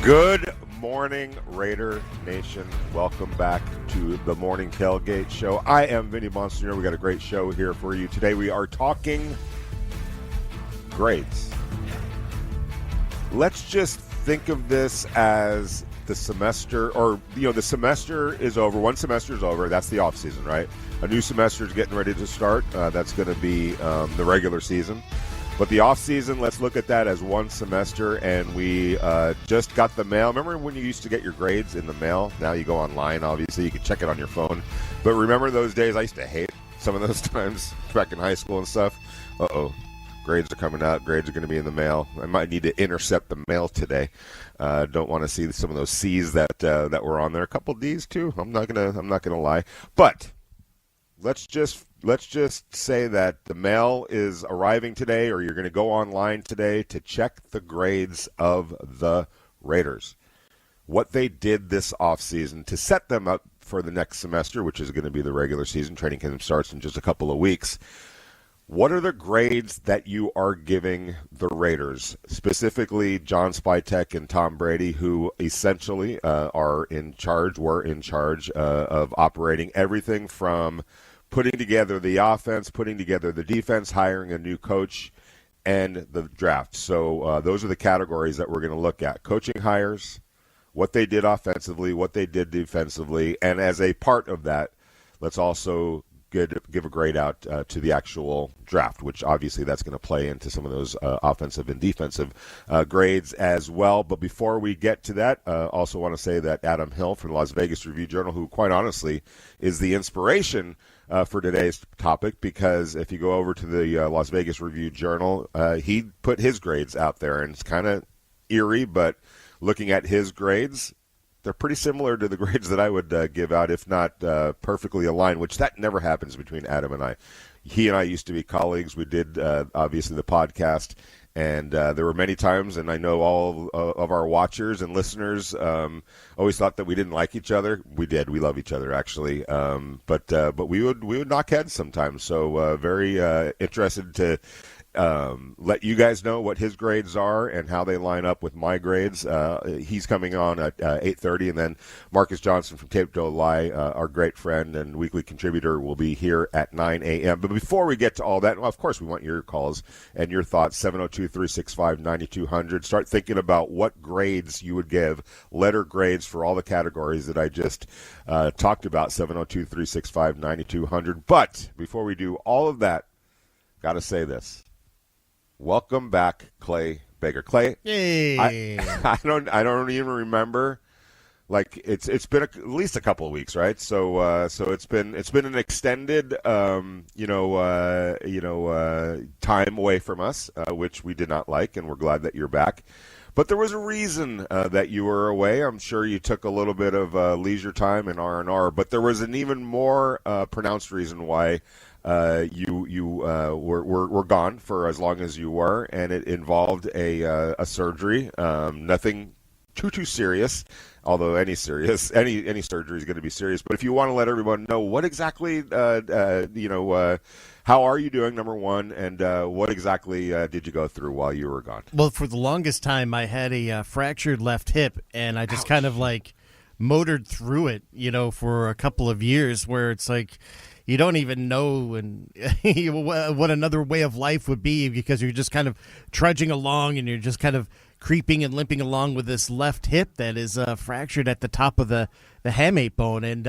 Good morning, Raider Nation. Welcome back to the Morning Tailgate Show. I am Vinny Bonsignor. We got a great show here for you. Today we are talking grades. Let's just think of this as the semester, or, the semester is over. One semester is over. That's the off season, right? A new semester is getting ready to start. That's going to be the regular season. But the off season, let's look at that as one semester, and we just got the mail. Remember when you used to get your grades in the mail? Now you go online, obviously. You can check it on your phone. But remember those days? I used to hate some of those times back in high school and stuff. Grades are coming out. Grades are going to be in the mail. I might need to intercept the mail today. Don't want to see some of those C's that were on there. A couple D's too. I'm not gonna lie. But let's just say that the mail is arriving today, or you're going to go online today to check the grades of the Raiders. What they did this offseason to set them up for the next semester, which is going to be the regular season. Training camp starts in just a couple of weeks. What are the grades that you are giving the Raiders, specifically John Spytek and Tom Brady, who essentially were in charge of operating everything from putting together the offense, putting together the defense, hiring a new coach, and the draft. So those are the categories that we're going to look at. Coaching hires, what they did offensively, what they did defensively, and as a part of that, let's also give a grade out to the actual draft, which obviously that's going to play into some of those offensive and defensive grades as well. But before we get to that, also want to say that Adam Hill from the Las Vegas Review-Journal, who quite honestly is the inspiration for today's topic, because if you go over to the Las Vegas Review-Journal, he put his grades out there, and it's kind of eerie, but looking at his grades, they're pretty similar to the grades that I would give out, if not perfectly aligned, which that never happens between Adam and I. He and I used to be colleagues. We did, obviously, the podcast, and there were many times, and I know all of our watchers and listeners always thought that we didn't like each other. We did. We love each other, actually. But we would knock heads sometimes. So very interested to let you guys know what his grades are and how they line up with my grades. He's coming on at 8:30, and then Marcus Johnson from Tape Don't Lie, our great friend and weekly contributor, will be here at 9 a.m. But before we get to all that, well, of course, we want your calls and your thoughts. 702-365-9200. Start thinking about what grades you would give, letter grades for all the categories that I just talked about. 702-365-9200. But before we do all of that, got to say this. Welcome back, Clay Baker. Clay, hey. I don't even remember. Like it's been at least a couple of weeks, right? So it's been an extended time away from us, which we did not like, and we're glad that you're back. But there was a reason that you were away. I'm sure you took a little bit of leisure time in R&R, but there was an even more pronounced reason why you were gone for as long as you were, and it involved a surgery. Nothing too serious, although any surgery is going to be serious. But if you want to let everyone know what exactly, how are you doing, number one, and what exactly did you go through while you were gone? Well, for the longest time, I had a fractured left hip, and I just kind of motored through it, for a couple of years, where it's like you don't even know what another way of life would be, because you're just kind of trudging along and you're just kind of creeping and limping along with this left hip that is fractured at the top of the hamate bone. And,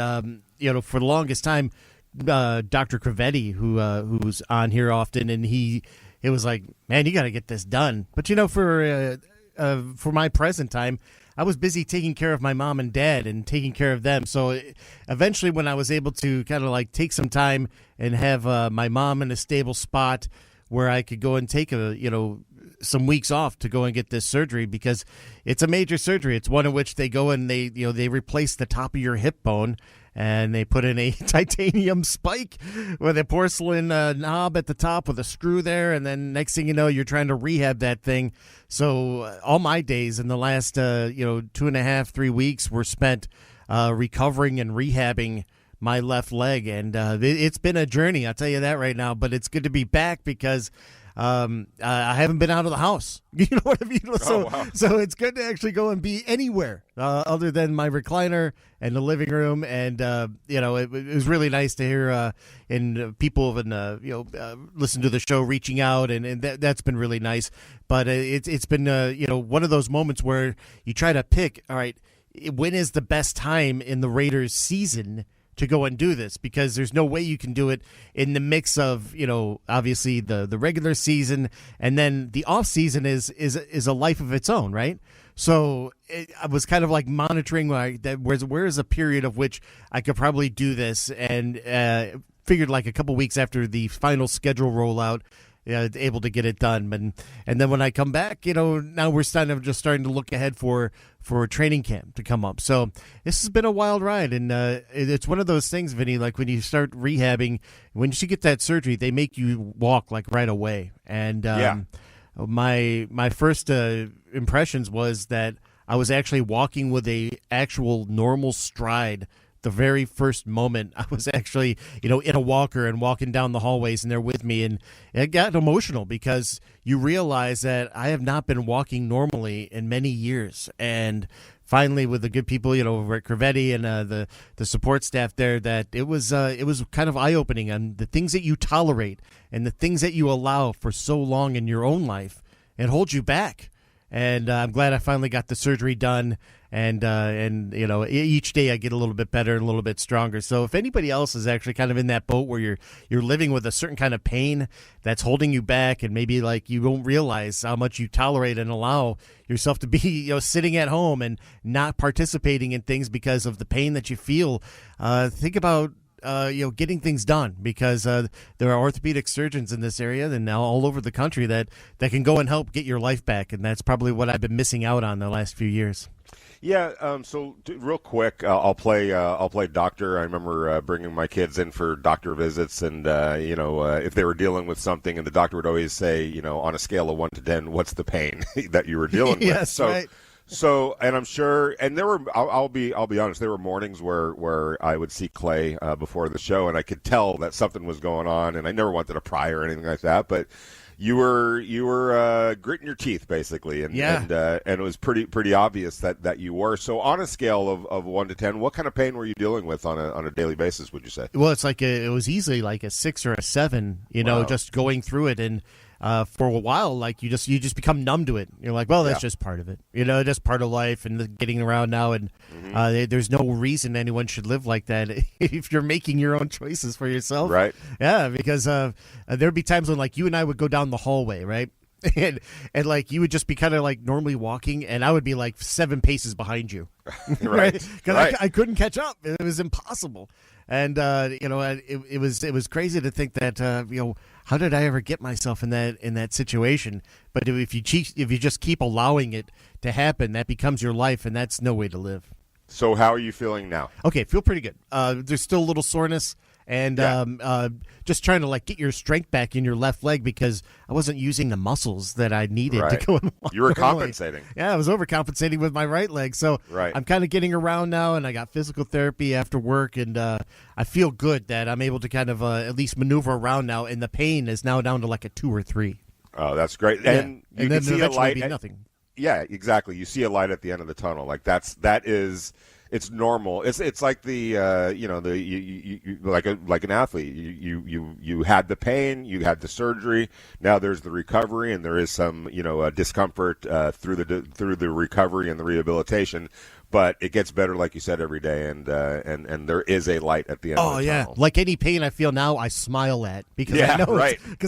for the longest time, Dr. Cravetti, who's on here often, and it was like, man, you got to get this done. But, for my present time, I was busy taking care of my mom and dad and taking care of them. So eventually when I was able to kind of take some time and have my mom in a stable spot where I could go and take some weeks off to go and get this surgery, because it's a major surgery. It's one in which they go and they replace the top of your hip bone, and they put in a titanium spike with a porcelain knob at the top with a screw there, and then next thing you know, you're trying to rehab that thing. So all my days in the last 2.5, 3 weeks were spent recovering and rehabbing my left leg, and it's been a journey, I'll tell you that right now. But it's good to be back, because I haven't been out of the house. You know what I mean? So, wow. so it's good to actually go and be anywhere other than my recliner and the living room. And, it was really nice to hear people and, listen to the show, reaching out. And that's been really nice. But it's been, one of those moments where you try to pick, all right, when is the best time in the Raiders season to go and do this, because there's no way you can do it in the mix of, obviously the regular season, and then the off season is a life of its own, right? So I was kind of like monitoring where is a period of which I could probably do this, and figured like a couple weeks after the final schedule rollout, able to get it done. And then when I come back, now we're starting to look ahead for training camp to come up. So this has been a wild ride, and it's one of those things, Vinny, like when you start rehabbing, when you get that surgery, they make you walk like right away. And my first impressions was that I was actually walking with a actual normal stride. The very first moment I was actually, in a walker and walking down the hallways, and they're with me, and it got emotional because you realize that I have not been walking normally in many years. And finally, with the good people, over at Crevetti and the support staff there, that it was kind of eye-opening on the things that you tolerate and the things that you allow for so long in your own life. It holds you back. And I'm glad I finally got the surgery done, and each day I get a little bit better and a little bit stronger. So if anybody else is actually kind of in that boat where you're living with a certain kind of pain that's holding you back, and maybe like you don't realize how much you tolerate and allow yourself to be sitting at home and not participating in things because of the pain that you feel, think about getting things done, because there are orthopedic surgeons in this area and now all over the country that can go and help get your life back. And that's probably what I've been missing out on the last few years. Yeah. Real quick, I'll play doctor. I remember bringing my kids in for doctor visits, and if they were dealing with something, and the doctor would always say, on a scale of 1 to 10, what's the pain that you were dealing with? Yes, right. So, and I'm sure, and there were, I'll be honest, there were mornings where I would see Clay before the show, and I could tell that something was going on, and I never wanted to pry or anything like that, but you were gritting your teeth basically, and it was pretty obvious that you were. So, on a scale of 1 to 10, what kind of pain were you dealing with on a daily basis, would you say? Well, it's like it was easily like a 6 or a 7, Wow. just going through it. And for a while, like you just become numb to it. You're like, well, that's just part of it, just part of life and getting around now. And there's no reason anyone should live like that if you're making your own choices for yourself. Right. Yeah, because there'd be times when like you and I would go down the hallway, right? And like you would just be kind of like normally walking, and I would be like 7 paces behind you, Right? Because I couldn't catch up. It was impossible. And it was crazy to think that how did I ever get myself in that situation? But if you just keep allowing it to happen, that becomes your life, and that's no way to live. So how are you feeling now? Okay, feel pretty good. There's still a little soreness, and just trying to like get your strength back in your left leg, because I wasn't using the muscles that I needed to go and walk. You were normally. compensating. Yeah, I was overcompensating with my right leg. So I'm kind of getting around now, and I got physical therapy after work, and I feel good that I'm able to kind of at least maneuver around now, and the pain is now down to like a 2 or 3. Oh, that's great. And you can see a light. Nothing. Yeah, exactly. You see a light at the end of the tunnel. Like it's normal. It's like the like an athlete. You had the pain, you had the surgery. Now there's the recovery, and there is some discomfort through the recovery and the rehabilitation. But it gets better, like you said, every day, and there is a light at the end. Oh of the yeah, tunnel. like any pain I feel now, I smile at, because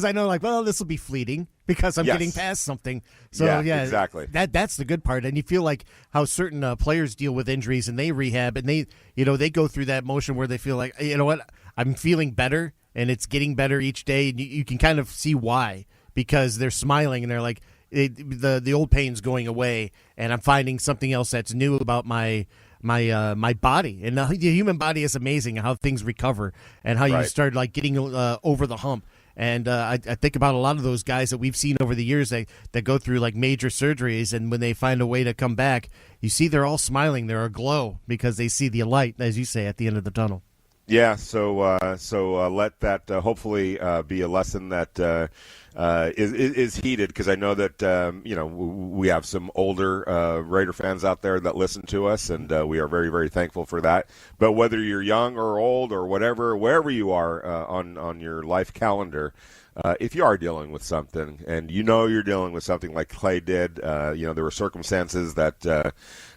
I know like, well, this will be fleeting because I'm getting past something. So yeah, exactly. That's the good part, and you feel like how certain players deal with injuries, and they rehab, and they go through that motion where they feel like, what, I'm feeling better, and it's getting better each day, and you can kind of see why, because they're smiling and they're like, the old pain's going away, and I'm finding something else that's new about my body. And the human body is amazing, how things recover and how you start like getting over the hump. And I think about a lot of those guys that we've seen over the years that go through like major surgeries, and when they find a way to come back, you see they're all smiling, they're aglow, because they see the light, as you say, at the end of the tunnel. Yeah, so let that hopefully be a lesson that is heated, because I know that we have some older Raider fans out there that listen to us, and we are very, very thankful for that. But whether you're young or old or whatever, wherever you are on your life calendar, if you are dealing with something, and you're dealing with something like Clay did, there were circumstances that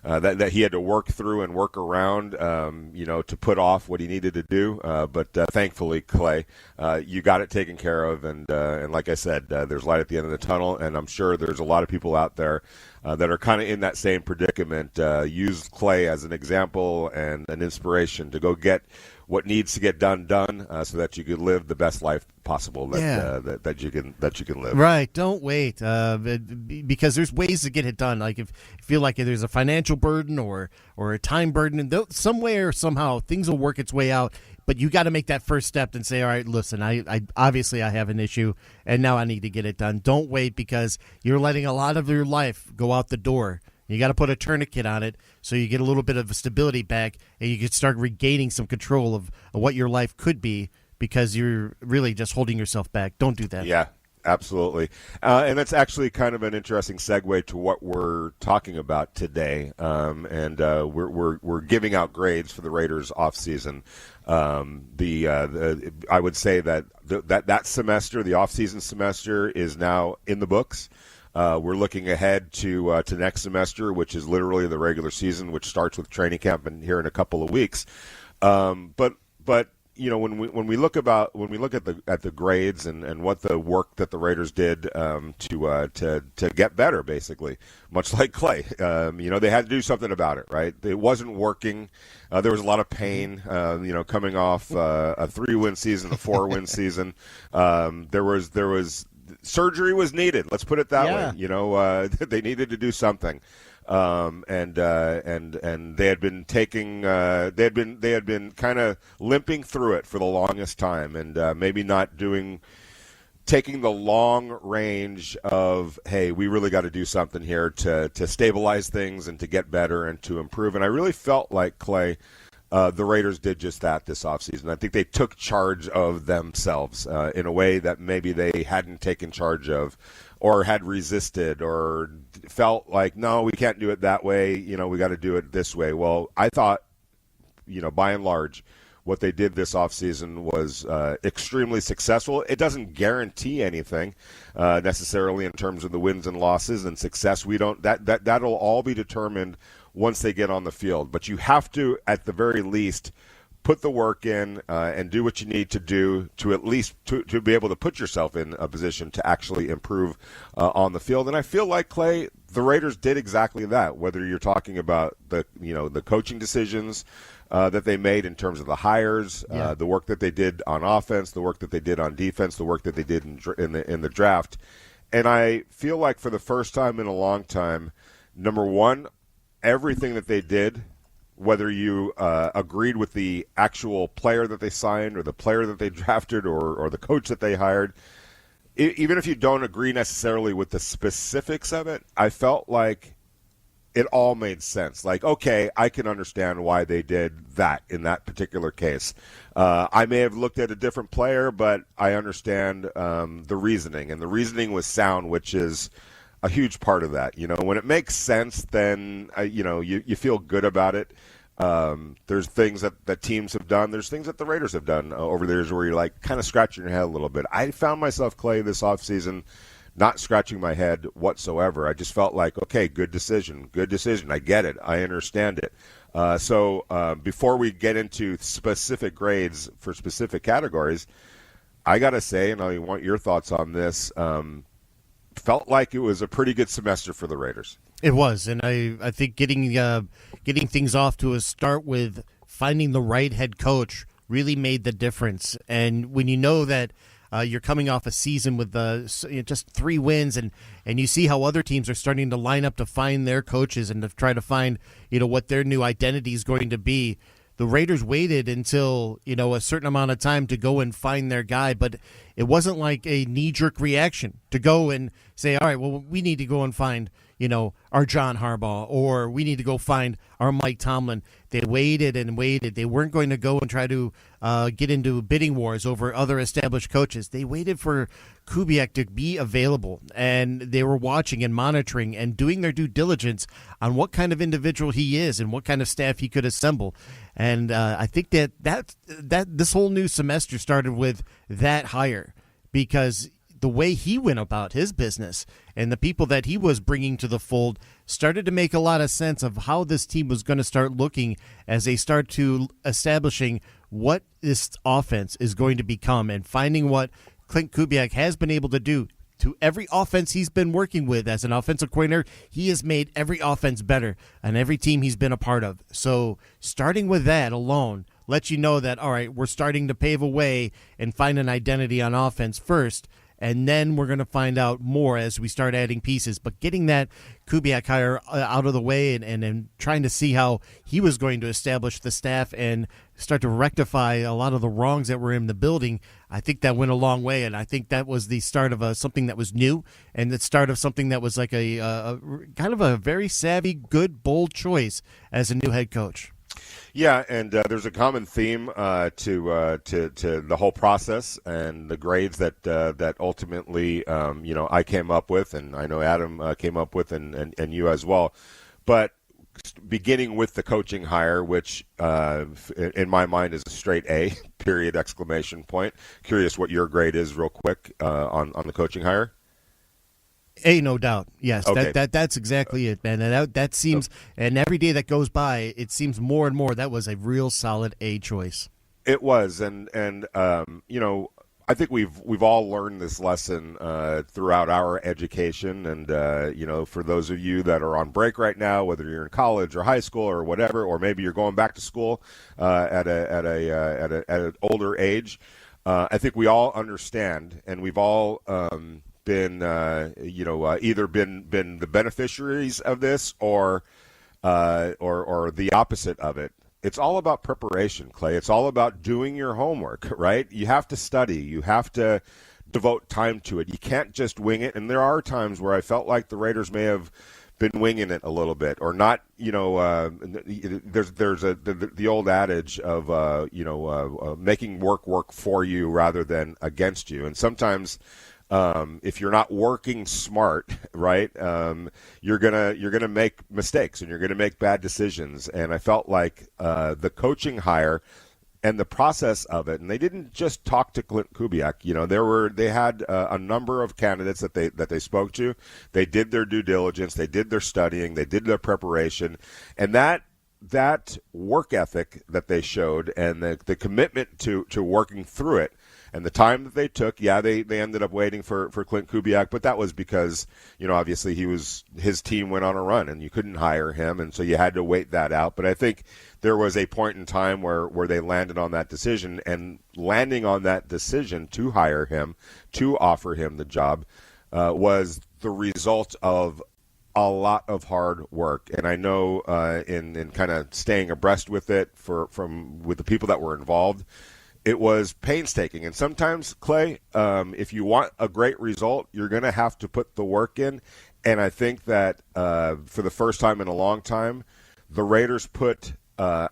that he had to work through and work around, to put off what he needed to do. But thankfully, Clay, you got it taken care of, and like I said, there's light at the end of the tunnel, and I'm sure there's a lot of people out there that are kind of in that same predicament. Use Clay as an example and an inspiration to go get what needs to get done, so that you can live the best life possible that you can live. Right. Don't wait, because there's ways to get it done. Like if you feel like there's a financial burden or a time burden, and some way or somehow things will work its way out. But you got to make that first step and say, all right, listen, I obviously I have an issue, and now I need to get it done. Don't wait, because you're letting a lot of your life go out the door. You got to put a tourniquet on it so you get a little bit of stability back, and you can start regaining some control of what your life could be, because you're really just holding yourself back. Don't do that. Yeah, absolutely. And that's actually kind of an interesting segue to what we're talking about today. We're giving out grades for the Raiders off season. I would say that that semester, the off season semester, is now in the books. We're looking ahead to next semester, which is literally the regular season, which starts with training camp here in a couple of weeks. But when we look at the grades and what the work that the Raiders did to get better, basically, much like Clay, they had to do something about it, right? It wasn't working. There was a lot of pain, coming off a 3-win season, a 4-win season. There was surgery was needed. Let's put it that way. They needed to do something, and they had been taking, they had been kind of limping through it for the longest time, and maybe not taking the long range of, hey, we really got to do something here to stabilize things and to get better and to improve. And I really felt like, Clay, the Raiders did just that this offseason. I think they took charge of themselves in a way that maybe they hadn't taken charge of, or had resisted, or felt like, no, we can't do it that way. We got to do it this way. Well, I thought, by and large, what they did this offseason was extremely successful. It doesn't guarantee anything necessarily in terms of the wins and losses and success. That'll all be determined once they get on the field. But you have to, at the very least, put the work in and do what you need to do to at least to be able to put yourself in a position to actually improve on the field. And I feel like, Clay, the Raiders did exactly that, whether you're talking about the coaching decisions that they made in terms of the hires, the work that they did on offense, the work that they did on defense, the work that they did in the draft. And I feel like for the first time in a long time, number one, everything that they did, whether you agreed with the actual player that they signed or the player that they drafted or the coach that they hired, even if you don't agree necessarily with the specifics of it, I felt like it all made sense. Like, okay, I can understand why they did that in that particular case. I may have looked at a different player, but I understand the reasoning, and the reasoning was sound, which is a huge part of that. When it makes sense, then you feel good about it. There's things that teams have done. There's things that the Raiders have done over the years where you're like kind of scratching your head a little bit. I found myself, Clay, this offseason not scratching my head whatsoever. I just felt like, okay, good decision. I get it. I understand it. So before we get into specific grades for specific categories, I got to say, and I want your thoughts on this, felt like it was a pretty good semester for the Raiders. It was, and I think getting things off to a start with finding the right head coach really made the difference. And when you know that you're coming off a season with just 3 wins, and you see how other teams are starting to line up to find their coaches and to try to find what their new identity is going to be. The Raiders waited until a certain amount of time to go and find their guy, but it wasn't like a knee-jerk reaction to go and say, all right, well, we need to go and find our John Harbaugh, or we need to go find our Mike Tomlin. They waited and waited. They weren't going to go and try to get into bidding wars over other established coaches. They waited for Kubiak to be available, and they were watching and monitoring and doing their due diligence on what kind of individual he is and what kind of staff he could assemble. And I think that this whole new semester started with that hire, because the way he went about his business and the people that he was bringing to the fold started to make a lot of sense of how this team was going to start looking as they start to establishing what this offense is going to become, and finding what Clint Kubiak has been able to do to every offense he's been working with as an offensive coordinator. He has made every offense better on every team he's been a part of. So starting with that alone lets you know that, all right, we're starting to pave a way and find an identity on offense first, and then we're going to find out more as we start adding pieces. But getting that Kubiak hire out of the way and trying to see how he was going to establish the staff and start to rectify a lot of the wrongs that were in the building, I think that went a long way. And I think that was the start of something that was new, and the start of something that was like a kind of a very savvy, good, bold choice as a new head coach. Yeah, and there's a common theme to the whole process and the grades that ultimately I came up with, and I know Adam came up with, and you as well. But beginning with the coaching hire, which in my mind is a straight A, period, exclamation point. Curious what your grade is, real quick, on the coaching hire. A, no doubt. Yes, okay. That's exactly it, man. And that seems, and every day that goes by, it seems more and more that was a real solid A choice. It was, and I think we've all learned this lesson throughout our education, and for those of you that are on break right now, whether you're in college or high school or whatever, or maybe you're going back to school at an older age, I think we all understand, and we've all been either been the beneficiaries of this or the opposite of it. It's all about preparation, Clay. It's all about doing your homework, right? You have to study. You have to devote time to it. You can't just wing it. And there are times where I felt like the Raiders may have been winging it a little bit, or not. There's the old adage of making work for you rather than against you. And sometimes, if you're not working smart, right, you're gonna make mistakes and you're gonna make bad decisions. And I felt like the coaching hire and the process of it, and they didn't just talk to Clint Kubiak. They had a number of candidates that they spoke to. They did their due diligence, they did their studying, they did their preparation, and that work ethic that they showed and the commitment to working through it. And the time that they took, they ended up waiting for Clint Kubiak, but that was because, obviously his team went on a run and you couldn't hire him, and so you had to wait that out. But I think there was a point in time where they landed on that decision, and landing on that decision to hire him, to offer him the job, was the result of a lot of hard work. And I know in kind of staying abreast with it with the people that were involved, it was painstaking. And sometimes, Clay, if you want a great result, you're going to have to put the work in. And I think that for the first time in a long time, the Raiders put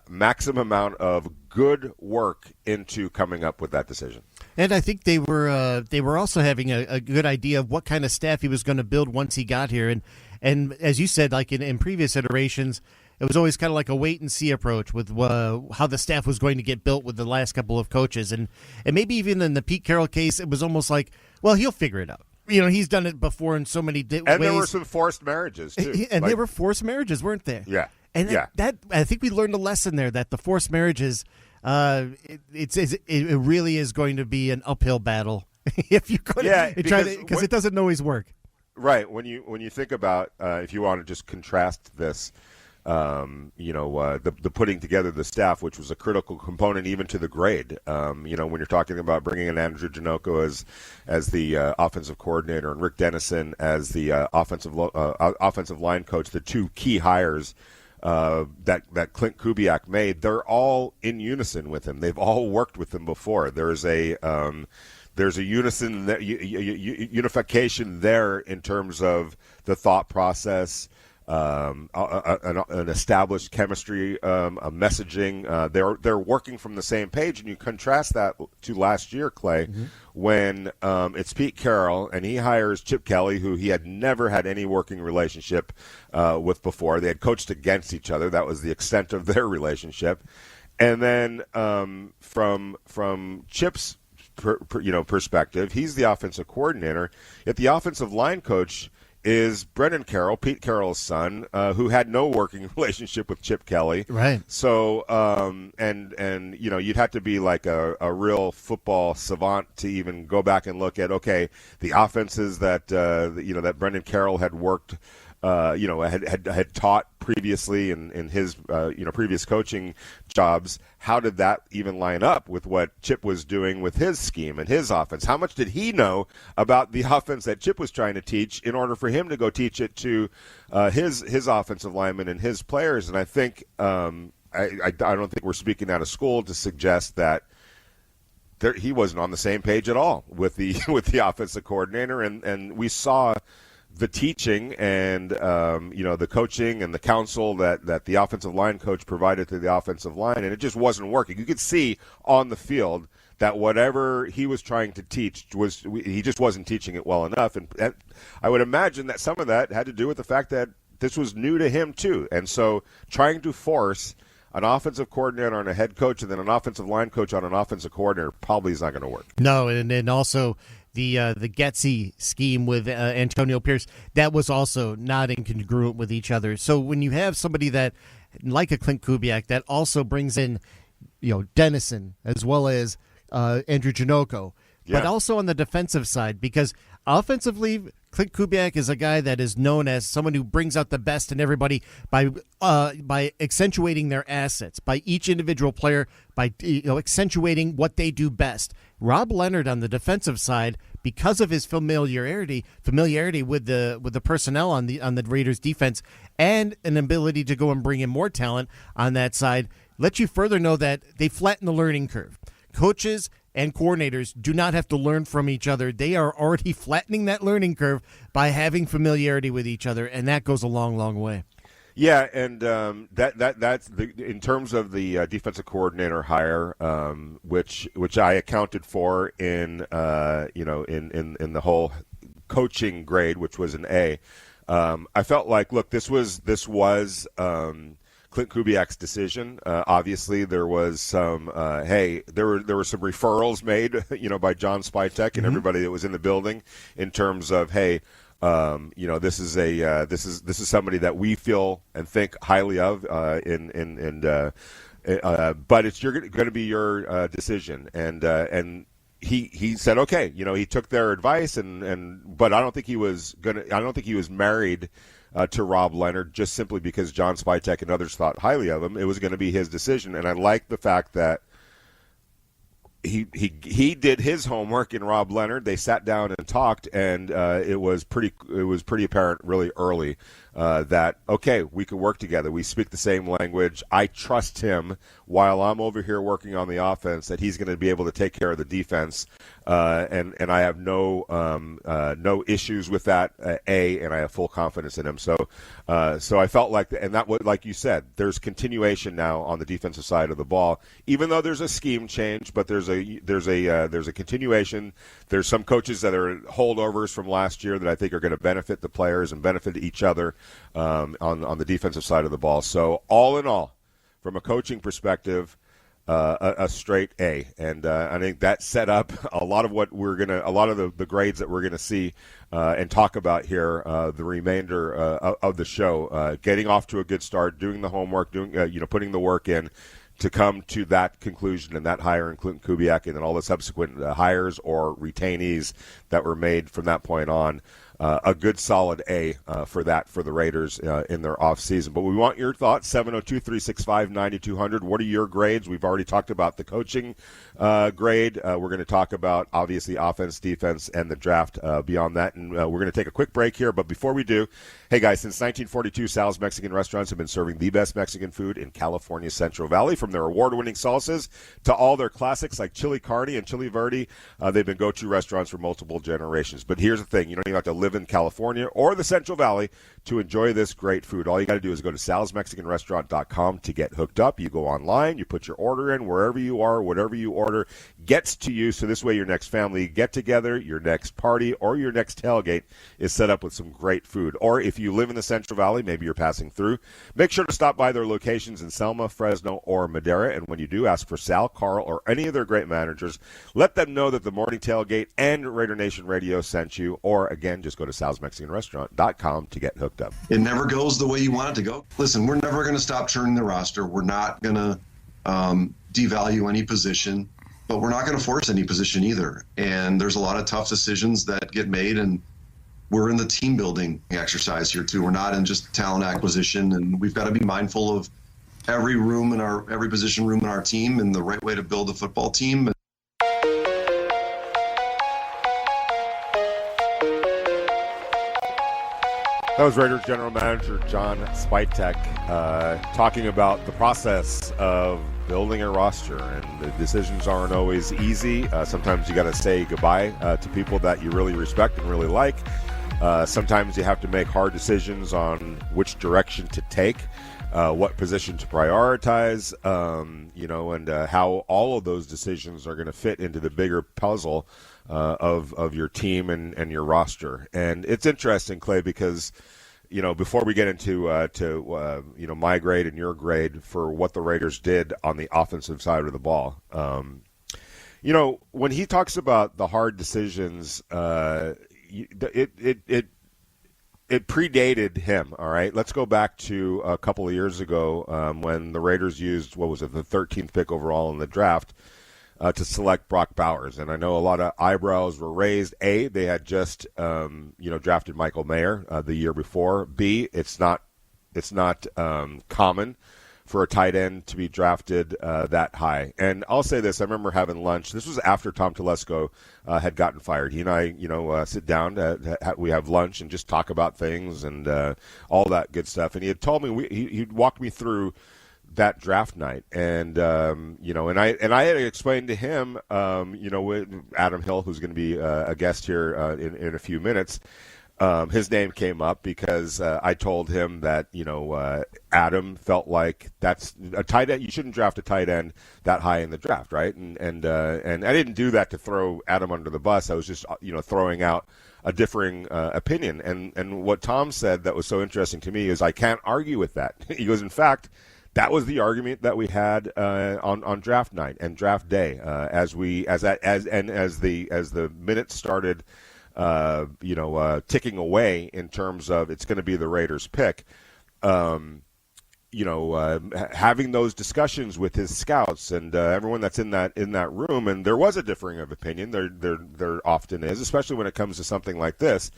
maximum amount of good work into coming up with that decision. And I think they were also having a good idea of what kind of staff he was going to build once he got here. And as you said, like in previous iterations, it was always kind of like a wait-and-see approach with how the staff was going to get built with the last couple of coaches. And maybe even in the Pete Carroll case, it was almost like, well, he'll figure it out. He's done it before in so many ways. And there were some forced marriages, too. And they were forced marriages, weren't there? Yeah. And that I think we learned a lesson there, that the forced marriages, it really is going to be an uphill battle if you're going to try to, because it doesn't always work. Right. When you think about, if you want to just contrast this, the putting together the staff, which was a critical component even to the grade. When you're talking about bringing in Andrew Janocko as the offensive coordinator and Rick Dennison as the offensive line coach, the two key hires that Clint Kubiak made, they're all in unison with him. They've all worked with him before. There's there's a unification there in terms of the thought process, an established chemistry, a messaging. They're working from the same page, and you contrast that to last year, Clay, when it's Pete Carroll and he hires Chip Kelly, who he had never had any working relationship with before. They had coached against each other. That was the extent of their relationship. And then from Chip's perspective, he's the offensive coordinator. Yet the offensive line coach is Brendan Carroll, Pete Carroll's son, who had no working relationship with Chip Kelly. Right. So, and you'd have to be like a real football savant to even go back and look at, okay, the offenses that that Brendan Carroll had worked, had taught previously in his previous coaching jobs. How did that even line up with what Chip was doing with his scheme and his offense? How much did he know about the offense that Chip was trying to teach in order for him to go teach it to his offensive linemen and his players? And I think I don't think we're speaking out of school to suggest that he wasn't on the same page at all with the offensive coordinator, and we saw the teaching and the coaching and the counsel that the offensive line coach provided to the offensive line, and it just wasn't working. You could see on the field that whatever he was trying to teach he just wasn't teaching it well enough, and I would imagine that some of that had to do with the fact that this was new to him too, and so trying to force an offensive coordinator on a head coach and then an offensive line coach on an offensive coordinator probably is not going to work. No, and then also the Getsy scheme with Antonio Pierce, that was also not incongruent with each other. So when you have somebody that, like a Clint Kubiak, that also brings in, Dennison as well as Andrew Janocko, but also on the defensive side, because offensively, Clint Kubiak is a guy that is known as someone who brings out the best in everybody by accentuating their assets, by each individual player, by accentuating what they do best. Rob Leonard on the defensive side, because of his familiarity with the personnel on the Raiders defense, and an ability to go and bring in more talent on that side, lets you further know that they flatten the learning curve. Coaches and coordinators do not have to learn from each other. They are already flattening that learning curve by having familiarity with each other, and that goes a long, long way. Yeah, and that's in terms of the defensive coordinator hire, which I accounted for in in the whole coaching grade, which was an A. I felt like, look, this was Clint Kubiak's decision. Obviously, there was some there were some referrals made, by John Spytek and everybody that was in the building in terms of, this is somebody that we feel and think highly of, but it's going to be your decision, and he said okay. He took their advice, but I don't think he was married to Rob Leonard just simply because John Spytek and others thought highly of him. It was going to be his decision, and I like the fact that he did his homework in Rob Leonard. They sat down and talked, and it was pretty apparent really early that okay, we could work together. We speak the same language. I trust him while I'm over here working on the offense that he's going to be able to take care of the defense, and I have no issues with that. And I have full confidence in him. So I felt like, and that was like you said, there's continuation now on the defensive side of the ball, even though there's a scheme change, but there's a continuation. There's some coaches that are holdovers from last year that I think are going to benefit the players and benefit each other on the defensive side of the ball. So all in all, from a coaching perspective, a straight A, and I think that set up a lot of the grades that we're gonna see and talk about here the remainder of the show. Getting off to a good start, doing the homework, putting the work in to come to that conclusion and that hire in Clinton Kubiak, and then all the subsequent hires or retainees that were made from that point on. a good solid A for that for the Raiders in their offseason. But we want your thoughts, 702-365-9200. What are your grades? We've already talked about the coaching grade. We're going to talk about, obviously, offense, defense, and the draft beyond that. And we're going to take a quick break here. But before we do, hey, guys, since 1942, Sal's Mexican restaurants have been serving the best Mexican food in California's Central Valley. From their award-winning salsas to all their classics like chili carne and chili verde, they've been go-to restaurants for multiple generations. But here's the thing. You don't even have to live in California or the Central Valley to enjoy this great food. All you got to do is go to salsmexicanrestaurant.com to get hooked up. You go online, you put your order in, wherever you are, whatever you order gets to you. So this way your next family get-together, your next party, or your next tailgate is set up with some great food. Or if you live in the Central Valley, maybe you're passing through, make sure to stop by their locations in Selma, Fresno, or Madera. And when you do, ask for Sal, Carl, or any of their great managers. Let them know that the Morning Tailgate and Raider Nation Radio sent you. Or, again, just go to salsmexicanrestaurant.com to get hooked up. It never goes the way you want it to go. Listen, we're never going to stop churning the roster. We're not going to devalue any position, but we're not going to force any position either. And there's a lot of tough decisions that get made, and we're in the team building exercise here too. We're not in just talent acquisition, and we've got to be mindful of every position room in our team and the right way to build a football team. That was Raiders General Manager John Spytek talking about the process of building a roster, and the decisions aren't always easy. Sometimes you got to say goodbye to people that you really respect and really like. Sometimes you have to make hard decisions on which direction to take, what position to prioritize, and how all of those decisions are going to fit into the bigger puzzle of your team and your roster. And it's interesting, Clay, because before we get into my grade and your grade for what the Raiders did on the offensive side of the ball, when he talks about the hard decisions, it predated him. All right, let's go back to a couple of years ago when the Raiders used, the 13th pick overall in the draft to select Brock Bowers. And I know a lot of eyebrows were raised. A, they had just drafted Michael Mayer the year before. B, it's not common for a tight end to be drafted that high. And I'll say this, I remember having lunch. This was after Tom Telesco had gotten fired. He and I, sit down, we have lunch and just talk about things and all that good stuff. And he had told me, he'd walked me through that draft night, and I had explained to him, with Adam Hill, who's going to be a guest here in a few minutes. His name came up because I told him that Adam felt like that's a tight end. You shouldn't draft a tight end that high in the draft, right? And I didn't do that to throw Adam under the bus. I was just throwing out a differing opinion. And what Tom said that was so interesting to me is I can't argue with that. He goes, in fact, that was the argument that we had on draft night and draft day as the minutes started ticking away in terms of it's going to be the Raiders pick. Having those discussions with his scouts and everyone that's in that room, and there was a differing of opinion. There often is, especially when it comes to something like this.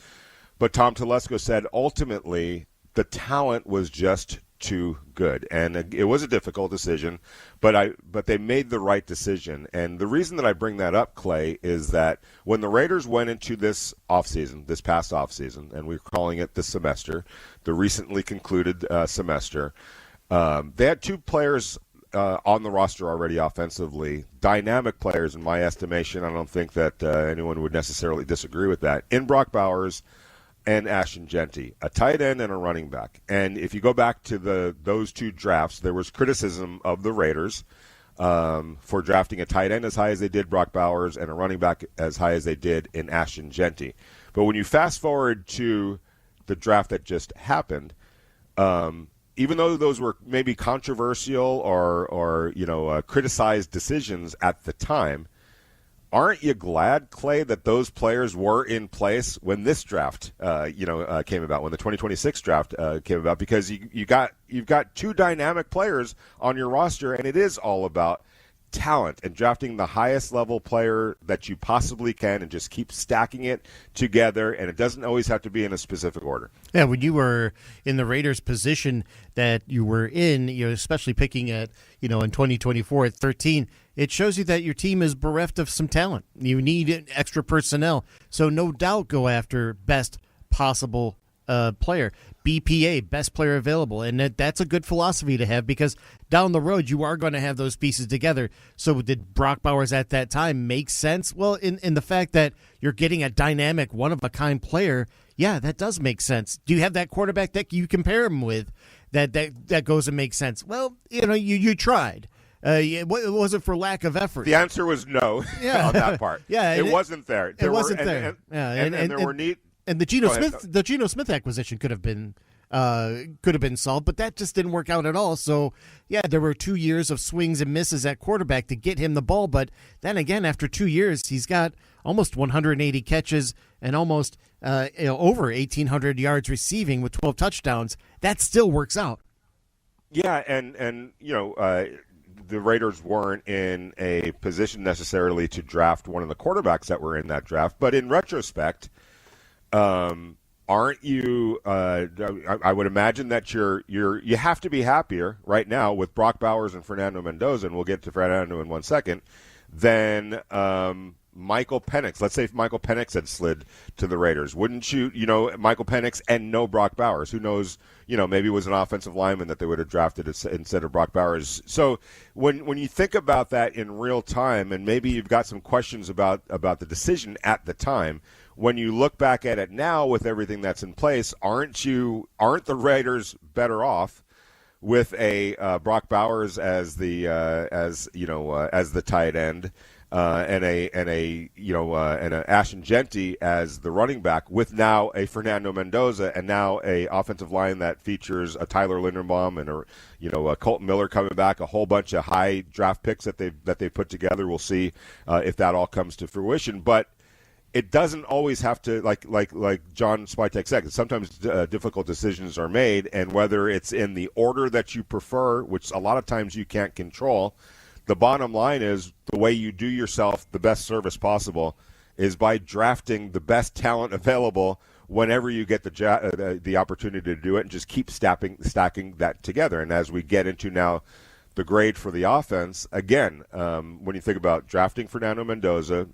But Tom Telesco said ultimately the talent was just too good, and it was a difficult decision, but they made the right decision. And the reason that I bring that up, Clay, is that when the Raiders went into this past offseason, and we're calling it the semester, the recently concluded semester, they had two players on the roster already offensively, dynamic players in my estimation. I don't think that anyone would necessarily disagree with that, in Brock Bowers and Ashton Jeanty, a tight end and a running back. And if you go back to those two drafts, there was criticism of the Raiders for drafting a tight end as high as they did Brock Bowers and a running back as high as they did in Ashton Jeanty. But when you fast forward to the draft that just happened, even though those were maybe controversial or criticized decisions at the time, aren't you glad, Clay, that those players were in place when this draft, came about, when the 2026 draft came about? Because you've got two dynamic players on your roster, and it is all about talent and drafting the highest level player that you possibly can and just keep stacking it together, and it doesn't always have to be in a specific order. Yeah, when you were in the Raiders position that you were in, especially picking at, in 2024 at 13, it shows you that your team is bereft of some talent. You need extra personnel. So no doubt go after best possible player. BPA, best player available. And that's a good philosophy to have, because down the road you are going to have those pieces together. So did Brock Bowers at that time make sense? Well, in the fact that you're getting a dynamic, one-of-a-kind player, yeah, that does make sense. Do you have that quarterback that you compare him with that goes and makes sense? Well, you tried. It wasn't for lack of effort. The answer was no on that part. Yeah, it wasn't there. It wasn't there. And there were neat. And the Geno Smith acquisition could have been solved, but that just didn't work out at all. So, yeah, there were 2 years of swings and misses at quarterback to get him the ball. But then again, after 2 years, he's got almost 180 catches and almost over 1,800 yards receiving with 12 touchdowns. That still works out. Yeah, and the Raiders weren't in a position necessarily to draft one of the quarterbacks that were in that draft. But in retrospect, aren't you? I would imagine that you have to be happier right now with Brock Bowers and Fernando Mendoza, and we'll get to Fernando in 1 second, than Michael Penix. Let's say if Michael Penix had slid to the Raiders, wouldn't you? Michael Penix and no Brock Bowers. Who knows? Maybe it was an offensive lineman that they would have drafted instead of Brock Bowers. So when you think about that in real time, and maybe you've got some questions about the decision at the time, when you look back at it now with everything that's in place, aren't the Raiders better off with a Brock Bowers as the tight end, and a Ashton Genty as the running back, with now a Fernando Mendoza and now a offensive line that features a Tyler Linderbaum and a Colton Miller coming back, a whole bunch of high draft picks that they put together. We'll see if that all comes to fruition, but it doesn't always have to, like John Spytek said, sometimes difficult decisions are made, and whether it's in the order that you prefer, which a lot of times you can't control, the bottom line is the way you do yourself the best service possible is by drafting the best talent available whenever you get the opportunity to do it, and just keep stacking that together. And as we get into now the grade for the offense, again, when you think about drafting Fernando Mendoza,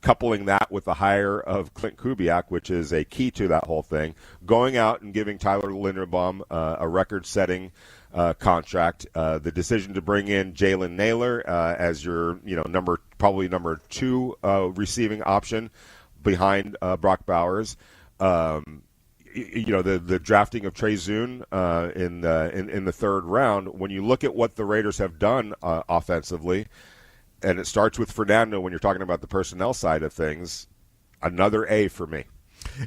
coupling that with the hire of Clint Kubiak, which is a key to that whole thing, going out and giving Tyler Linderbaum a record-setting contract, the decision to bring in Jalen Naylor as your number 2 receiving option behind Brock Bowers, the drafting of Trey Zune in the third round. When you look at what the Raiders have done offensively, and it starts with Fernando when you're talking about the personnel side of things, another A for me.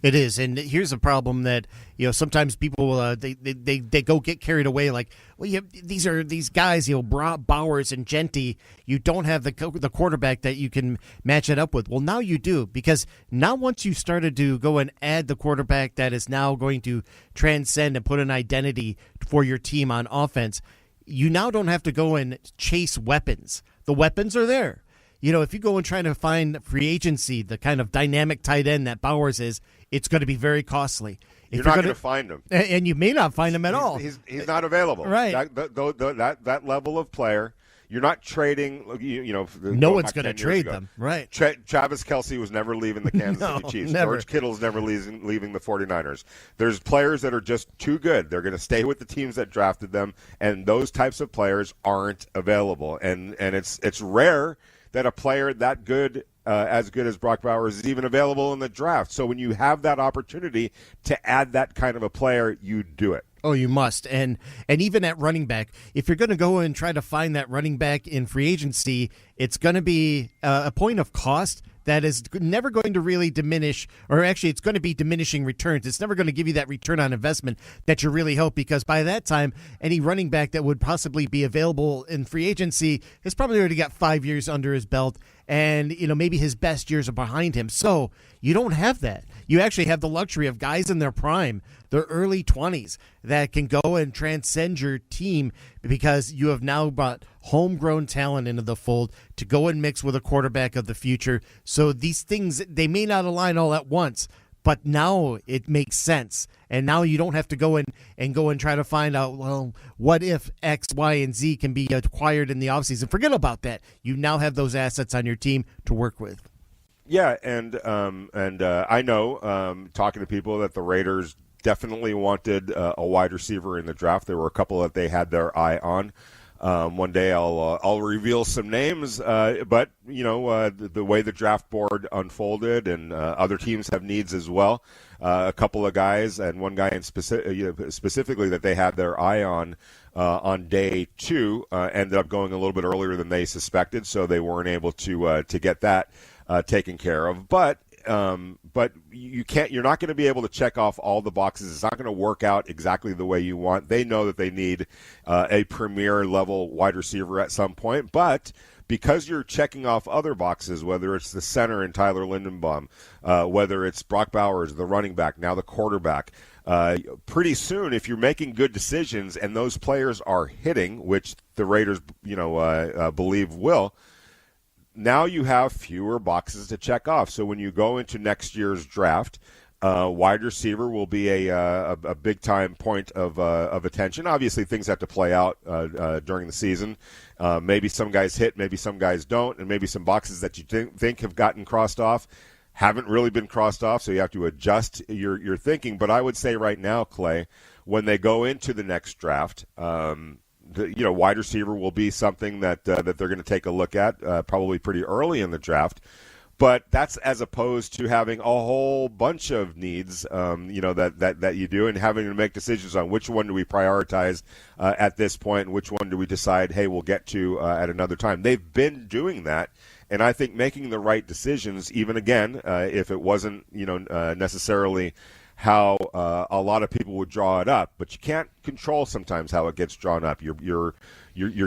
It is, and here's a problem that sometimes people they go get carried away. Like, well, these guys, Bowers and Genty. You don't have the quarterback that you can match it up with. Well, now you do, because now once you started to go and add the quarterback that is now going to transcend and put an identity for your team on offense, you now don't have to go and chase weapons. The weapons are there. If you go and try to find free agency, the kind of dynamic tight end that Bowers is, it's going to be very costly. You're not going to find him. And you may not find him at all. He's not available. Right. That level of player, you're not trading. No one's going to trade them. Right. Travis Kelce was never leaving the Kansas City Chiefs. Never. George Kittle's never leaving the 49ers. There's players that are just too good. They're going to stay with the teams that drafted them, and those types of players aren't available. And it's rare that a player that good, as good as Brock Bowers, is even available in the draft. So when you have that opportunity to add that kind of a player, you do it. Oh, you must. And even at running back, if you're going to go and try to find that running back in free agency, it's going to be a point of cost that is never going to really diminish, or actually it's going to be diminishing returns. It's never going to give you that return on investment that you really hope, because by that time, any running back that would possibly be available in free agency has probably already got 5 years under his belt, and maybe his best years are behind him. So you don't have that. You actually have the luxury of guys in their prime, their early 20s, that can go and transcend your team because you have now brought homegrown talent into the fold to go and mix with a quarterback of the future. So these things, they may not align all at once, but now it makes sense. And now you don't have to go and try to find out, well, what if X, Y, and Z can be acquired in the offseason? Forget about that. You now have those assets on your team to work with. Yeah, and I know, talking to people, that the Raiders definitely wanted a wide receiver in the draft. There were a couple that they had their eye on. One day I'll reveal some names, but the way the draft board unfolded, and other teams have needs as well. A couple of guys, and one guy in specifically that they had their eye on day 2, ended up going a little bit earlier than they suspected, so they weren't able to get that taken care of. But you can't. You're not going to be able to check off all the boxes. It's not going to work out exactly the way you want. They know that they need a premier level wide receiver at some point, but because you're checking off other boxes, whether it's the center in Tyler Lindenbaum, whether it's Brock Bowers, the running back, now the quarterback, pretty soon, if you're making good decisions and those players are hitting, which the Raiders, believe will, now you have fewer boxes to check off. So when you go into next year's draft, wide receiver will be a big time point of attention. Obviously, things have to play out during the season. Maybe some guys hit, maybe some guys don't, and maybe some boxes that you think have gotten crossed off haven't really been crossed off. So you have to adjust your thinking. But I would say right now, Clay, when they go into the next draft, wide receiver will be something that they're going to take a look at probably pretty early in the draft. But that's as opposed to having a whole bunch of needs, that you do, and having to make decisions on which one do we prioritize at this point, and which one do we decide, hey, we'll get to at another time. They've been doing that, and I think making the right decisions, even again, if it wasn't necessarily how a lot of people would draw it up, but you can't control sometimes how it gets drawn up. You're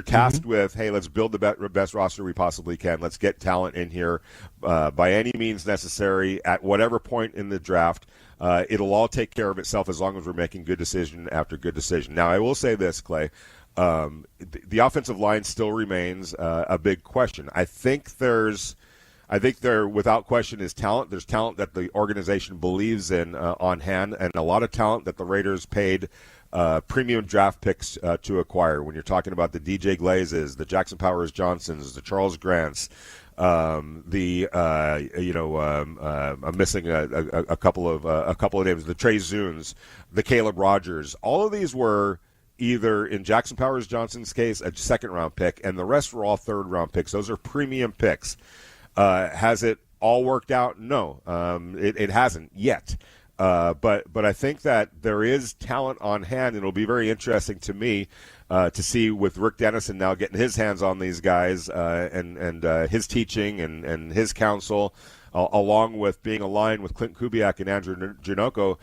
tasked with, hey, let's build the best roster we possibly can. Let's get talent in here by any means necessary at whatever point in the draft. It'll all take care of itself as long as we're making good decision after good decision. Now, I will say this, Clay. The offensive line still remains a big question. I think there, without question, is talent. There's talent that the organization believes in on hand, and a lot of talent that the Raiders paid premium draft picks to acquire. When you're talking about the DJ Glazes, the Jackson Powers Johnsons, the Charles Grants, I'm missing a couple of names, the Trey Zunes, the Caleb Rogers. All of these were either, in Jackson Powers Johnson's case, a second-round pick, and the rest were all third-round picks. Those are premium picks. Has it all worked out? No, it hasn't yet. But I think that there is talent on hand, and it'll be very interesting to me to see, with Rick Dennison now getting his hands on these guys and his teaching and his counsel, along with being aligned with Clint Kubiak and Andrew Janocko,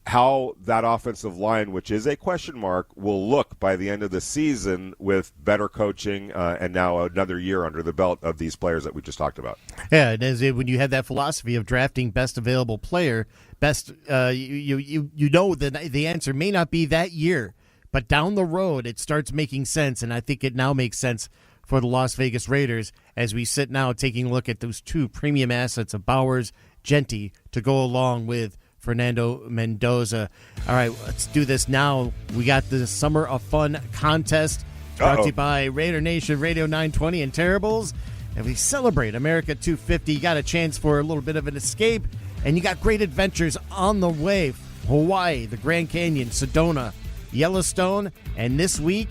how that offensive line, which is a question mark, will look by the end of the season with better coaching and now another year under the belt of these players that we just talked about. Yeah, it is, when you have that philosophy of drafting best available player, you know that the answer may not be that year, but down the road it starts making sense, and I think it now makes sense for the Las Vegas Raiders as we sit now taking a look at those two premium assets of Bowers, Genty, to go along with Fernando Mendoza. All right, let's do this now. We got the Summer of Fun contest brought to you by Raider Nation, Radio 920, and Terribles. And we celebrate America 250. You got a chance for a little bit of an escape, and you got great adventures on the way. Hawaii, the Grand Canyon, Sedona, Yellowstone, and this week,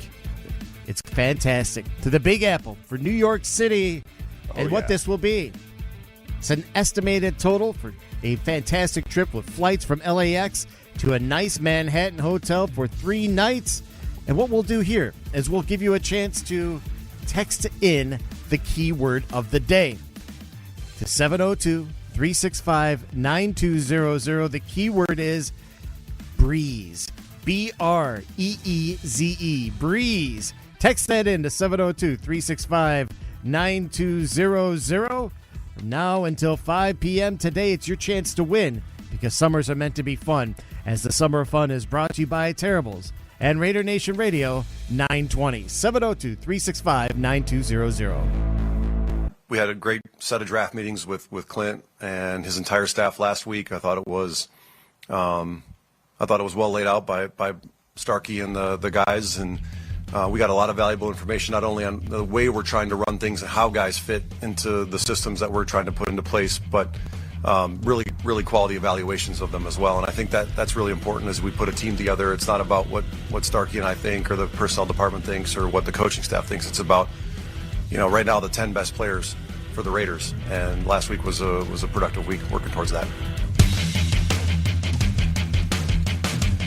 it's fantastic, to the Big Apple for New York City. And what this will be. It's an estimated total for a fantastic trip with flights from LAX to a nice Manhattan hotel for 3 nights. And what we'll do here is we'll give you a chance to text in the keyword of the day to 702-365-9200. The keyword is breeze. BREEZE. Breeze. Text that in to 702-365-9200. 9200. Now until 5 p.m. today, it's your chance to win because summers are meant to be fun. As the Summer of Fun is brought to you by Terribles and Raider Nation Radio 920 702-365-9200. We had a great set of draft meetings with Clint and his entire staff last week. I thought it was well laid out by Starkey and the guys, and we got a lot of valuable information not only on the way we're trying to run things and how guys fit into the systems that we're trying to put into place, but really quality evaluations of them as well. And I think that's really important as we put a team together. It's not about what Starkey and I think or the personnel department thinks or what the coaching staff thinks. It's about, right now the 10 best players for the Raiders. And last week was a productive week working towards that.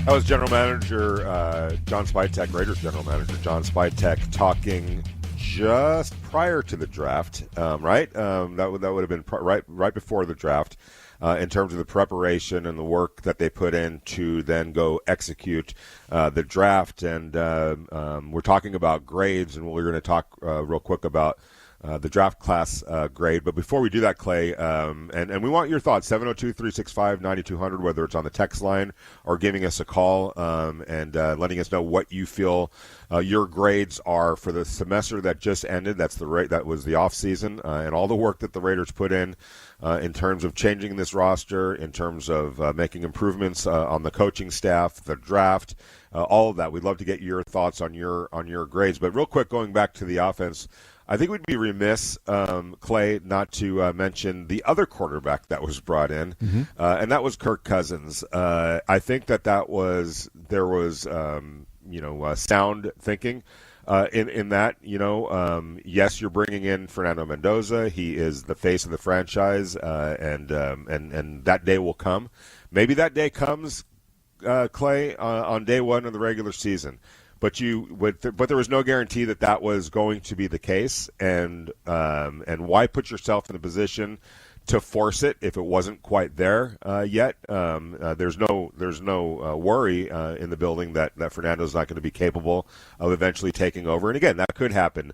That was General Manager John Spytek, Raiders General Manager John Spytek, talking just prior to the draft, right? That would have been right before the draft, in terms of the preparation and the work that they put in to then go execute the draft. And we're talking about grades, and we're going to talk real quick about the draft class grade. But before we do that, Clay, and we want your thoughts, 702-365-9200, whether it's on the text line or giving us a call and letting us know what you feel your grades are for the semester that just ended. That was the off season, and all the work that the Raiders put in terms of changing this roster, in terms of making improvements on the coaching staff, the draft, all of that. We'd love to get your thoughts on your grades. But real quick, going back to the offense, I think we'd be remiss, Clay, not to mention the other quarterback that was brought in, and that was Kirk Cousins. I think there was sound thinking in that. Yes, you're bringing in Fernando Mendoza. He is the face of the franchise, and that day will come. Maybe that day comes, Clay, on day one of the regular season. But there was no guarantee that was going to be the case, and why put yourself in a position to force it if it wasn't quite there yet? There's no worry in the building that Fernando's not going to be capable of eventually taking over. And again, that could happen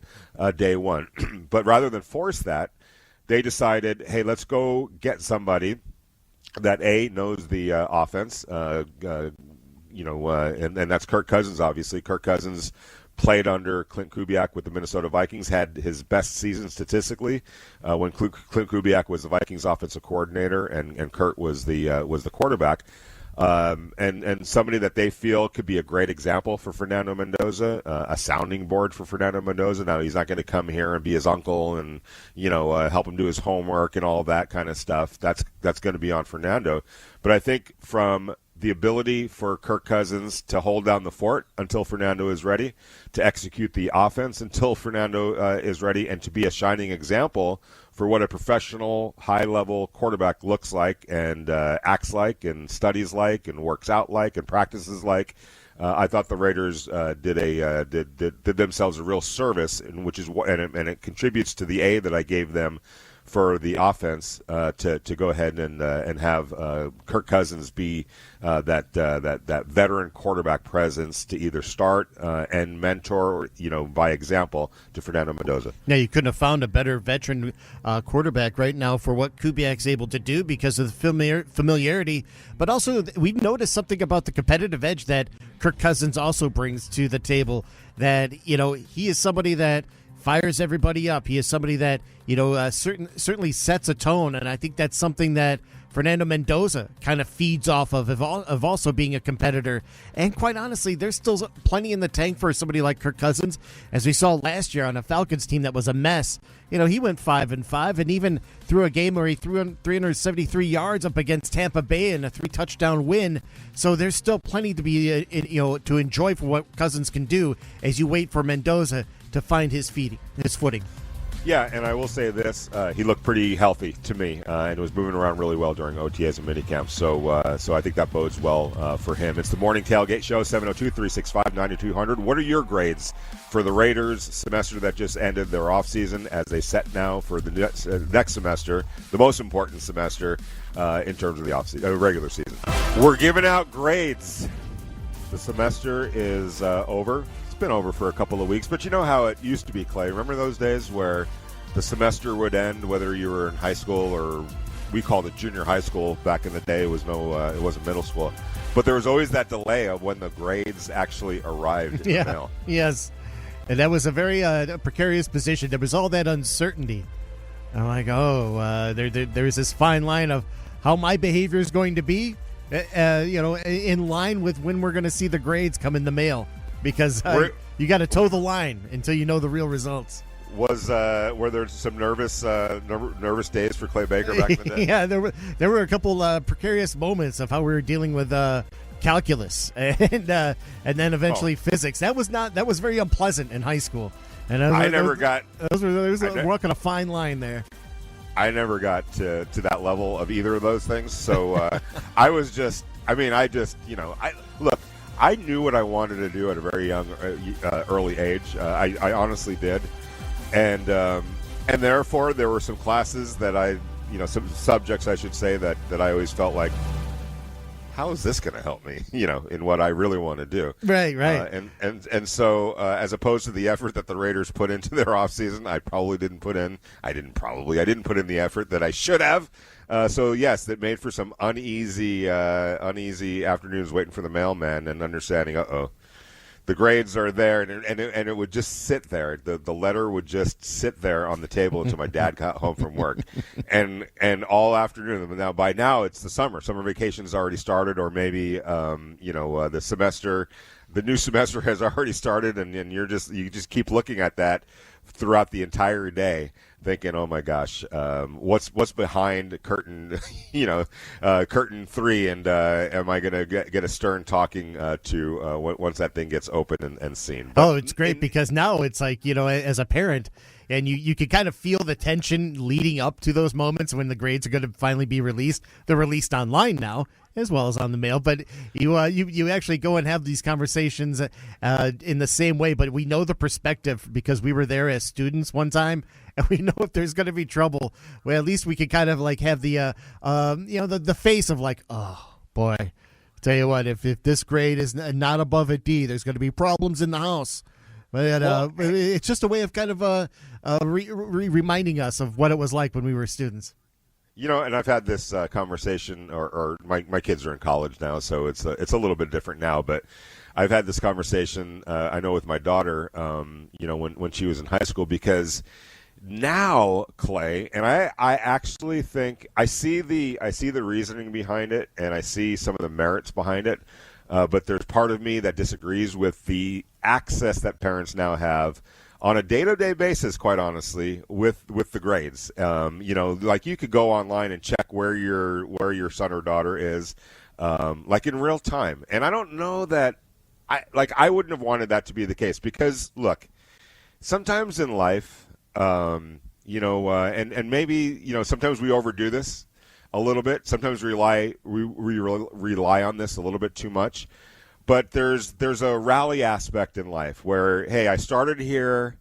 day one. But rather than force that, they decided, hey, let's go get somebody that knows the offense. And that's Kirk Cousins, obviously. Kirk Cousins played under Clint Kubiak with the Minnesota Vikings, had his best season statistically when Clint Kubiak was the Vikings offensive coordinator and Kurt was the quarterback. And somebody that they feel could be a great example for Fernando Mendoza, a sounding board for Fernando Mendoza. Now, he's not going to come here and be his uncle and, help him do his homework and all that kind of stuff. That's going to be on Fernando. But I think from the ability for Kirk Cousins to hold down the fort until Fernando is ready, to execute the offense until Fernando is ready, and to be a shining example for what a professional, high-level quarterback looks like and acts like and studies like and works out like and practices like. I thought the Raiders did themselves a real service, and it contributes to the A that I gave them for the offense to go ahead and have Kirk Cousins be that veteran quarterback presence to either start and mentor, by example, to Fernando Mendoza. Yeah, you couldn't have found a better veteran quarterback right now for what Kubiak's able to do because of the familiarity. But also, we've noticed something about the competitive edge that Kirk Cousins also brings to the table. That he is somebody that fires everybody up. He is somebody that certainly sets a tone, and I think that's something that Fernando Mendoza kind of feeds off of also being a competitor. And quite honestly, there's still plenty in the tank for somebody like Kirk Cousins, as we saw last year on a Falcons team that was a mess. He went 5-5, and even threw a game where he threw 373 yards up against Tampa Bay in a 3-touchdown win. So there's still plenty to be to enjoy for what Cousins can do as you wait for Mendoza to find his footing. Yeah, and I will say this: he looked pretty healthy to me, and was moving around really well during OTAs and minicamps. So I think that bodes well for him. It's the Morning Tailgate Show, 702-365-9200. What are your grades for the Raiders semester that just ended their offseason as they set now for the next semester, the most important semester in terms of the regular season? We're giving out grades. The semester is over. Been over for a couple of weeks, but you know how it used to be, Clay. Remember those days where the semester would end, whether you were in high school or we called it junior high school back in the day. It was it wasn't middle school. But there was always that delay of when the grades actually arrived in the mail. Yes. And that was a very precarious position. There was all that uncertainty. I'm like, there's this fine line of how my behavior is going to be, in line with when we're going to see the grades come in the mail. Because you got to toe the line until you know the real results. Were there some nervous days for Clay Baker back in the day? Yeah, there were a couple precarious moments of how we were dealing with calculus and then eventually physics. That was very unpleasant in high school. And there was walking a fine line there. I never got to that level of either of those things. So I knew what I wanted to do at a very young, early age. I honestly did. And therefore, there were some classes that some subjects, I should say, that I always felt like, how is this going to help me, in what I really want to do? Right. And so, as opposed to the effort that the Raiders put into their offseason, I probably didn't put in. I didn't put in the effort that I should have. So yes, that made for some uneasy afternoons waiting for the mailman and understanding. The grades are there, and it would just sit there. The letter would just sit there on the table until my dad got home from work, and all afternoon. Now it's the summer. Summer vacation's already started, or maybe the semester, the new semester has already started, and you just keep looking at that throughout the entire day, thinking, oh my gosh, what's behind curtain, curtain 3, and am I going to get a stern talking to once that thing gets open and seen? But, it's great because now it's like, as a parent, and you can kind of feel the tension leading up to those moments when the grades are going to finally be released. They're released online now, as well as on the mail, but you actually go and have these conversations in the same way. But we know the perspective because we were there as students one time, and we know if there's going to be trouble, well, at least we can kind of like have the the face of like, oh boy, tell you what, if this grade is not above a D, there's going to be problems in the house. But it's just a way of kind of reminding us of what it was like when we were students. And I've had this conversation, or my kids are in college now, so it's a little bit different now. But I've had this conversation, I know, with my daughter, when she was in high school, because now, Clay, and I actually think I see the reasoning behind it, and I see some of the merits behind it. But there's part of me that disagrees with the access that parents now have on a day-to-day basis, quite honestly, with the grades. Like you could go online and check where your son or daughter is, like in real time. And I don't know that I wouldn't have wanted that to be the case, because look, sometimes in life, and maybe sometimes we overdo this a little bit. Sometimes we rely on this a little bit too much. But there's a rally aspect in life where, hey, I started here,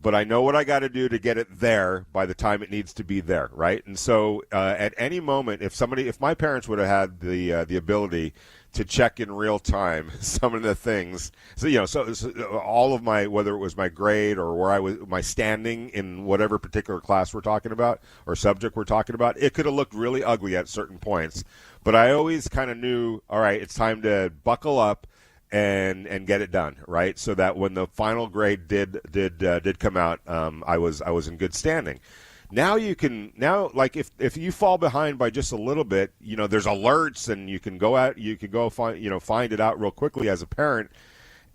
but I know what I got to do to get it there by the time it needs to be there, right? And so at any moment, if my parents would have had the ability to check in real time some of the things, so all of my, whether it was my grade or where I was, my standing in whatever particular class we're talking about or subject we're talking about, it could have looked really ugly at certain points. But I always kind of knew, all right, it's time to buckle up and get it done, right? So that when the final grade did come out, I was in good standing. Now like if you fall behind by just a little bit, there's alerts, and you can go find it out real quickly as a parent,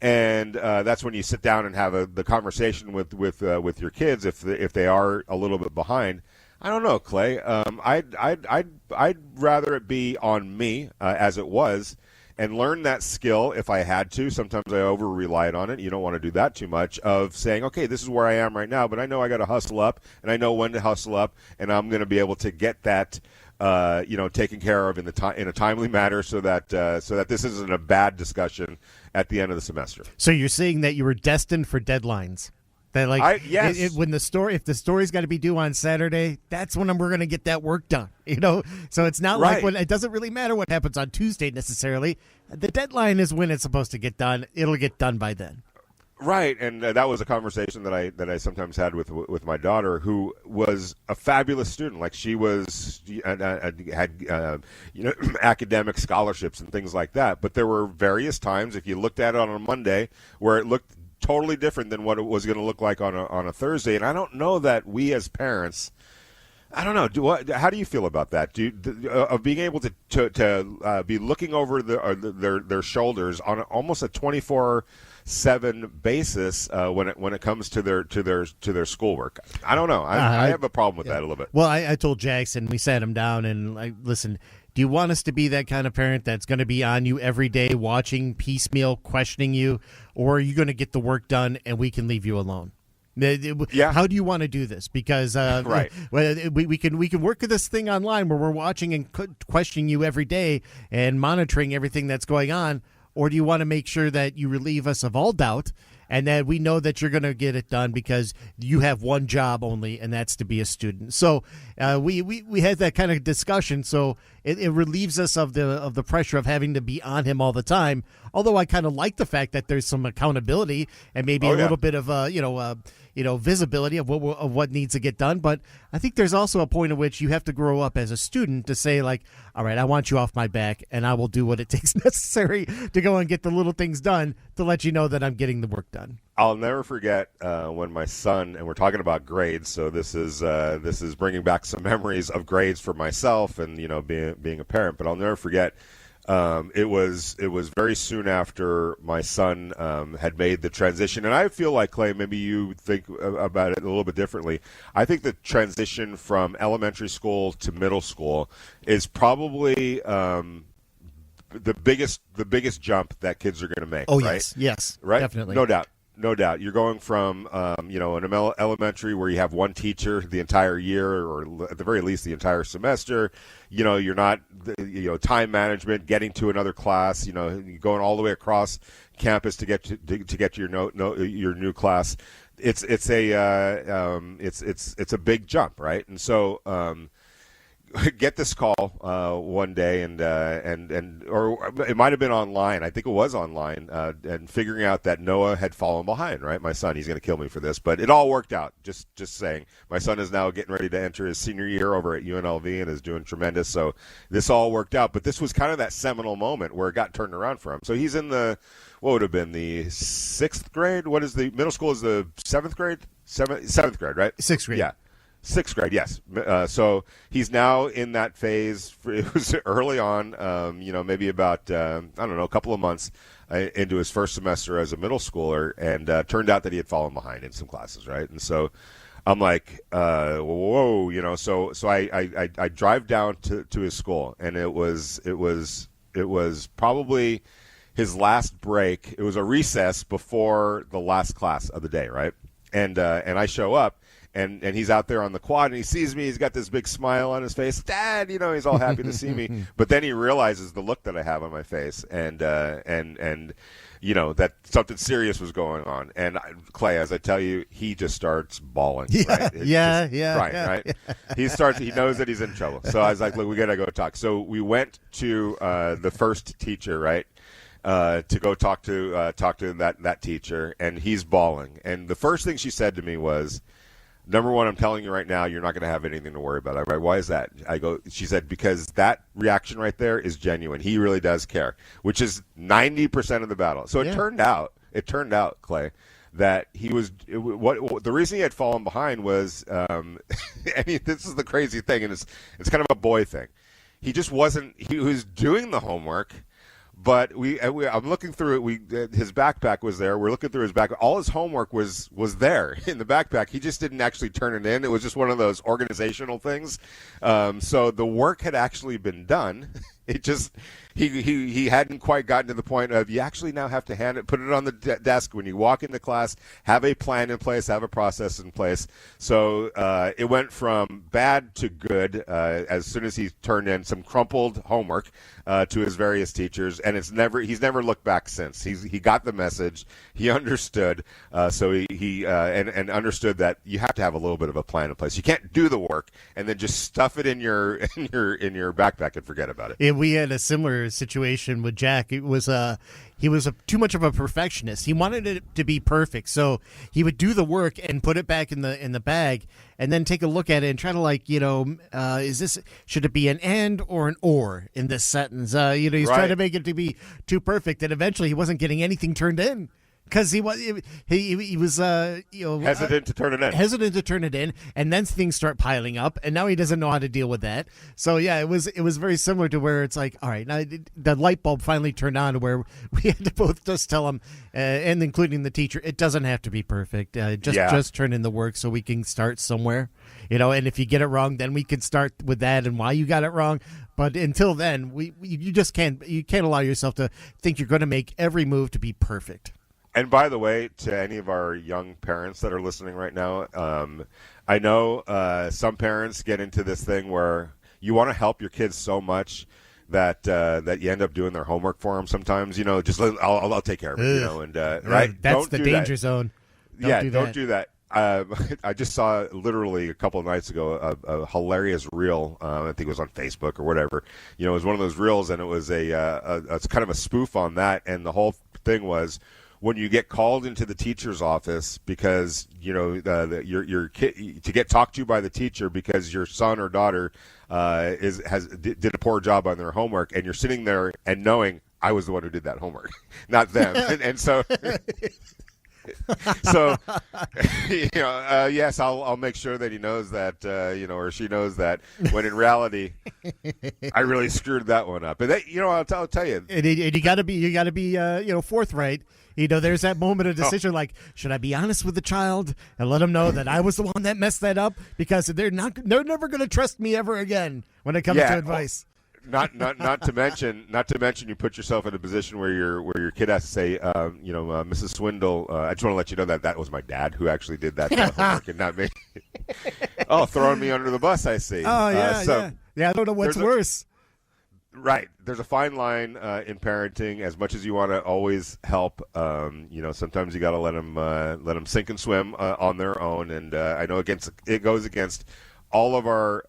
and that's when you sit down and have the conversation with your kids if they are a little bit behind. I don't know, Clay. I'd rather it be on me as it was, and learn that skill if I had to. Sometimes I over-relied on it. You don't want to do that too much, of saying, okay, this is where I am right now, but I know I got to hustle up, and I know when to hustle up, and I'm going to be able to get that taken care of in a timely manner, so that this isn't a bad discussion at the end of the semester. So you're saying that you were destined for deadlines? That yes. If the story's got to be due on Saturday, that's when we're going to get that work done. So it's not right. like when it doesn't really matter what happens on Tuesday necessarily. The deadline is when it's supposed to get done. It'll get done by then. Right, and that was a conversation that I sometimes had with my daughter, who was a fabulous student. Like she was had academic scholarships and things like that. But there were various times, if you looked at it on a Monday, where it looked totally different than what it was going to look like on a Thursday. And I don't know that we as parents. I don't know. How do you feel about that? Of being able to be looking over their shoulders on almost a 24/7 basis when it comes to their schoolwork? I don't know. I have a problem with that a little bit. Well, I told Jackson, we sat him down and listen. Do you want us to be that kind of parent that's going to be on you every day, watching piecemeal, questioning you, or are you going to get the work done and we can leave you alone? Yeah. How do you want to do this? Because right. we can work this thing online where we're watching and questioning you every day and monitoring everything that's going on, or do you want to make sure that you relieve us of all doubt and that we know that you're going to get it done because you have one job only, and that's to be a student? So we had that kind of discussion. So it relieves us of the pressure of having to be on him all the time. Although I kind of like the fact that there's some accountability and maybe a little bit of visibility of what needs to get done. But I think there's also a point at which you have to grow up as a student to say, like, all right, I want you off my back, and I will do what it takes necessary to go and get the little things done to let you know that I'm getting the work done. I'll never forget when my son, and we're talking about grades, so this is bringing back some memories of grades for myself and being a parent. But I'll never forget. It was very soon after my son had made the transition, and I feel like, Clay, maybe you think about it a little bit differently. I think the transition from elementary school to middle school is probably the biggest jump that kids are going to make. Oh, right? yes, right, definitely, no doubt. No doubt. You're going from, an elementary where you have one teacher the entire year, or at the very least the entire semester. You're not, time management, getting to another class. You're going all the way across campus to get to your new class. It's a big jump, right? And so. Get this call one day, and or it might have been online. I think it was online, and figuring out that Noah had fallen behind. Right, my son, he's going to kill me for this, but it all worked out. Just saying, my son is now getting ready to enter his senior year over at UNLV and is doing tremendous. So this all worked out. But this was kind of that seminal moment where it got turned around for him. So he's in what would have been the 6th grade. What is the middle school? Is the 7th grade? Seventh grade, right? 6th grade. Yeah. 6th grade, yes. So he's now in that phase. It was early on, maybe about, a couple of months into his first semester as a middle schooler, and turned out that he had fallen behind in some classes, right? And so I'm like, whoa, so I drive down to his school, and it was probably his last break. It was a recess before the last class of the day, right? And I show up. And he's out there on the quad, and he sees me. He's got this big smile on his face. Dad, he's all happy to see me. But then he realizes the look that I have on my face, and that something serious was going on. And Clay, as I tell you, he just starts bawling. Yeah, right? Crying, right? He knows that he's in trouble. So I was like, look, we got to go talk. So we went to the first teacher, right? To go talk to that teacher, and he's bawling. And the first thing she said to me was, number one, I'm telling you right now, you're not going to have anything to worry about. I'm like, why is that? She said, because that reaction right there is genuine. He really does care, which is 90% of the battle. So it turned out, Clay, that he was, the reason he had fallen behind was, this is the crazy thing, and it's kind of a boy thing. He just wasn't, he was doing the homework. But I'm looking through it. His backpack was there. We're looking through his backpack. All his homework was there in the backpack. He just didn't actually turn it in. It was just one of those organizational things. So the work had actually been done. It just he hadn't quite gotten to the point of, you actually now have to put it on the desk when you walk into class, have a plan in place, have a process in place. So it went from bad to good as soon as he turned in some crumpled homework to his various teachers, and he's never looked back since. He got the message, he understood, so he understood that you have to have a little bit of a plan in place. You can't do the work and then just stuff it in your backpack and forget about it. we had a similar situation with Jack. It was he was too much of a perfectionist. He wanted it to be perfect, so he would do the work and put it back in the bag, and then take a look at it and try to should it be an and or an or in this sentence? He's trying to make it to be too perfect, and eventually he wasn't getting anything turned in. Because he was hesitant to turn it in, and then things start piling up, and now he doesn't know how to deal with that. So yeah, it was very similar to where it's like, all right, now the light bulb finally turned on to where we had to both just tell him, and including the teacher, it doesn't have to be perfect. Just turn in the work so we can start somewhere, And if you get it wrong, then we can start with that and why you got it wrong. But until then, you just can't allow yourself to think you're going to make every move to be perfect. And by the way, to any of our young parents that are listening right now, I know some parents get into this thing where you want to help your kids so much that you end up doing their homework for them. Sometimes, I'll take care of it. Right? That's the danger zone. Don't do that. I just saw literally a couple of nights ago a hilarious reel. I think it was on Facebook or whatever. It was one of those reels, and it was it's kind of a spoof on that. And the whole thing was, when you get called into the teacher's office because your kid to get talked to by the teacher because your son or daughter did a poor job on their homework, and you're sitting there and knowing I was the one who did that homework, not them, and so. So, yes, I'll make sure that he knows that, or she knows that. When in reality, I really screwed that one up. And I'll tell you, and you got to be, forthright. There's that moment of decision, like, should I be honest with the child and let them know that I was the one that messed that up, because they're never going to trust me ever again when it comes to advice. Not to mention you put yourself in a position where your kid has to say, Mrs. Swindle, I just want to let you know that was my dad who actually did that homework and not me. Oh, throwing me under the bus, I see. Oh yeah, yeah. I don't know what's worse. Right. There's a fine line in parenting. As much as you want to always help, sometimes you got to let them sink and swim on their own. And I know it goes against all of our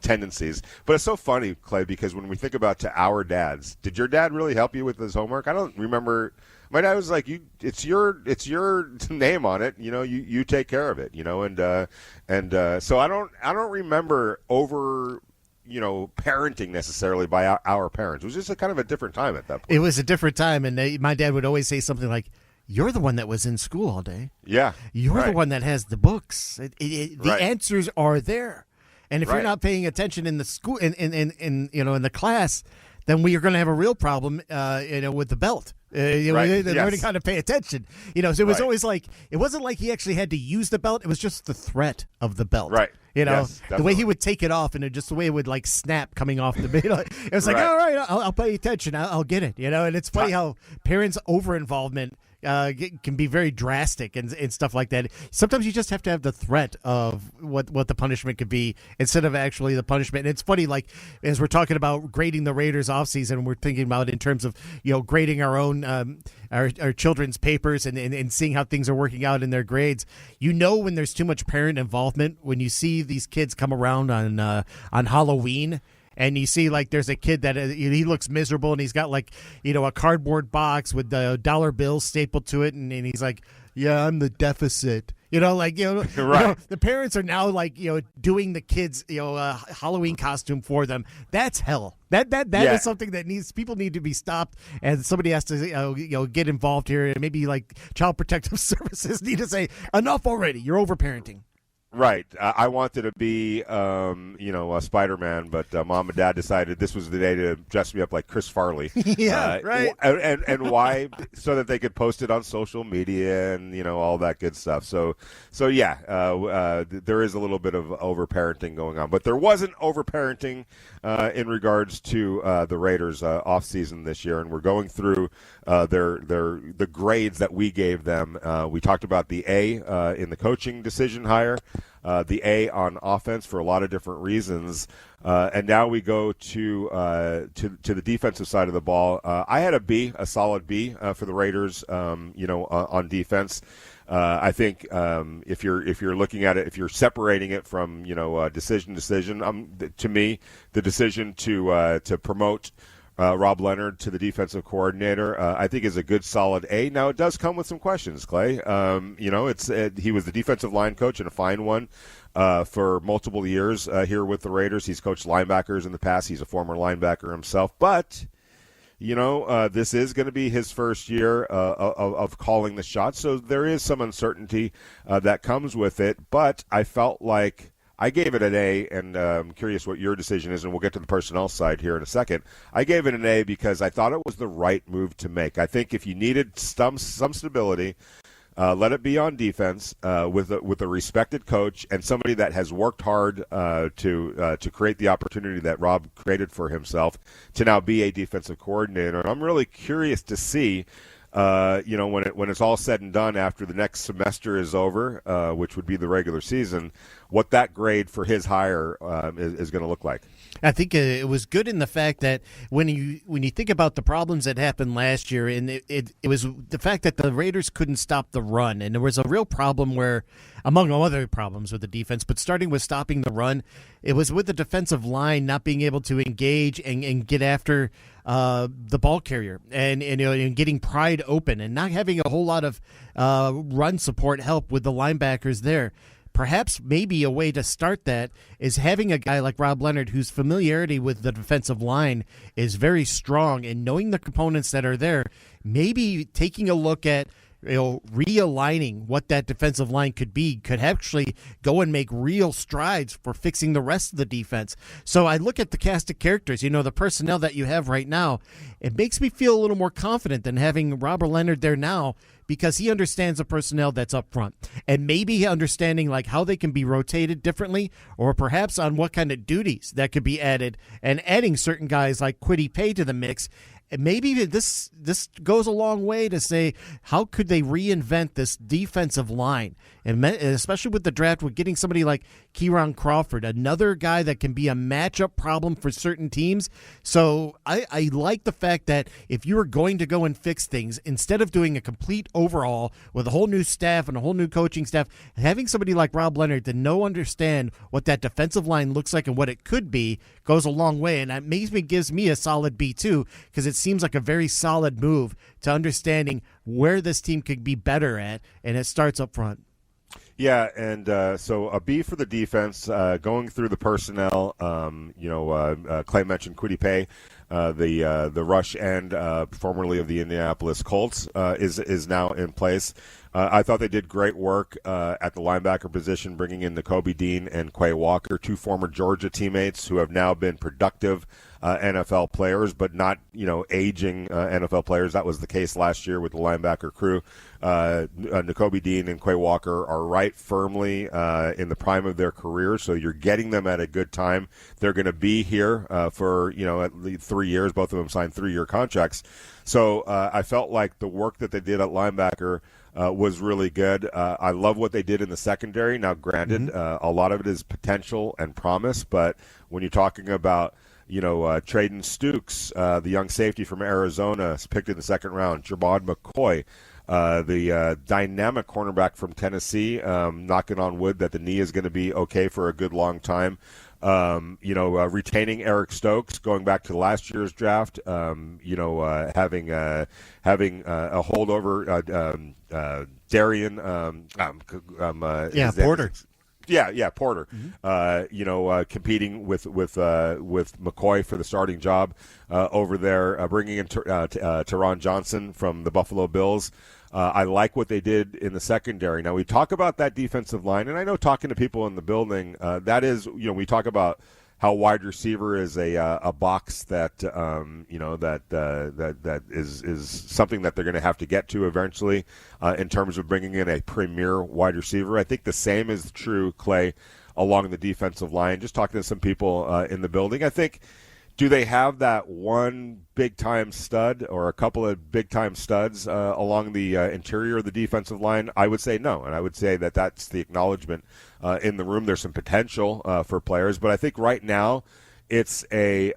tendencies. But it's so funny, Clay, because when we think about to our dads, did your dad really help you with his homework? I don't remember. My dad was like, it's your name on it. You take care of it. So I don't remember over parenting necessarily by our parents. It was just a kind of a different time at that point. It was a different time, and my dad would always say something like, "You're the one that was in school all day. Yeah, you're the one that has the books. The answers are there, and if you're not paying attention in the school, in the class, then we are going to have a real problem, with the belt." Learning how to pay attention. So it was always like, it wasn't like he actually had to use the belt. It was just the threat of the belt. Right. The way he would take it off, and just the way it would like snap coming off the belt. It was like, all right, I'll pay attention. I'll get it. And it's funny how parents' over-involvement can be very drastic and stuff like that. Sometimes you just have to have the threat of what the punishment could be instead of actually the punishment. And it's funny, like, as we're talking about grading the Raiders offseason, we're thinking about in terms of, grading our own our children's papers and seeing how things are working out in their grades. When there's too much parent involvement, when you see these kids come around on Halloween, and you see, like, there's a kid that he looks miserable, and he's got, like, a cardboard box with the dollar bills stapled to it, and he's like, yeah, I'm the deficit. Right. The parents are now, like, doing the kids, a Halloween costume for them. That's hell. That is something that people need to be stopped, and somebody has to, get involved here, and maybe, like, Child Protective Services need to say, enough already. You're over-parenting. Right. I wanted to be, a Spider-Man, but Mom and Dad decided this was the day to dress me up like Chris Farley. Yeah, right. And why? So that they could post it on social media and, all that good stuff. So yeah, there is a little bit of over-parenting going on. But there wasn't over-parenting in regards to the Raiders off-season this year, and we're going through the grades that we gave them. We talked about the A in the coaching decision hire. the A on offense for a lot of different reasons. And now we go to the defensive side of the ball. I had a B, a solid B for the Raiders. On defense. I think if you're looking at it, if you're separating it from decision, to me, the decision to promote Rob Leonard to the defensive coordinator, I think is a good solid A. Now it does come with some questions, Clay. He was the defensive line coach and a fine one for multiple years here with the Raiders. He's coached linebackers in the past. He's a former linebacker himself, but. This is going to be his first year of calling the shots, so there is some uncertainty that comes with it. But I felt like I gave it an A, and I'm curious what your decision is, and we'll get to the personnel side here in a second. I gave it an A because I thought it was the right move to make. I think if you needed some stability, let it be on defense with a respected coach and somebody that has worked hard to create the opportunity that Rob created for himself to now be a defensive coordinator. And I'm really curious to see, when it's all said and done after the next semester is over, which would be the regular season, what that grade for his hire is going to look like. I think it was good in the fact that when you think about the problems that happened last year, and it was the fact that the Raiders couldn't stop the run, and there was a real problem where, among other problems with the defense, but starting with stopping the run, it was with the defensive line not being able to engage and get after the ball carrier and getting Pride open and not having a whole lot of run support help with the linebackers there. Perhaps maybe a way to start that is having a guy like Rob Leonard whose familiarity with the defensive line is very strong, and knowing the components that are there, maybe taking a look at realigning what that defensive line could be could actually go and make real strides for fixing the rest of the defense. So I look at the cast of characters, the personnel that you have right now, it makes me feel a little more confident than having Robert Leonard there now, because he understands the personnel that's up front, and maybe understanding like how they can be rotated differently, or perhaps on what kind of duties that could be added, and adding certain guys like Kwity Paye to the mix. And maybe this goes a long way to say, how could they reinvent this defensive line? And especially with the draft, with getting somebody like Kieran Crawford, another guy that can be a matchup problem for certain teams. So I like the fact that if you are going to go and fix things, instead of doing a complete overhaul with a whole new staff and a whole new coaching staff, having somebody like Rob Leonard to understand what that defensive line looks like and what it could be goes a long way. And that gives me a solid B too, because it seems like a very solid move to understanding where this team could be better at, and it starts up front. Yeah, and so a B for the defense. Going through the personnel, Clay mentioned Kwity Paye, the rush end, formerly of the Indianapolis Colts, is now in place. I thought they did great work at the linebacker position, bringing in Nakobe Dean and Quay Walker, two former Georgia teammates who have now been productive NFL players, but not aging NFL players. That was the case last year with the linebacker crew. Nakobe Dean and Quay Walker are right firmly in the prime of their careers, so you're getting them at a good time. They're going to be here for at least 3 years. Both of them signed 3-year contracts. So I felt like the work that they did at linebacker was really good. I love what they did in the secondary. Now, granted, a lot of it is potential and promise, but when you're talking about Traden Stukes, the young safety from Arizona, picked in the second round, Jermod McCoy, the dynamic cornerback from Tennessee, knocking on wood that the knee is going to be okay for a good long time. Retaining Eric Stokes, going back to last year's draft, having a holdover, Darian, Porter. Porter. Competing with McCoy for the starting job over there, bringing in Teron Johnson from the Buffalo Bills. I like what they did in the secondary. Now, we talk about that defensive line, and I know talking to people in the building, that is, we talk about how wide receiver is a box that that is something that they're going to have to get to eventually in terms of bringing in a premier wide receiver. I think the same is true, Clay, along the defensive line. Just talking to some people in the building, I think Do they have that one big-time stud or a couple of big-time studs along the interior of the defensive line? I would say no, and I would say that that's the acknowledgement in the room. There's some potential for players, but I think right now it's a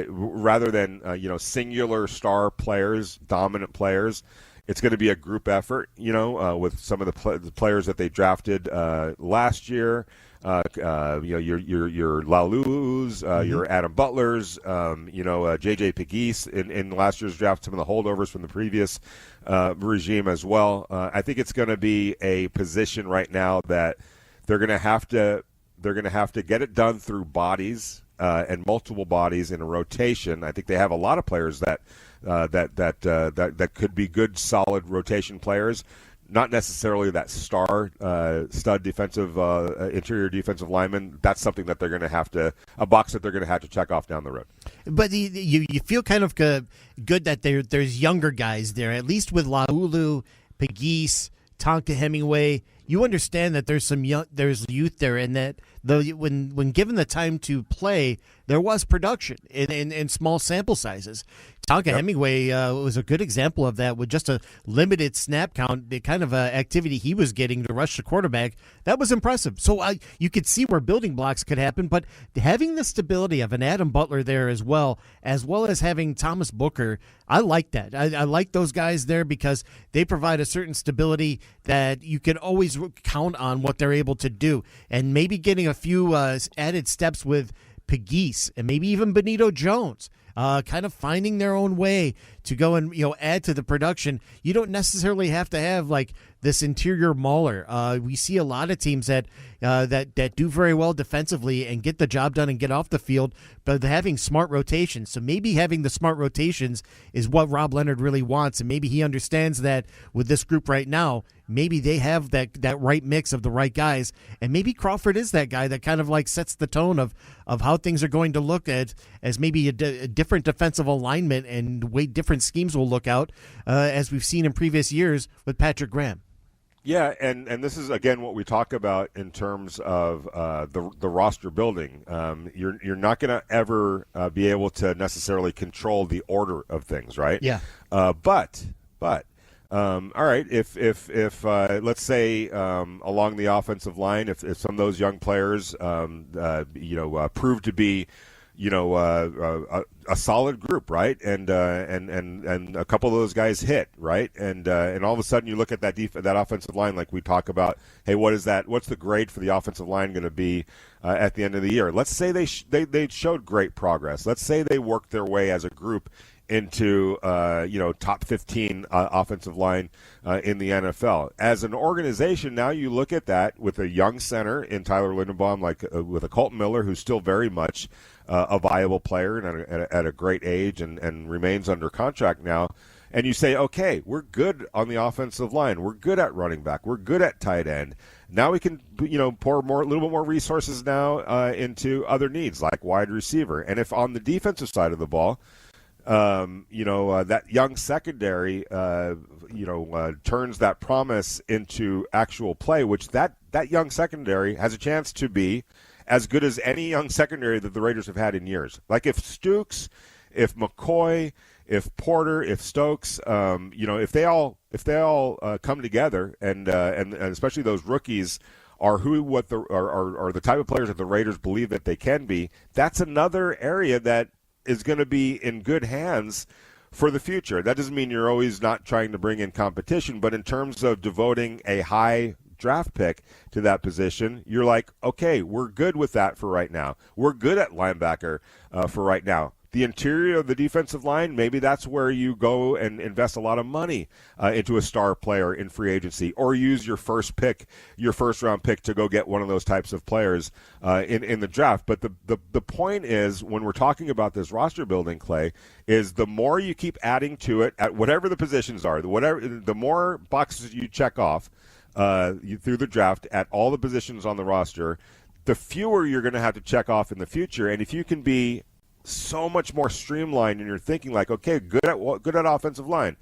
rather than singular star players, dominant players. It's going to be a group effort, with some of the players that they drafted last year. Your Lalus, your Adam Butlers, J.J. Pegues in last year's draft, some of the holdovers from the previous regime as well. I think it's going to be a position right now that they're going to have to get it done through bodies and multiple bodies in a rotation. I think they have a lot of players that could be good, solid rotation players. Not necessarily that star stud defensive interior defensive lineman. That's something that they're going to have to a box that they're going to have to check off down the road. But you feel kind of good that there's younger guys there, at least with Laulu, Pegues, Tonka Hemingway. You understand that there's youth there, and that when given the time to play, there was production in small sample sizes. Tonka Hemingway was a good example of that with just a limited snap count, the kind of activity he was getting to rush the quarterback. That was impressive. So you could see where building blocks could happen, but having the stability of an Adam Butler there as well as having Thomas Booker, I like that. I like those guys there because they provide a certain stability that you can always count on what they're able to do. And maybe getting a few added steps with Pegues and maybe even Benito Jones, kind of finding their own way to go and add to the production. You don't necessarily have to have like this interior mauler. We see a lot of teams that do very well defensively and get the job done and get off the field, but having smart rotations. So maybe having the smart rotations is what Rob Leonard really wants, and maybe he understands that with this group right now. Maybe they have that right mix of the right guys, and maybe Crawford is that guy that kind of like sets the tone of how things are going to look at as maybe a different defensive alignment and way different schemes will look out as we've seen in previous years with Patrick Graham. Yeah, and this is again what we talk about in terms of the roster building. You're not going to ever be able to necessarily control the order of things, right? Yeah. But all right, if let's say along the offensive line, if some of those young players prove to be a solid group, right? And a couple of those guys hit, right? And all of a sudden you look at that offensive line, like we talk about. Hey, what's the grade for the offensive line going to be at the end of the year? Let's say they showed great progress. Let's say they worked their way as a group into top 15 offensive line in the NFL. As an organization, now you look at that with a young center in Tyler Linderbaum, like with a Colton Miller, who's still very much a viable player and at a great age and remains under contract now. And you say, okay, we're good on the offensive line. We're good at running back. We're good at tight end. Now we can, pour a little bit more resources now into other needs like wide receiver. And if on the defensive side of the ball, that young secondary, turns that promise into actual play, which that young secondary has a chance to be as good as any young secondary that the Raiders have had in years. Like if Stukes, if McCoy, if Porter, if Stokes, if they all come together and especially those rookies are the type of players that the Raiders believe that they can be, that's another area that is going to be in good hands for the future. That doesn't mean you're always not trying to bring in competition, but in terms of devoting a high draft pick to that position, you're like, okay, we're good with that for right now. We're good at linebacker for right now. The interior of the defensive line, maybe that's where you go and invest a lot of money into a star player in free agency, or use your first round pick to go get one of those types of players in the draft. But the point is, when we're talking about this roster building, Clay, is the more you keep adding to it at whatever the positions are, the more boxes you check off through the draft at all the positions on the roster, the fewer you're going to have to check off in the future. And if you can be so much more streamlined in your thinking, like, okay, good at offensive line,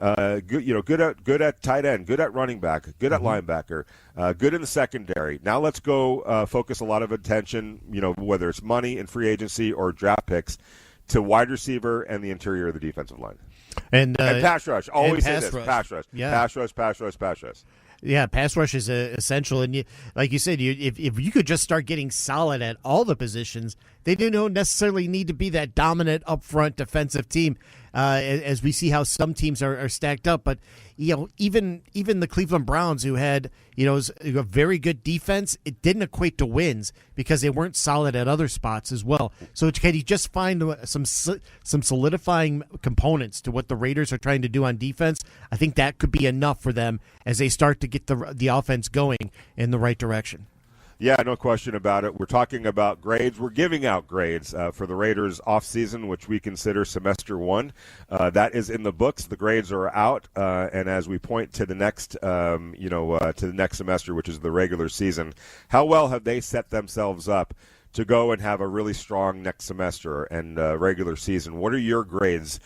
Good at tight end, good at running back, good at linebacker, good in the secondary. Now let's go focus a lot of attention, whether it's money in free agency or draft picks, to wide receiver and the interior of the defensive line. And pass rush. Always say this. rush. Pass rush. Yeah. Pass rush, pass rush, pass rush. Yeah, pass rush is essential, and like you said, if you could just start getting solid at all the positions, they don't necessarily need to be that dominant upfront defensive team, as we see how some teams are stacked up. But even the Cleveland Browns, who had a very good defense, it didn't equate to wins because they weren't solid at other spots as well. So can you just find some solidifying components to what the Raiders are trying to do on defense? I think that could be enough for them as they start to get the offense going in the right direction. Yeah, no question about it. We're talking about grades. We're giving out grades for the Raiders offseason, which we consider semester one. That is in the books. The grades are out, and as we point to the next, to the next semester, which is the regular season, how well have they set themselves up to go and have a really strong next semester and regular season? What are your grades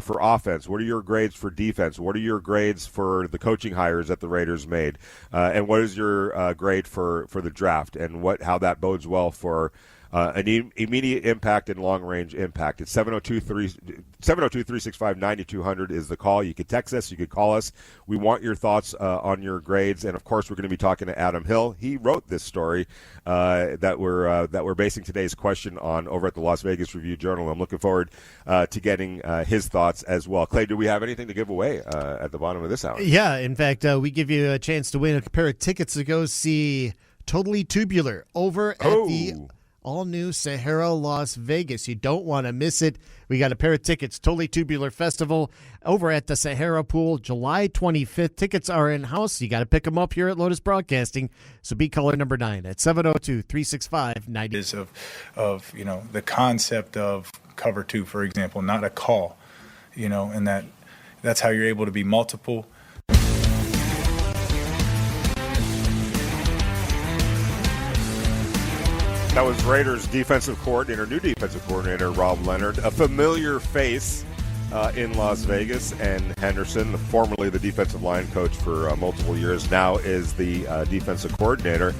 for offense? What are your grades for defense? What are your grades for the coaching hires that the Raiders made? And what is your grade for the draft, and how that bodes well for an immediate impact and long-range impact? It's 702-365-9200 is the call. You could text us. You could call us. We want your thoughts on your grades. And, of course, we're going to be talking to Adam Hill. He wrote this story that we're basing today's question on over at the Las Vegas Review-Journal. I'm looking forward to getting his thoughts as well. Clay, do we have anything to give away at the bottom of this hour? Yeah, in fact, we give you a chance to win a pair of tickets to go see Totally Tubular over at the all-new Sahara Las Vegas. You don't want to miss it. We got a pair of tickets, Totally Tubular Festival over at the Sahara Pool, July 25th. Tickets are in-house. You got to pick them up here at Lotus Broadcasting. So be caller number 9 at 702-365-90. Of the concept of cover two, for example, not a call, and that's how you're able to be multiple. That was Raiders new defensive coordinator, Rob Leonard, a familiar face in Las Vegas, and Henderson, formerly the defensive line coach for multiple years, now is the defensive coordinator.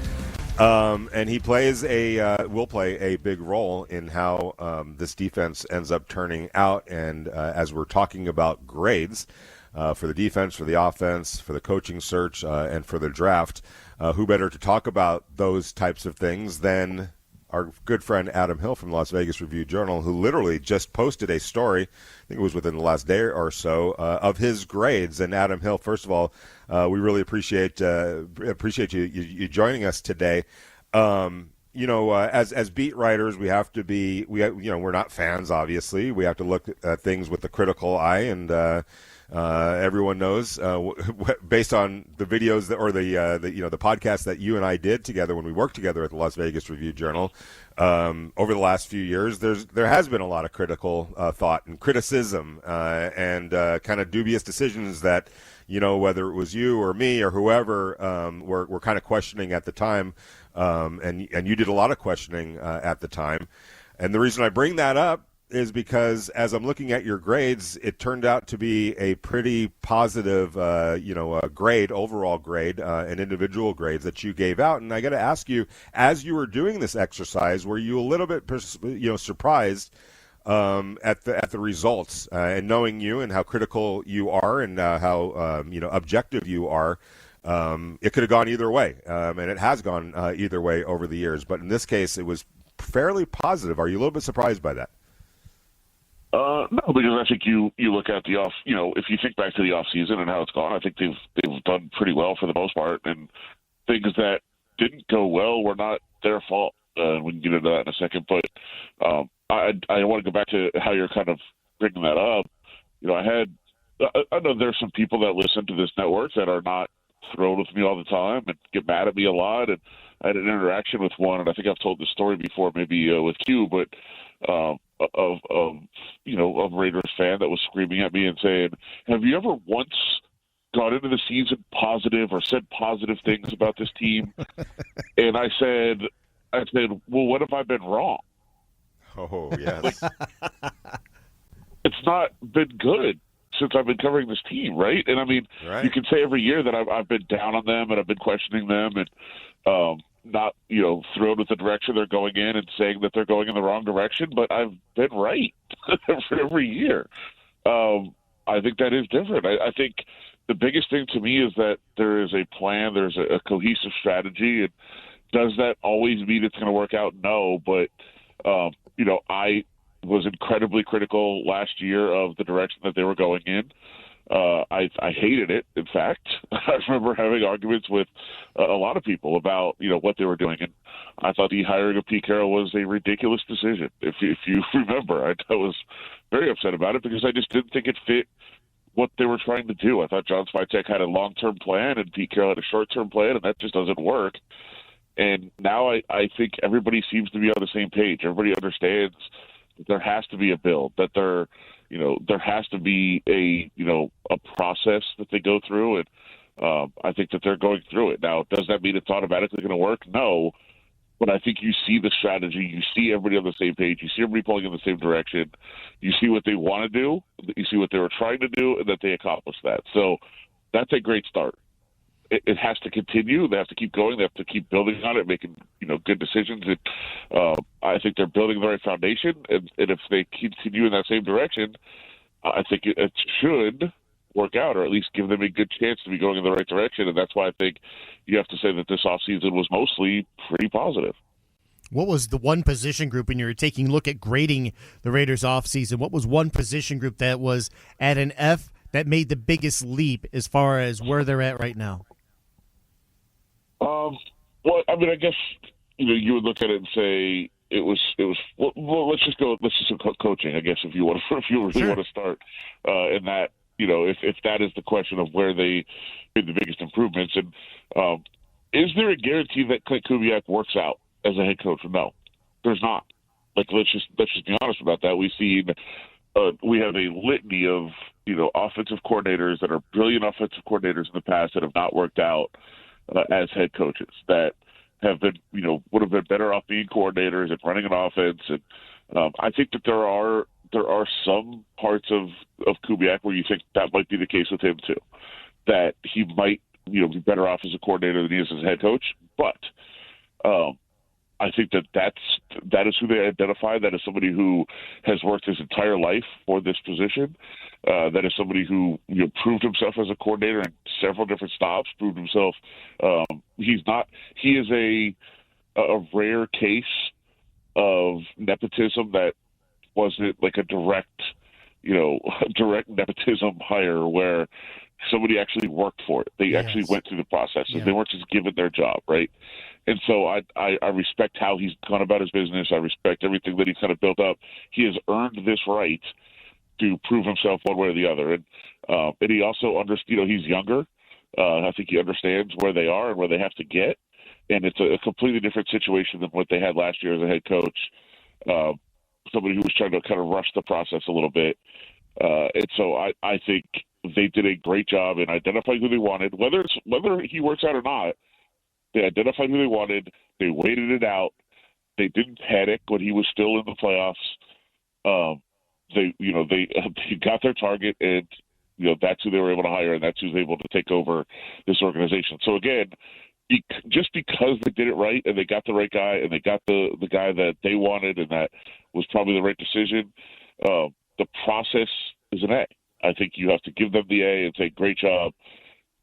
And he will play a big role in how this defense ends up turning out. And as we're talking about grades for the defense, for the offense, for the coaching search, and for the draft, who better to talk about those types of things than our good friend Adam Hill from Las Vegas Review-Journal, who literally just posted a story, I think it was within the last day or so, of his grades. And Adam Hill, first of all, we really appreciate you joining us today. As beat writers, we have to be, we're not fans, obviously. We have to look at things with a critical eye, and everyone knows, based on the videos the podcast that you and I did together when we worked together at the Las Vegas Review-Journal over the last few years, there has been a lot of critical thought and criticism and kind of dubious decisions that, whether it was you or me or whoever, were kind of questioning at the time, and you did a lot of questioning at the time. And the reason I bring that up is because as I'm looking at your grades, it turned out to be a pretty positive, grade, overall grade, and individual grades that you gave out. And I got to ask you, as you were doing this exercise, were you a little bit, surprised at the results, and knowing you and how critical you are and how objective you are? It could have gone either way, and it has gone either way over the years. But in this case, it was fairly positive. Are you a little bit surprised by that? No, because I think you look at the if you think back to the off season and how it's gone, I think they've done pretty well for the most part, and things that didn't go well were not their fault. We can get into that in a second, but I want to go back to how you're kind of bringing that up. I know there's some people that listen to this network that are not thrilled with me all the time and get mad at me a lot, and I had an interaction with one, and I think I've told this story before, maybe with you, but of a Raiders fan that was screaming at me and saying, "Have you ever once got into the season positive or said positive things about this team?" And I said, "Well, what have I been wrong?" Oh, yes. It's not been good. since I've been covering this team, right? And I mean, Right. you can say every year that I've been down on them and I've been questioning them and not, thrilled with the direction they're going in and saying that they're going in the wrong direction, but I've been right for every year. I think that is different. I think the biggest thing to me is that there is a plan, there's a cohesive strategy, and does that always mean it's going to work out? No, but I was incredibly critical last year of the direction that they were going in. I hated it. In fact, I remember having arguments with a lot of people about what they were doing, and I thought the hiring of Pete Carroll was a ridiculous decision. If you remember, I was very upset about it because I just didn't think it fit what they were trying to do. I thought John Spytek had a long-term plan and Pete Carroll had a short-term plan, and that just doesn't work. And now I think everybody seems to be on the same page. Everybody understands that there has to be a build, that there has to be a process that they go through, and I think that they're going through it. Now, does that mean it's automatically going to work? No, but I think you see the strategy, you see everybody on the same page, you see everybody pulling in the same direction, you see what they want to do, you see what they were trying to do, and that they accomplished that. So that's a great start. It has to continue. They have to keep going. They have to keep building on it, making good decisions. And I think they're building the right foundation. And if they continue in that same direction, I think it should work out, or at least give them a good chance to be going in the right direction. And that's why I think you have to say that this offseason was mostly pretty positive. What was the one position group when you were taking a look at grading the Raiders offseason? What was one position group that was at an F that made the biggest leap as far as where they're at right now? Well, I mean, I guess you would look at it and say it was. Well, let's just go coaching. I guess if you really want to start in that, if that is the question of where they made the biggest improvements, and is there a guarantee that Clint Kubiak works out as a head coach? No, there's not. Like let's just be honest about that. We have a litany of offensive coordinators that are brilliant offensive coordinators in the past that have not worked out as head coaches, that have been, would have been better off being coordinators and running an offense. And I think that there are some parts of Kubiak where you think that might be the case with him too, that he might, be better off as a coordinator than he is as a head coach. But I think that is who they identify. That is somebody who has worked his entire life for this position. That is somebody who proved himself as a coordinator in several different stops. Proved himself. He is a rare case of nepotism that wasn't like a direct nepotism hire where somebody actually worked for it. They actually went through the process. Yeah. They weren't just given their job, right? And so I respect how he's gone about his business. I respect everything that he's kind of built up. He has earned this right to prove himself one way or the other. And he also understands, he's younger. I think he understands where they are and where they have to get. And it's a completely different situation than what they had last year as a head coach. Somebody who was trying to kind of rush the process a little bit. And so I think they did a great job in identifying who they wanted, whether he works out or not. They identified who they wanted. They waited it out. They didn't panic when he was still in the playoffs. They got their target, and that's who they were able to hire, and that's who's able to take over this organization. So again, just because they did it right and they got the right guy and they got the guy that they wanted and that was probably the right decision, the process is an A. I think you have to give them the A and say, great job.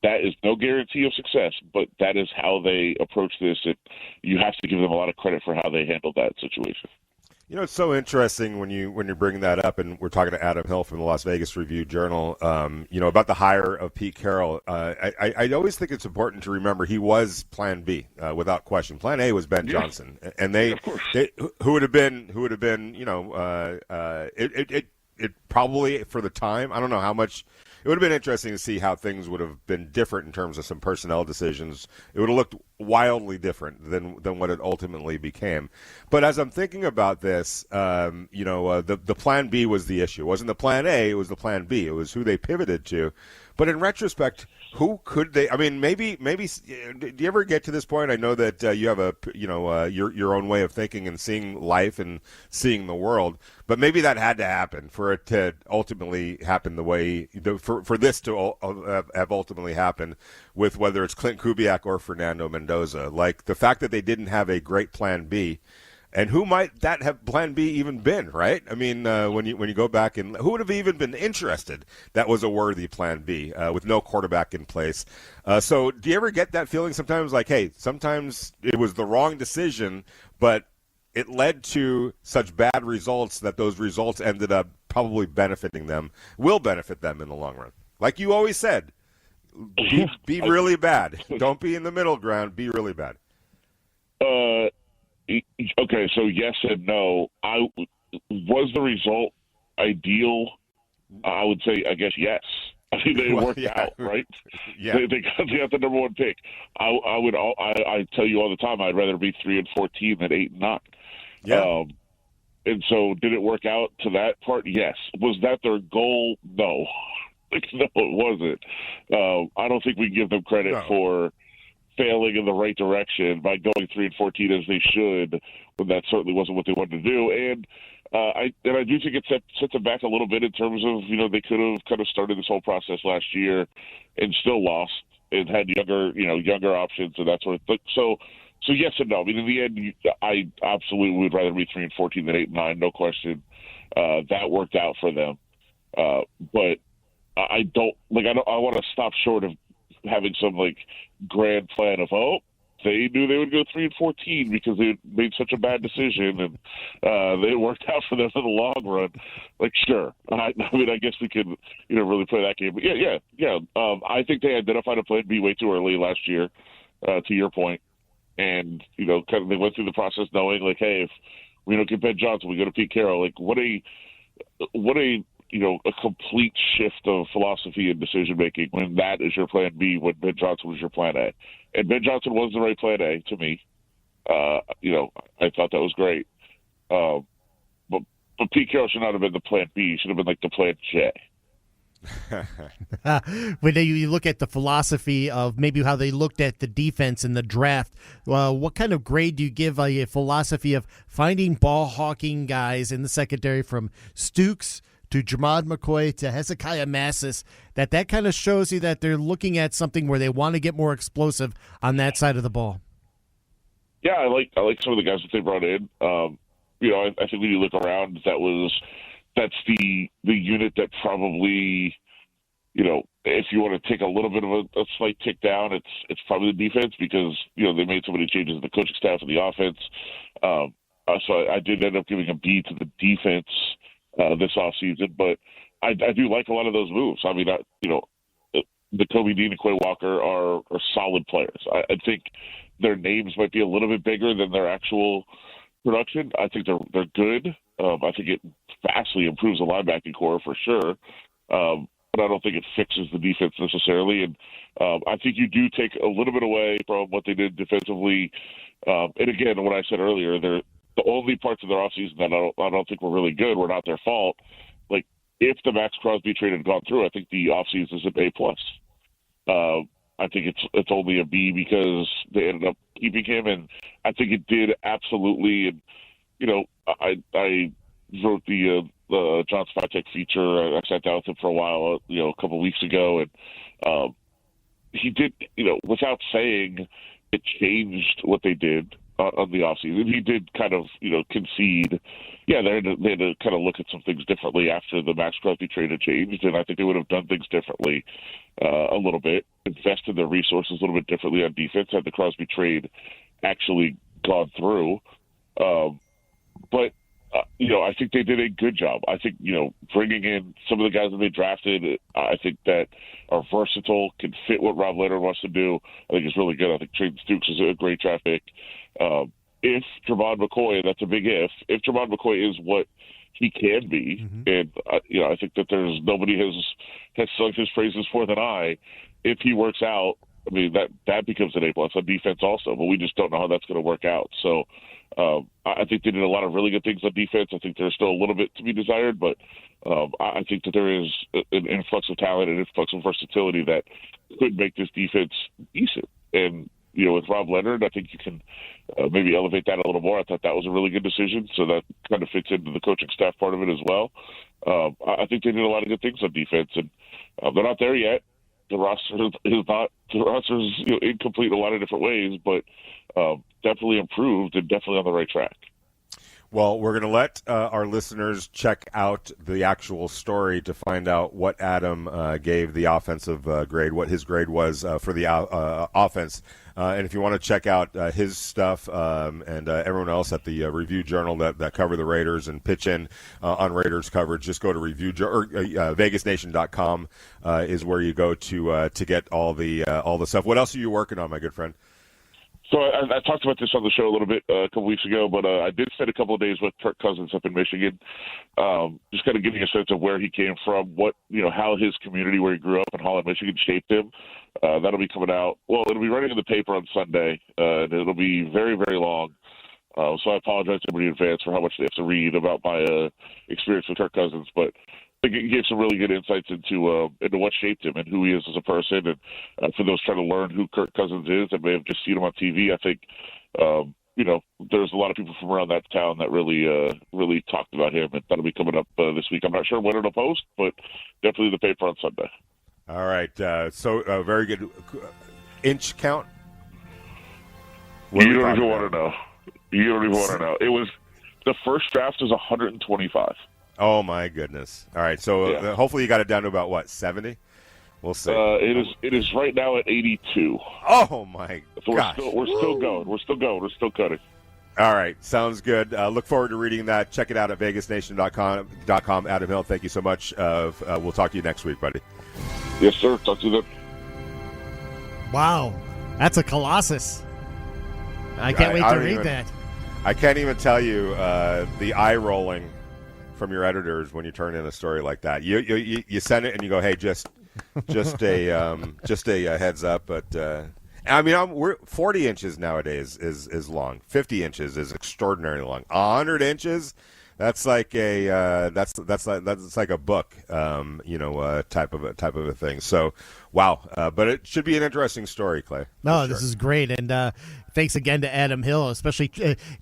That is no guarantee of success, but that is how they approach this. And you have to give them a lot of credit for how they handled that situation. It's so interesting when you're bringing that up, and we're talking to Adam Hill from the Las Vegas Review-Journal, about the hire of Pete Carroll. I always think it's important to remember he was Plan B, without question. Plan A was Ben Johnson, and they who would have been, it probably for the time. I don't know how much. It would have been interesting to see how things would have been different in terms of some personnel decisions. It would have looked wildly different than what it ultimately became. But as I'm thinking about this, the Plan B was the issue. It wasn't the Plan A, it was the Plan B. It was who they pivoted to. But in retrospect, Who could they? I mean, maybe. Do you ever get to this point? I know that you have your own way of thinking and seeing life and seeing the world, but maybe that had to happen for it to ultimately happen the way for this to have ultimately happened with whether it's Clint Kubiak or Fernando Mendoza. Like the fact that they didn't have a great plan B. And who might that have plan B even been, right? I mean, when you go back and who would have even been interested that was a worthy plan B with no quarterback in place? So do you ever get that feeling sometimes like, hey, sometimes it was the wrong decision, but it led to such bad results that those results ended up probably benefiting them, will benefit them in the long run? Like you always said, be really bad. Don't be in the middle ground. Be really bad. Okay, so yes and no. Was the result ideal? I would say, I guess, yes. I think they worked out, right? Yeah, they got the number one pick. I tell you all the time, I'd rather be 3-14 than 8-9. Yeah. And so, did it work out to that part? Yes. Was that their goal? No. No, it wasn't. I don't think we can give them credit for failing in the right direction by going 3-14 as they should, when that certainly wasn't what they wanted to do. And I do think it sets them back a little bit in terms of, they could have kind of started this whole process last year and still lost and had younger options and that sort of thing. So yes and no. I mean, in the end, I absolutely would rather be 3-14 than 8-9, no question. That worked out for them. But I don't I want to stop short of having some grand plan of, they knew they would go 3-14 because they made such a bad decision and they worked out for them in the long run. Sure. I mean, I guess we could, really play that game. But yeah. I think they identified a plan B way too early last year, to your point. And, kind of they went through the process knowing hey, if we don't get Ben Johnson, we go to Pete Carroll. What a complete shift of philosophy and decision making when that is your plan B, when Ben Johnson was your plan A. And Ben Johnson was the right plan A to me. I thought that was great. But Pete Carroll should not have been the plan B. He should have been the plan J. When you look at the philosophy of maybe how they looked at the defense in the draft, what kind of grade do you give a philosophy of finding ball hawking guys in the secondary from Stukes to Jermod McCoy to Hezekiah Massis, that kind of shows you that they're looking at something where they want to get more explosive on that side of the ball? Yeah, I like some of the guys that they brought in. I think when you look around, that's the unit that probably, if you want to take a little bit of a slight tick down, it's probably the defense because, they made so many changes in the coaching staff and the offense. So I did end up giving a B to the defense this offseason, but I do like a lot of those moves. I mean, the Kobe Dean and Quay Walker are solid players. I think their names might be a little bit bigger than their actual production. I think they're good. I think it vastly improves the linebacking core for sure, but I don't think it fixes the defense necessarily. And I think you do take a little bit away from what they did defensively. And again, what I said earlier, the only parts of their offseason that I don't think were really good were not their fault. If the Max Crosby trade had gone through, I think the offseason is an A+. I think it's only a B because they ended up keeping him, and I think it did absolutely. And I wrote the John Svitek feature. I sat down with him for a while, a couple of weeks ago, and he did, without saying, it changed what they did on the offseason. He did kind of, concede. Yeah, they had to kind of look at some things differently after the Max Crosby trade had changed, and I think they would have done things differently a little bit, invested their resources a little bit differently on defense had the Crosby trade actually gone through. But I think they did a good job. I think, bringing in some of the guys that they drafted, I think that are versatile, can fit what Rob Leonard wants to do. I think it's really good. I think Trayton Stukes is a great draft pick. If Jermod McCoy, that's a big if Jermod McCoy is what he can be, and I think that there's nobody has sung his praises more than I. If he works out, I mean that becomes an A+ on defense also, but we just don't know how that's going to work out. So I think they did a lot of really good things on defense. I think there's still a little bit to be desired, but I think that there is an influx of talent and influx of versatility that could make this defense decent. And, with Rob Leonard, I think you can maybe elevate that a little more. I thought that was a really good decision, so that kind of fits into the coaching staff part of it as well. I think they did a lot of good things on defense, and they're not there yet. The roster is not. The roster is incomplete in a lot of different ways, but definitely improved and definitely on the right track. Well, we're going to let our listeners check out the actual story to find out what Adam gave the offensive grade, what his grade was for the offense. And if you want to check out his stuff and everyone else at the Review Journal that cover the Raiders and pitch in on Raiders coverage, just go to VegasNation.com is where you go to get all the stuff. What else are you working on, my good friend? So I talked about this on the show a little bit a couple weeks ago, but I did spend a couple of days with Kirk Cousins up in Michigan, just kind of getting a sense of where he came from, what how his community where he grew up in Holland, Michigan, shaped him. That'll be coming out. Well, it'll be running in the paper on Sunday, and it'll be very, very long. So I apologize to everybody in advance for how much they have to read about my experience with Kirk Cousins, but I think it gave some really good insights into what shaped him and who he is as a person. And for those trying to learn who Kirk Cousins is that may have just seen him on TV, I think there's a lot of people from around that town that really talked about him, and that'll be coming up this week. I'm not sure when it'll post, but definitely the paper on Sunday. All right, so very good inch count. You don't even want to know. You don't even want to know. It was the first draft was 125. Oh my goodness! All right, so hopefully you got it down to about what, 70? We'll see. It is right now at 82. Oh my gosh! We're still going. We're still going. We're still cutting. All right, sounds good. Look forward to reading that. Check it out at VegasNation.com. Adam Hill, thank you so much. We'll talk to you next week, buddy. Yes, sir. Talk to you then. Wow, that's a colossus. I can't wait to read that. I can't even tell you the eye rolling from your editors when you turn in a story like that. You send it and you go, hey, just a heads up. But we're 40 inches nowadays is long. 50 inches is extraordinarily long. 100 inches, that's like that's like a book, type of a thing. So, wow. But it should be an interesting story, Clay. No, this is great, and thanks again to Adam Hill, especially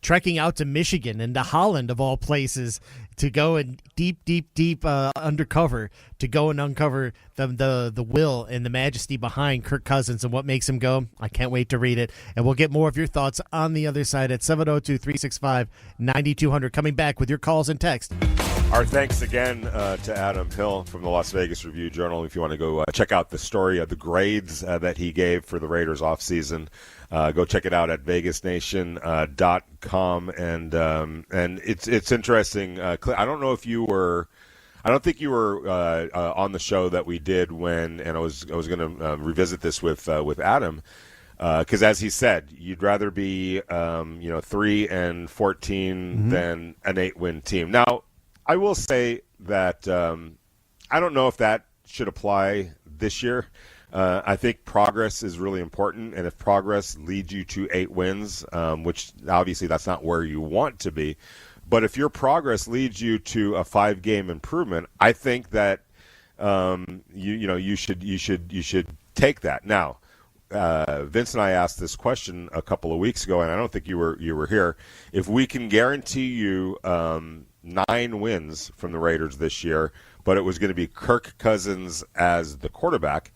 trekking out to Michigan and to Holland of all places to go and deep undercover to go and uncover the will and the majesty behind Kirk Cousins and what makes him go. I can't wait to read it, and we'll get more of your thoughts on the other side at 702-365-9200. Coming back with your calls and text. Our thanks again to Adam Hill from the Las Vegas Review Journal. If you want to go check out the story of the grades that he gave for the Raiders offseason, go check it out at VegasNation.com. And it's interesting. I don't know if you were. I don't think you were on the show that we did and I was going to revisit this with Adam. Because as he said, you'd rather be 3-14 than an 8-win team. Now, I will say that I don't know if that should apply this year. I think progress is really important, and if progress leads you to 8 wins, which obviously that's not where you want to be, but if your progress leads you to a 5-game improvement, I think that you should take that. Now, Vince and I asked this question a couple of weeks ago, and I don't think you were here. If we can guarantee you 9 wins from the Raiders this year, but it was going to be Kirk Cousins as the quarterback,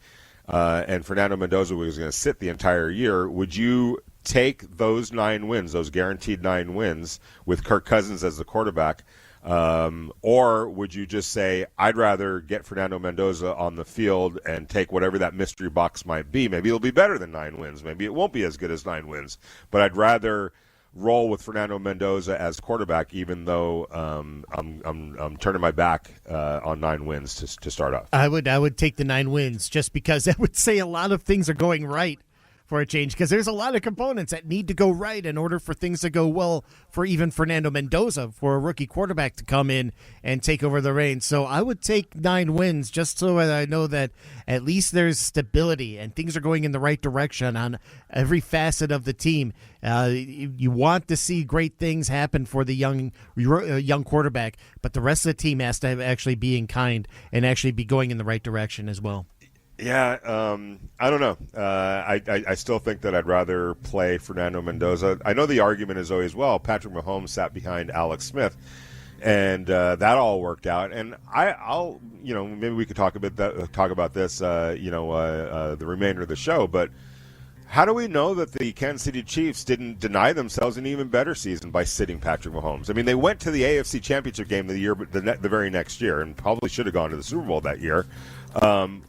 and Fernando Mendoza was going to sit the entire year, would you take those 9 wins, those guaranteed 9 wins, with Kirk Cousins as the quarterback, or would you just say, I'd rather get Fernando Mendoza on the field and take whatever that mystery box might be? Maybe it'll be better than 9 wins. Maybe it won't be as good as 9 wins, but I'd rather roll with Fernando Mendoza as quarterback, even though I'm turning my back on 9 wins to start off. I would take the 9 wins just because that would say a lot of things are going right for a change, because there's a lot of components that need to go right in order for things to go well for even Fernando Mendoza, for a rookie quarterback to come in and take over the reins. So I would take 9 wins just so that I know that at least there's stability and things are going in the right direction on every facet of the team. You want to see great things happen for the young quarterback, but the rest of the team has to actually be in kind and actually be going in the right direction as well. Yeah, I don't know. I still think that I'd rather play Fernando Mendoza. I know the argument is always, well, Patrick Mahomes sat behind Alex Smith, and that all worked out. And I'll maybe we could talk about this the remainder of the show. But how do we know that the Kansas City Chiefs didn't deny themselves an even better season by sitting Patrick Mahomes? I mean, they went to the AFC Championship game the very next year, and probably should have gone to the Super Bowl that year.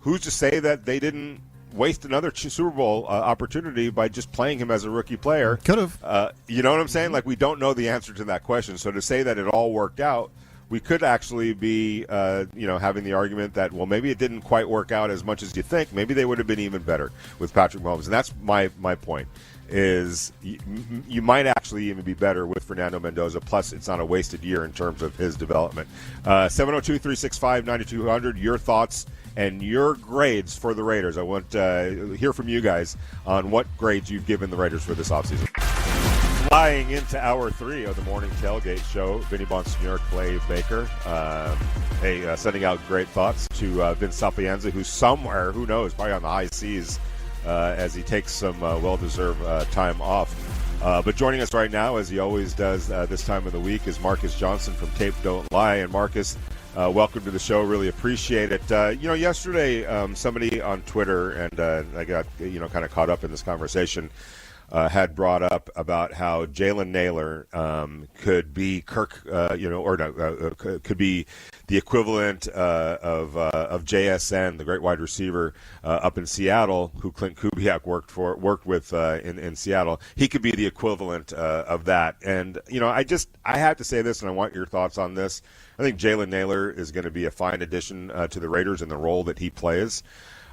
Who's to say that they didn't waste another Super Bowl opportunity by just playing him as a rookie player? Could have. You know what I'm saying? Like, we don't know the answer to that question. So to say that it all worked out, we could actually be, having the argument that, well, maybe it didn't quite work out as much as you think. Maybe they would have been even better with Patrick Mahomes. And that's my point, is you might actually even be better with Fernando Mendoza. Plus, it's not a wasted year in terms of his development. 702-365-9200, your thoughts and your grades for the Raiders. I want to hear from you guys on what grades you've given the Raiders for this offseason. Flying into hour 3 of the morning tailgate show, Vinny Bonsignor, Clay Baker. Sending out great thoughts to Vince Sapienza, who's somewhere, who knows, probably on the high seas as he takes some well-deserved time off. But joining us right now, as he always does this time of the week, is Marcus Johnson from Tape Don't Lie. And Marcus, welcome to the show. Really appreciate it. Yesterday, somebody on Twitter, and I got kind of caught up in this conversation, had brought up about how Jalen Naylor could be could be the equivalent of JSN, the great wide receiver up in Seattle, who Clint Kubiak worked with in Seattle. He could be the equivalent of that. And I have to say this, and I want your thoughts on this. I think Jalen Naylor is going to be a fine addition to the Raiders in the role that he plays.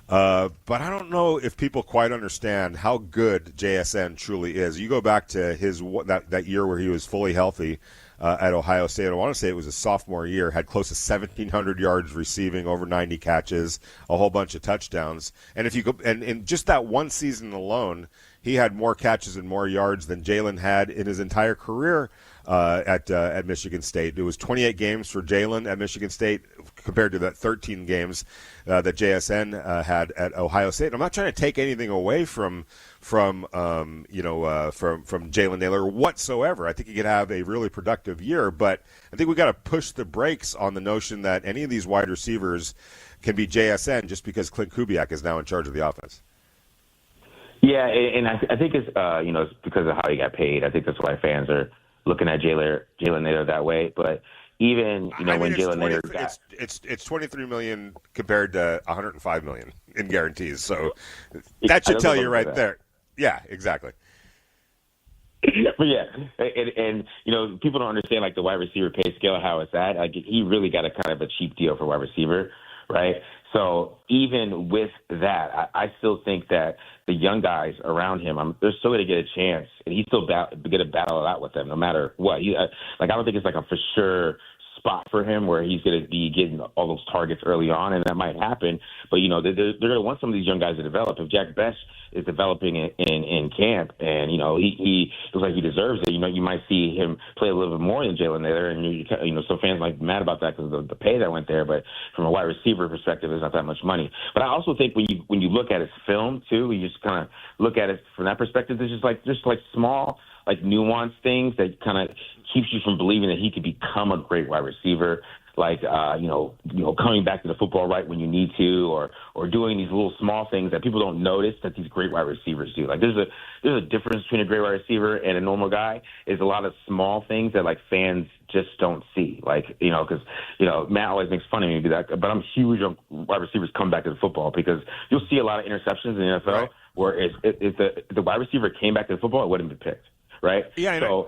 But I don't know if people quite understand how good JSN truly is. You go back to that year where he was fully healthy at Ohio State. I want to say it was his sophomore year. Had close to 1,700 yards receiving, over 90 catches, a whole bunch of touchdowns. And if you go and in just that one season alone, he had more catches and more yards than Jalen had in his entire career at Michigan State. It was 28 games for Jalen at Michigan State compared to that 13 games that JSN had at Ohio State. I'm not trying to take anything away from Jalen Naylor whatsoever. I think he could have a really productive year, but I think we got to push the brakes on the notion that any of these wide receivers can be JSN just because Clint Kubiak is now in charge of the offense. Yeah, and I think it's it's because of how he got paid. I think that's why fans are looking at Jalen Naylor that way. But even when Jalen Naylor got it's $23 million compared to $105 million in guarantees, so that should tell you right there. Yeah, exactly. But yeah, and people don't understand like the wide receiver pay scale, how it's at. Like he really got a kind of a cheap deal for wide receiver, right? So even with that, I still think that the young guys around him, they're still going to get a chance, and he's still going to battle it out with them no matter what. I don't think it's like a for sure spot for him where he's going to be getting all those targets early on, and that might happen. But they're going to want some of these young guys to develop. If Jack Best is developing in camp, and he looks like he deserves it, you might see him play a little bit more than Jalen Naylor, and some fans might be mad about that because of the pay that went there. But from a wide receiver perspective, there's not that much money. But I also think when you look at his film too, you just kind of look at it from that perspective. There's just like small, like nuanced things that kind of keeps you from believing that he could become a great wide receiver, like coming back to the football right when you need to, or doing these little small things that people don't notice that these great wide receivers do. Like there's a difference between a great wide receiver and a normal guy. Is a lot of small things that like fans just don't see. Like because Matt always makes fun of me that, but I'm huge on wide receivers come back to the football because you'll see a lot of interceptions in the NFL right. where if the wide receiver came back to the football, it wouldn't be picked. Right? Yeah, so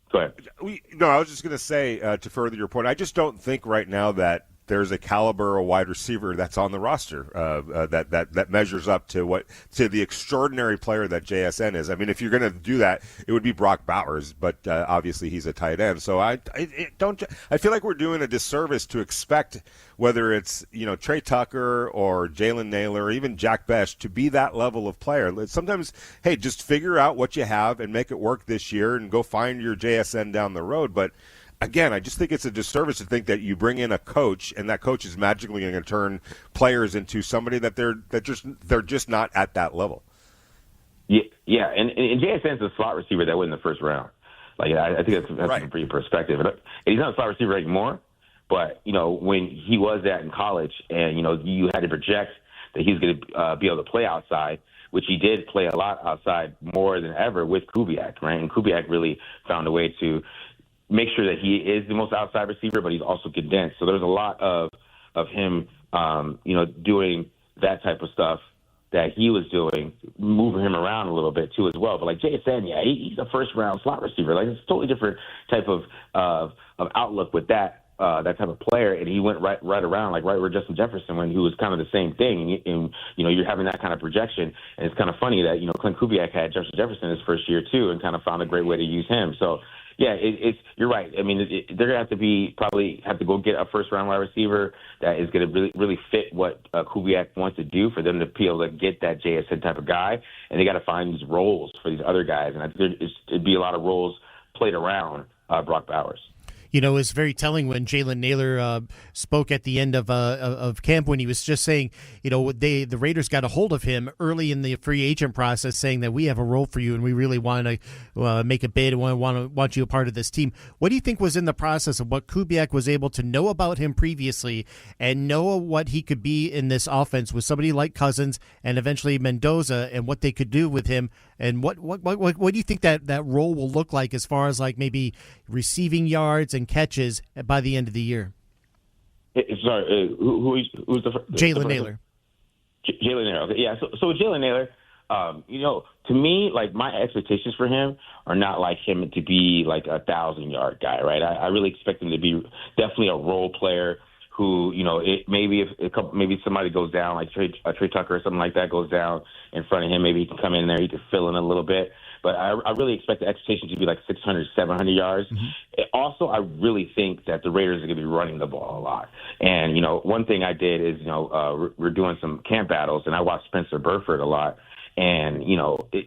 go ahead. I was just going to say, to further your point, I just don't think right now that there's a caliber of wide receiver that's on the roster that measures up to the extraordinary player that JSN is. I mean, if you're going to do that, it would be Brock Bowers, but obviously he's a tight end. So I feel like we're doing a disservice to expect whether it's Trey Tucker or Jalen Naylor or even Jack Bech to be that level of player. Sometimes, hey, just figure out what you have and make it work this year and go find your JSN down the road. But again, I just think it's a disservice to think that you bring in a coach and that coach is magically going to turn players into somebody that they're just not at that level. Yeah, and JSN's a slot receiver that went in the first round. Like I think that's right. a pretty perspective. And he's not a slot receiver anymore, but when he was that in college, and you had to project that he was going to be able to play outside, which he did play a lot outside more than ever with Kubiak, right? And Kubiak really found a way to make sure that he is the most outside receiver, but he's also condensed. So there's a lot of him, doing that type of stuff that he was doing, moving him around a little bit too as well. But like JSN, he's a first round slot receiver. Like it's a totally different type of outlook with that type of player. And he went right around, like right where Justin Jefferson went, who was kind of the same thing. And you're having that kind of projection. And it's kind of funny that, Clint Kubiak had Justin Jefferson his first year too, and kind of found a great way to use him. So yeah, you're right. I mean, they're going to probably have to go get a first-round wide receiver that is going to really, really fit what Kubiak wants to do for them to be able to get that JSN type of guy. And they got to find these roles for these other guys. And I think it'd be a lot of roles played around Brock Bowers. It's very telling when Jalen Naylor spoke at the end of camp when he was just saying, the Raiders got a hold of him early in the free agent process, saying that we have a role for you and we really want to make a bid and want you a part of this team. What do you think was in the process of what Kubiak was able to know about him previously and know what he could be in this offense with somebody like Cousins and eventually Mendoza and what they could do with him? And what do you think that role will look like as far as like maybe receiving yards and catches by the end of the year? Sorry, who's the first? Jalen Naylor. Jalen Naylor. Okay, yeah. So with Jalen Naylor, to me, like my expectations for him are not like him to be like 1,000-yard guy, right? I really expect him to be definitely a role player who, maybe maybe somebody goes down, like Trey Tucker or something like that goes down in front of him, maybe he can come in there, he can fill in a little bit. But I really expect the expectation to be like 600, 700 yards. Mm-hmm. Also, I really think that the Raiders are going to be running the ball a lot. And, one thing I did is, we're doing some camp battles, and I watched Spencer Burford a lot. And,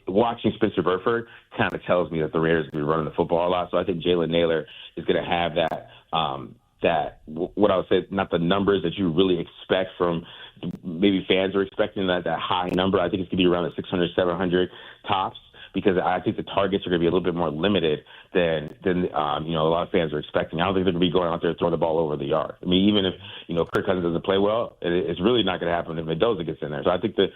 watching Spencer Burford kind of tells me that the Raiders are going to be running the football a lot. So I think Jalen Naylor is going to have that, what I would say, not the numbers that you really expect from maybe fans are expecting that high number. I think it's going to be around the 600, 700 tops, because I think the targets are going to be a little bit more limited than a lot of fans are expecting. I don't think they're going to be going out there throwing the ball over the yard. I mean, even if, Kirk Cousins doesn't play well, it's really not going to happen if Mendoza gets in there. So I think the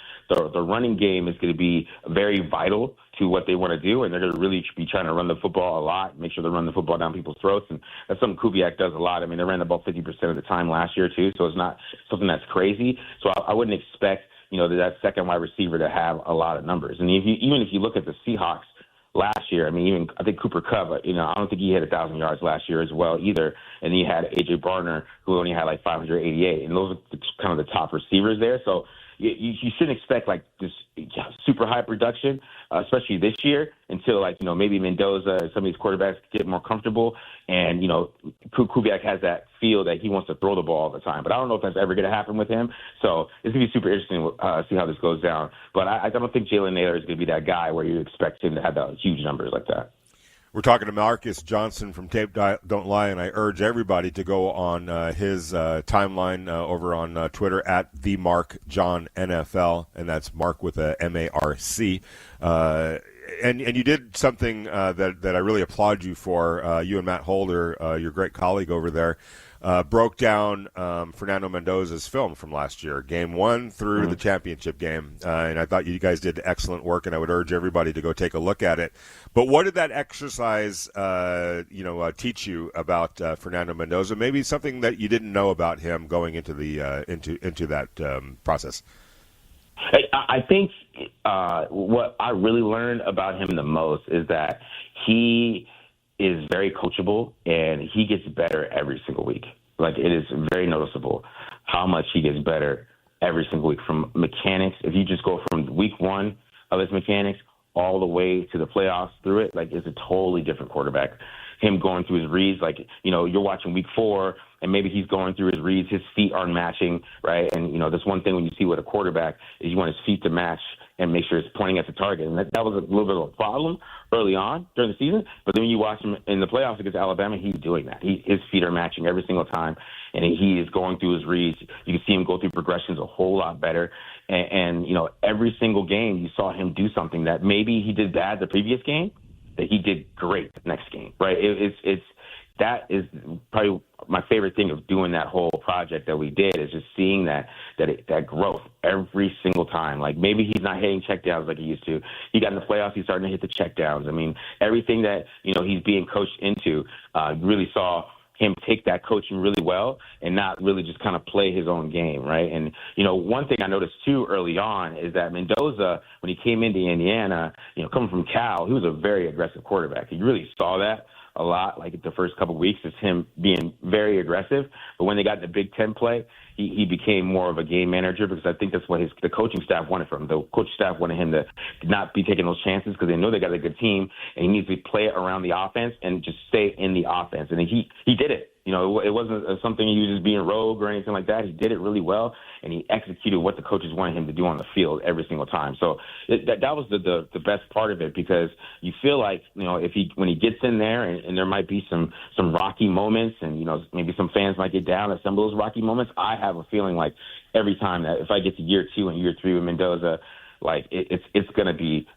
running game is going to be very vital to what they want to do, and they're going to really be trying to run the football a lot, make sure they run the football down people's throats, and that's something Kubiak does a lot. I mean, they ran the ball 50% of the time last year, too, so it's not something that's crazy. So I wouldn't expect that second wide receiver to have a lot of numbers. And even if you look at the Seahawks last year, I think Cooper Kupp, I don't think he hit 1,000 yards last year as well either. And he had A.J. Barner, who only had like 588. And those are kind of the top receivers there. So you shouldn't expect like this super high production, especially this year, until like, maybe Mendoza and some of these quarterbacks get more comfortable. And, Kubiak has that feel that he wants to throw the ball all the time. But I don't know if that's ever going to happen with him. So it's going to be super interesting to see how this goes down. But I don't think Jalen Naylor is going to be that guy where you expect him to have the huge numbers like that. We're talking to Marcus Johnson from Tape Don't Lie, and I urge everybody to go on his timeline over on Twitter at @TheMarkJohnNFL, and that's Mark with a M-A-R-C. And you did something that I really applaud you for. You and Matt Holder, your great colleague over there, broke down Fernando Mendoza's film from last year, Game 1 through the championship game. And I thought you guys did excellent work, and I would urge everybody to go take a look at it. But what did that exercise, teach you about Fernando Mendoza? Maybe something that you didn't know about him going into the into that process. I think what I really learned about him the most is that he is very coachable, and he gets better every single week. Like, it is very noticeable how much he gets better every single week from mechanics. If you just go from week one of his mechanics all the way to the playoffs through it, like, it's a totally different quarterback. Him going through his reads, like, you're watching week 4 and maybe he's going through his reads, his feet aren't matching, right? And, that's one thing when you see with a quarterback is you want his feet to match and make sure it's pointing at the target. And that was a little bit of a problem early on during the season. But then when you watch him in the playoffs against Alabama, he's doing that. His feet are matching every single time, and he is going through his reads. You can see him go through progressions a whole lot better. And every single game you saw him do something that maybe he did bad the previous game, that he did great the next game, right? That is probably my favorite thing of doing that whole project that we did, is just seeing that growth every single time. Like, maybe he's not hitting checkdowns like he used to. He got in the playoffs, he's starting to hit the checkdowns. I mean, everything that, he's being coached into, really saw him take that coaching really well and not really just kind of play his own game, right? And, one thing I noticed, too, early on is that Mendoza, when he came into Indiana, coming from Cal, he was a very aggressive quarterback. You really saw that a lot, like the first couple of weeks, is him being very aggressive. But when they got the Big Ten play, he became more of a game manager, because I think that's what the coaching staff wanted from him. The coaching staff wanted him to not be taking those chances, because they know they got a good team, and he needs to play it around the offense and just stay in the offense. And he did it. It wasn't something he was just being rogue or anything like that. He did it really well, and he executed what the coaches wanted him to do on the field every single time. So that was the best part of it, because you feel like, when he gets in there, and there might be some rocky moments, and, maybe some fans might get down at some of those rocky moments. I have a feeling like every time that if I get to year 2 and year 3 with Mendoza, like it's going to be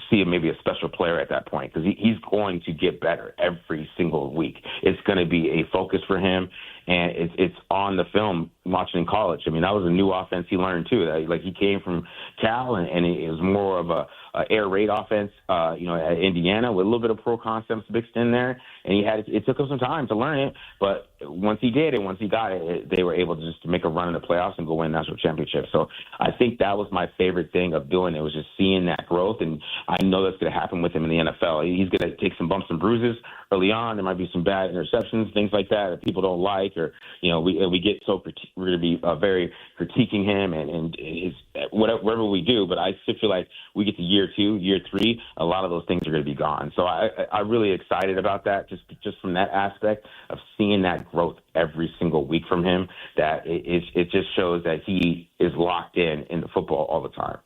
see maybe a special player at that point, because he's going to get better every single week. It's going to be a focus for him, and it's on the film watching in college. I mean, that was a new offense he learned too. Like, he came from Cal, and it was more of a air raid offense, at Indiana, with a little bit of pro concepts mixed in there, and it took him some time to learn it, but once he did, and once he got it, they were able to just make a run in the playoffs and go win national championship. So I think that was my favorite thing of doing it, was just seeing that growth, and I know that's going to happen with him in the NFL. He's going to take some bumps and bruises early on. There might be some bad interceptions, things like that people don't like, or we get so we're going to be very critiquing him and his whatever we do. But I still feel like we get to year 2, year 3, a lot of those things are going to be gone. So I'm really excited about that, just from that aspect of seeing that growth every single week from him. That it just shows that he is locked in the football all the time.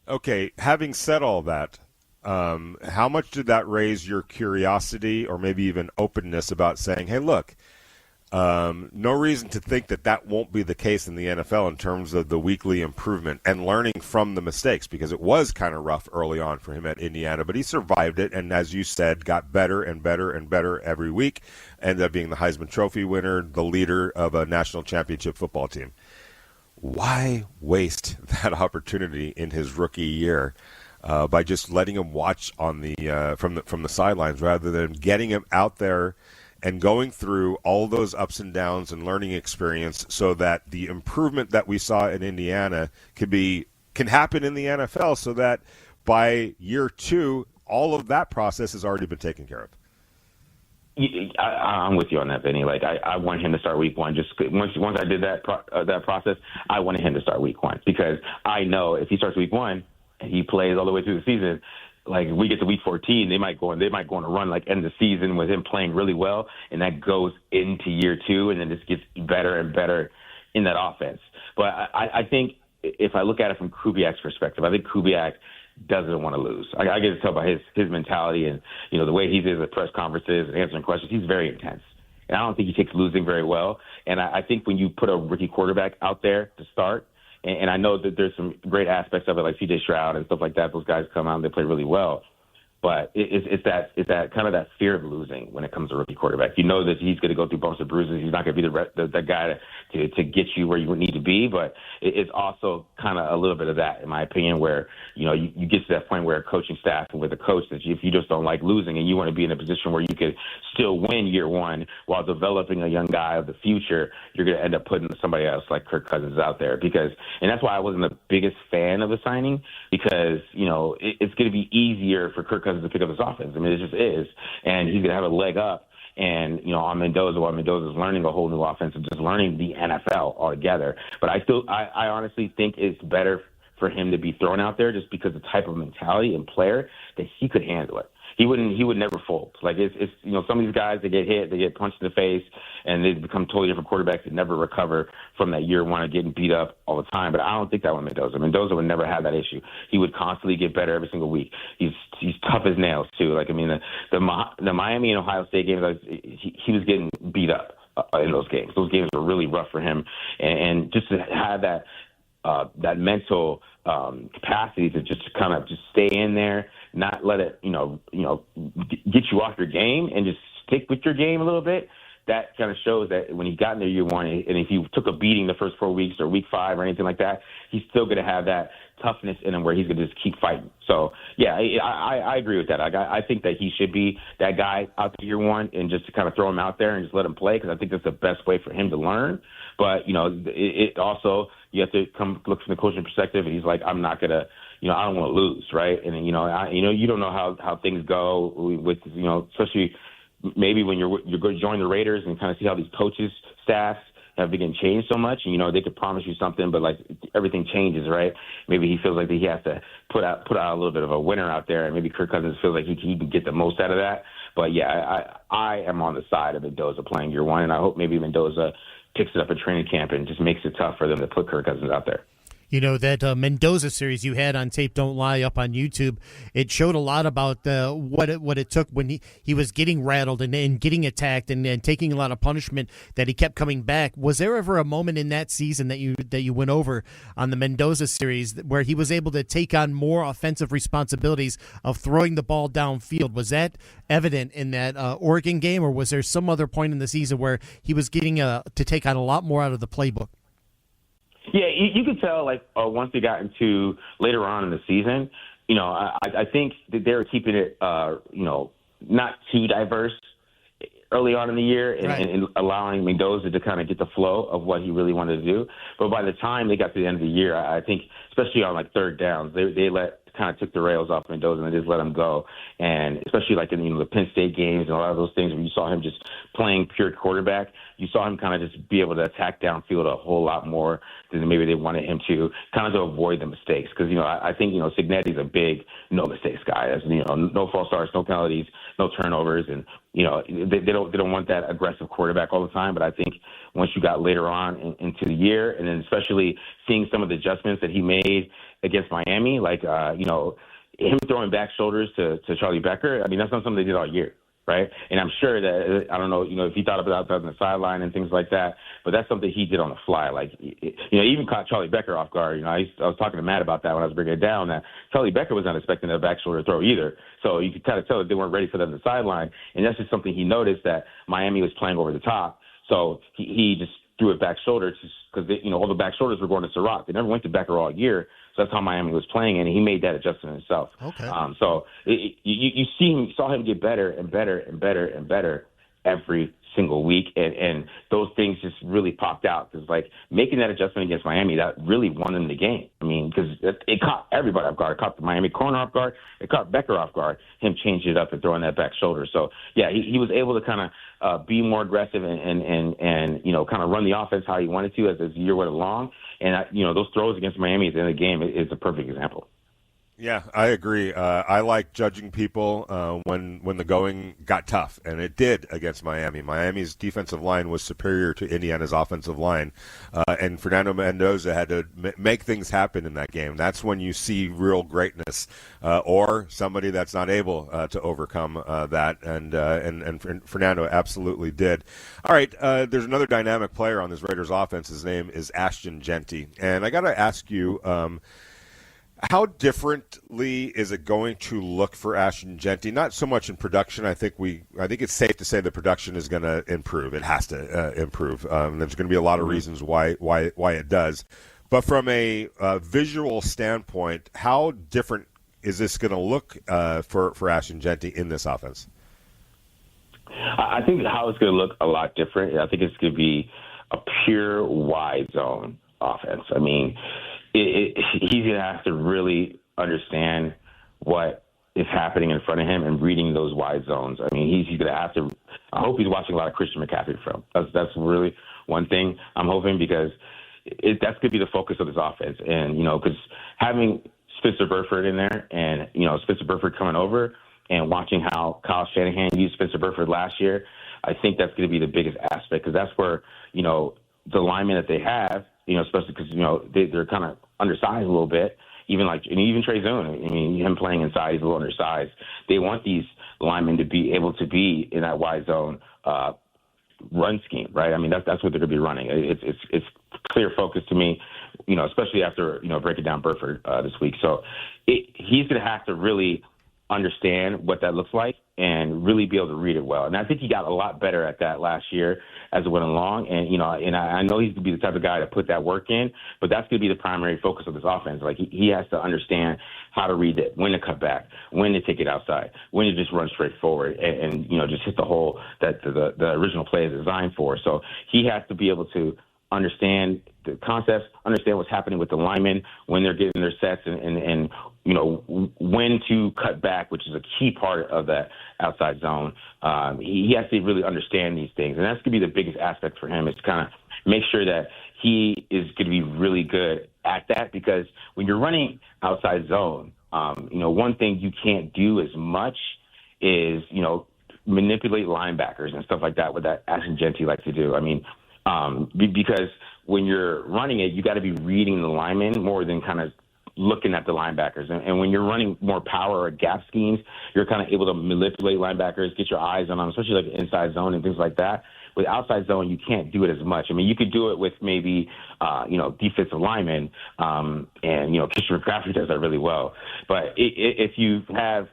Okay, having said all that, how much did that raise your curiosity or maybe even openness about saying, hey, look, no reason to think that won't be the case in the NFL in terms of the weekly improvement and learning from the mistakes, because it was kind of rough early on for him at Indiana, but he survived it, and as you said, got better and better and better every week, ended up being the Heisman Trophy winner, the leader of a national championship football team. Why waste that opportunity in his rookie year by just letting him watch on the from the sidelines, rather than getting him out there and going through all those ups and downs and learning experience, so that the improvement that we saw in Indiana can happen in the NFL, so that by year 2, all of that process has already been taken care of? I'm with you on that, Vinny. Like, I want him to start week 1. Just once I did that process, I wanted him to start week 1, because I know if he starts week 1 and he plays all the way through the season, like, we get to week 14, they might go on a run, like, end of the season with him playing really well, and that goes into year 2, and then just gets better and better in that offense. But I think if I look at it from Kubiak's perspective, I think Kubiak doesn't want to lose. I get to tell by his mentality and, the way he is at press conferences and answering questions. He's very intense. And I don't think he takes losing very well. And I think when you put a rookie quarterback out there to start, and I know that there's some great aspects of it, like C.J. Stroud and stuff like that. Those guys come out and they play really well. But it's that kind of that fear of losing when it comes to rookie quarterback. You know that he's going to go through bumps and bruises. He's not going to be the guy to get you where you need to be. But it's also kind of a little bit of that, in my opinion, where you get to that point where a coaching staff and with a coach, that if you just don't like losing and you want to be in a position where you could still win year 1 while developing a young guy of the future, you're going to end up putting somebody else like Kirk Cousins out there. And that's why I wasn't the biggest fan of the signing, because it's going to be easier for Kirk Cousins to pick up this offense. I mean, it just is. And he's going to have a leg up. and, you know, on Mendoza, while Mendoza's learning a whole new offense and just learning the NFL altogether. But I honestly think it's better for him to be thrown out there just because the type of mentality and player that he could handle it. He would never fold. Like it's you know, some of these guys, they get hit, they get punched in the face, and they become totally different quarterbacks that never recover from that year one of getting beat up all the time. But I don't think that with Mendoza. Mendoza would never have that issue. He would constantly get better every single week. He's tough as nails too. Like, I mean, the Miami and Ohio State games, he was getting beat up in those games. Those games were really rough for him, and just to have that mental capacity to just kind of just stay in there, not let it, get you off your game and just stick with your game a little bit. That kind of shows that when he got in there year one, and if he took a beating the first 4 weeks or week 5 or anything like that, he's still going to have that toughness in him where he's going to just keep fighting. So, yeah, I agree with that. I think that he should be that guy out there year one and just to kind of throw him out there and just let him play, because I think that's the best way for him to learn. But, it also, you have to come look from the coaching perspective, and he's like, I'm not going to, I don't want to lose, right? And, you don't know how things go with, especially maybe when you're going to join the Raiders and kind of see how these coaches, staffs have been changed so much, and, they could promise you something, but like everything changes, right? Maybe he feels like that he has to put out a little bit of a winner out there, and maybe Kirk Cousins feels like he can get the most out of that. But yeah, I am on the side of Mendoza playing year one, and I hope maybe Mendoza picks it up at training camp and just makes it tough for them to put Kirk Cousins out there. That Mendoza series you had on Tape Don't Lie up on YouTube, it showed a lot about what it took when he was getting rattled and getting attacked and taking a lot of punishment, that he kept coming back. Was there ever a moment in that season that you went over on the Mendoza series where he was able to take on more offensive responsibilities of throwing the ball downfield? Was that evident in that Oregon game, or was there some other point in the season where he was getting to take on a lot more out of the playbook? Yeah, you could tell, like, once they got into later on in the season, I think that they were keeping it, not too diverse early on in the year and allowing Mendoza to kind of get the flow of what he really wanted to do. But by the time they got to the end of the year, I think, especially on, like, third downs, they kind of took the rails off Mendoza and they just let him go. And especially like in the Penn State games and a lot of those things where you saw him just playing pure quarterback, you saw him kind of just be able to attack downfield a whole lot more than maybe they wanted him to, kind of to avoid the mistakes. Because, I think, Cignetti's a big no mistakes guy. That's, no false starts, no penalties, no turnovers. And, they don't want that aggressive quarterback all the time. But I think once you got later on into the year, and then especially seeing some of the adjustments that he made against Miami, like, him throwing back shoulders to Charlie Becker, I mean, that's not something they did all year, right? And I'm sure that, I don't know, if he thought about that on the sideline and things like that, but that's something he did on the fly. Like, even caught Charlie Becker off guard. I was talking to Matt about that when I was bringing it down, that Charlie Becker was not expecting a back shoulder throw either. So you could kind of tell that they weren't ready for that on the sideline. And that's just something he noticed, that Miami was playing over the top. So he just threw it back shoulder because, all the back shoulders were going to Surratt. They never went to Becker all year. So that's how Miami was playing, and he made that adjustment himself. Okay. So you saw him get better and better and better and better every single week, and those things just really popped out. Because, like, making that adjustment against Miami, that really won them the game. I mean, because it caught everybody off guard. It caught the Miami corner off guard. It caught Becker off guard, him changing it up and throwing that back shoulder. So, yeah, he was able to kind of be more aggressive and kind of run the offense how he wanted to as the year went along. And, those throws against Miami at the end of the game is a perfect example. Yeah, I agree. I like judging people when the going got tough, and it did against Miami. Miami's defensive line was superior to Indiana's offensive line, and Fernando Mendoza had to make things happen in that game. That's when you see real greatness, or somebody that's not able to overcome that, and Fernando absolutely did. All right, there's another dynamic player on this Raiders offense. His name is Ashton Jeanty, and I got to ask you, how differently is it going to look for Ashton Jeanty? Not so much in production. I think it's safe to say the production is going to improve. It has to improve. There's going to be a lot of reasons why it does. But from a visual standpoint, how different is this going to look for Ashton Jeanty in this offense? I think how it's going to look a lot different. I think it's going to be a pure wide zone offense. I mean, he's going to have to really understand what is happening in front of him and reading those wide zones. I mean, he's going to have to I hope he's watching a lot of Christian McCaffrey film. That's really one thing I'm hoping, because that's going to be the focus of this offense. And, because having Spencer Burford in there and, Spencer Burford coming over and watching how Kyle Shanahan used Spencer Burford last year, I think that's going to be the biggest aspect, because that's where, the linemen that they have, especially because, they're kind of undersized a little bit. Even Trey Zone, him playing inside, he's a little undersized. They want these linemen to be able to be in that wide zone run scheme, right? That's what they're going to be running. It's clear focus to me, especially after breaking down Burford this week. So he's going to have to really understand what that looks like and really be able to read it well. And I think he got a lot better at that last year as it went along. And, I know he's going to be the type of guy to put that work in, but that's going to be the primary focus of this offense. Like he has to understand how to read it, when to cut back, when to take it outside, when to just run straight forward and just hit the hole that the original play is designed for. So he has to be able to understand the concepts, understand what's happening with the linemen when they're getting their sets, and when to cut back, which is a key part of that outside zone. He has to really understand these things, and that's going to be the biggest aspect for him, is to kind of make sure that he is going to be really good at that, because when you're running outside zone, one thing you can't do as much is, manipulate linebackers and stuff like that, what that Ashton Jeanty likes to do. Because when you're running it, you got to be reading the linemen more than kind of looking at the linebackers. And when you're running more power or gap schemes, you're kind of able to manipulate linebackers, get your eyes on them, especially like inside zone and things like that. With outside zone, you can't do it as much. You could do it with maybe, defensive linemen, and, Christian McCaffrey does that really well. But if you have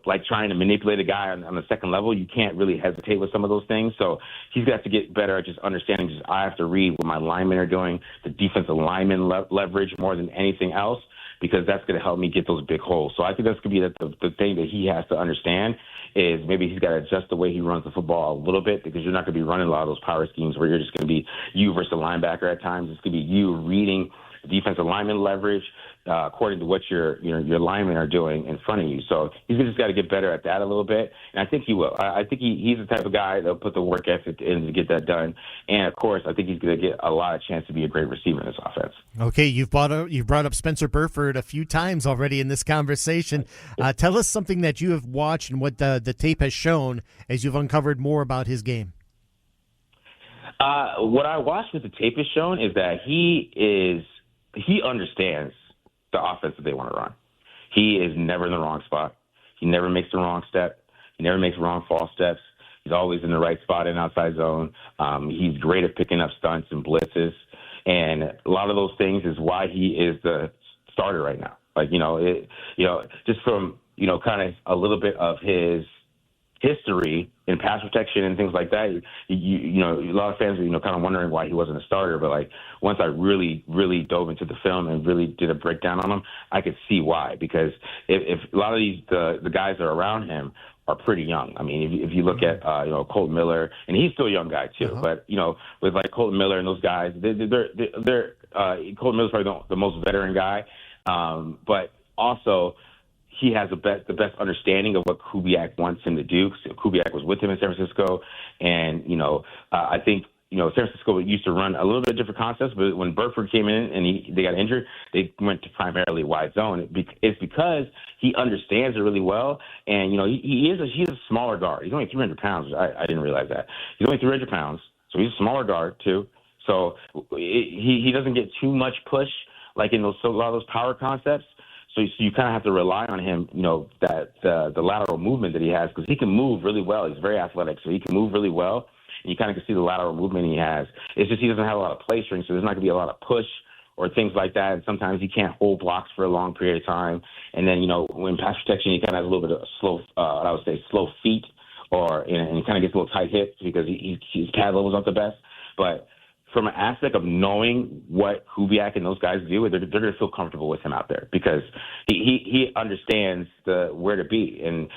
like trying to manipulate a guy on the second level, you can't really hesitate with some of those things. So he's got to get better at just understanding, I have to read what my linemen are doing, the defensive lineman leverage more than anything else, because that's going to help me get those big holes. So I think that's going to be the thing that he has to understand, is maybe he's got to adjust the way he runs the football a little bit, because you're not going to be running a lot of those power schemes where you're just going to be you versus the linebacker at times. It's going to be you reading defensive lineman leverage according to what your linemen are doing in front of you. So he's just got to get better at that a little bit, and I think he will. I think he's the type of guy that'll put the work ethic in to get that done. And of course, I think he's going to get a lot of chance to be a great receiver in this offense. Okay, you've brought up Spencer Burford a few times already in this conversation. Tell us something that you have watched and what the tape has shown as you've uncovered more about his game. What I watched with the tape has shown is that he understands the offense that they want to run. He is never in the wrong spot. He never makes the wrong step. He never makes wrong false steps. He's always in the right spot in outside zone. He's great at picking up stunts and blitzes. And a lot of those things is why he is the starter right now. Just from, kind of a little bit of his history in pass protection and things like that, a lot of fans are, kind of wondering why he wasn't a starter. But once I really, really dove into the film and really did a breakdown on him, I could see why. Because if a lot of the guys that are around him are pretty young. If you look at Colton Miller, and he's still a young guy too. Uh-huh. But with like Colton Miller and those guys, they're Colton Miller's probably the most veteran guy, but also he has the best understanding of what Kubiak wants him to do. Kubiak was with him in San Francisco, and I think San Francisco used to run a little bit different concepts, but when Burford came in and they got injured, they went to primarily wide zone. It's because he understands it really well, and he's a smaller guard. He's only 300 pounds. I didn't realize that. He's only 300 pounds, so he's a smaller guard too. So he doesn't get too much push like in a lot of those power concepts. So you kind of have to rely on him, that the lateral movement that he has, because he can move really well. He's very athletic, so he can move really well. And you kind of can see the lateral movement he has. It's just he doesn't have a lot of play strength, so there's not going to be a lot of push or things like that. And sometimes he can't hold blocks for a long period of time. And then, when pass protection, he kind of has a little bit of slow feet, and he kind of gets a little tight hips because his pad level's not the best. But from an aspect of knowing what Kubiak and those guys do, they're going to feel comfortable with him out there because he understands where to be. And,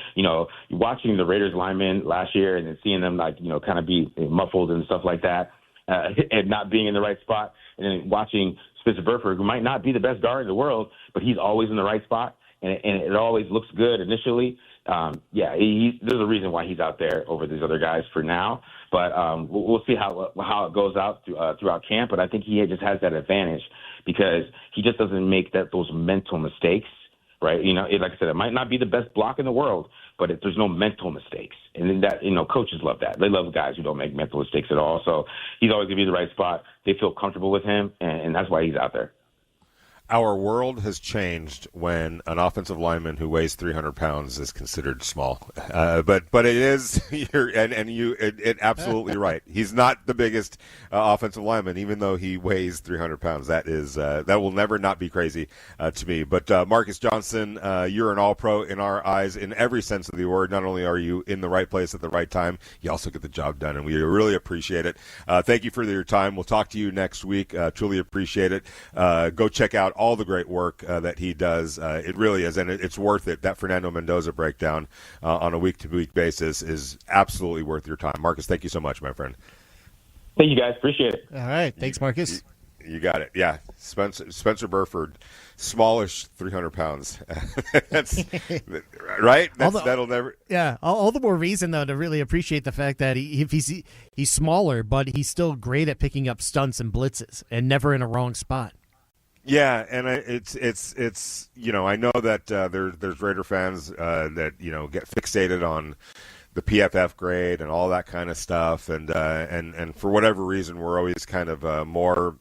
watching the Raiders linemen last year and then seeing them kind of be muffled and stuff like that, and not being in the right spot, and then watching Spencer Burford, who might not be the best guard in the world, but he's always in the right spot, and it always looks good initially. there's a reason why he's out there over these other guys for now. But we'll see how it goes out throughout camp. But I think he just has that advantage because he just doesn't make those mental mistakes, right? Like I said, it might not be the best block in the world, but there's no mental mistakes. And then that, coaches love that. They love guys who don't make mental mistakes at all. So he's always going to be the right spot. They feel comfortable with him, and that's why he's out there. Our world has changed when an offensive lineman who weighs 300 pounds is considered small. But it is, you're absolutely right. He's not the biggest offensive lineman, even though he weighs 300 pounds. That will never not be crazy to me. But Marcus Johnson, you're an all-pro in our eyes in every sense of the word. Not only are you in the right place at the right time, you also get the job done, and we really appreciate it. Thank you for your time. We'll talk to you next week. Truly appreciate it. Go check out all the great work that he does. It really is, and it's worth it. That Fernando Mendoza breakdown on a week-to-week basis is absolutely worth your time. Marcus, thank you so much, my friend. Thank you, guys. Appreciate it. All right. Thanks, Marcus. You got it. Yeah. Spencer Burford, smallish 300 pounds. That's right. That'll never. Yeah. All the more reason, though, to really appreciate the fact that he's smaller, but he's still great at picking up stunts and blitzes and never in a wrong spot. Yeah, and it's I know that there's Raider fans that get fixated on the PFF grade and all that kind of stuff, and for whatever reason we're always kind of more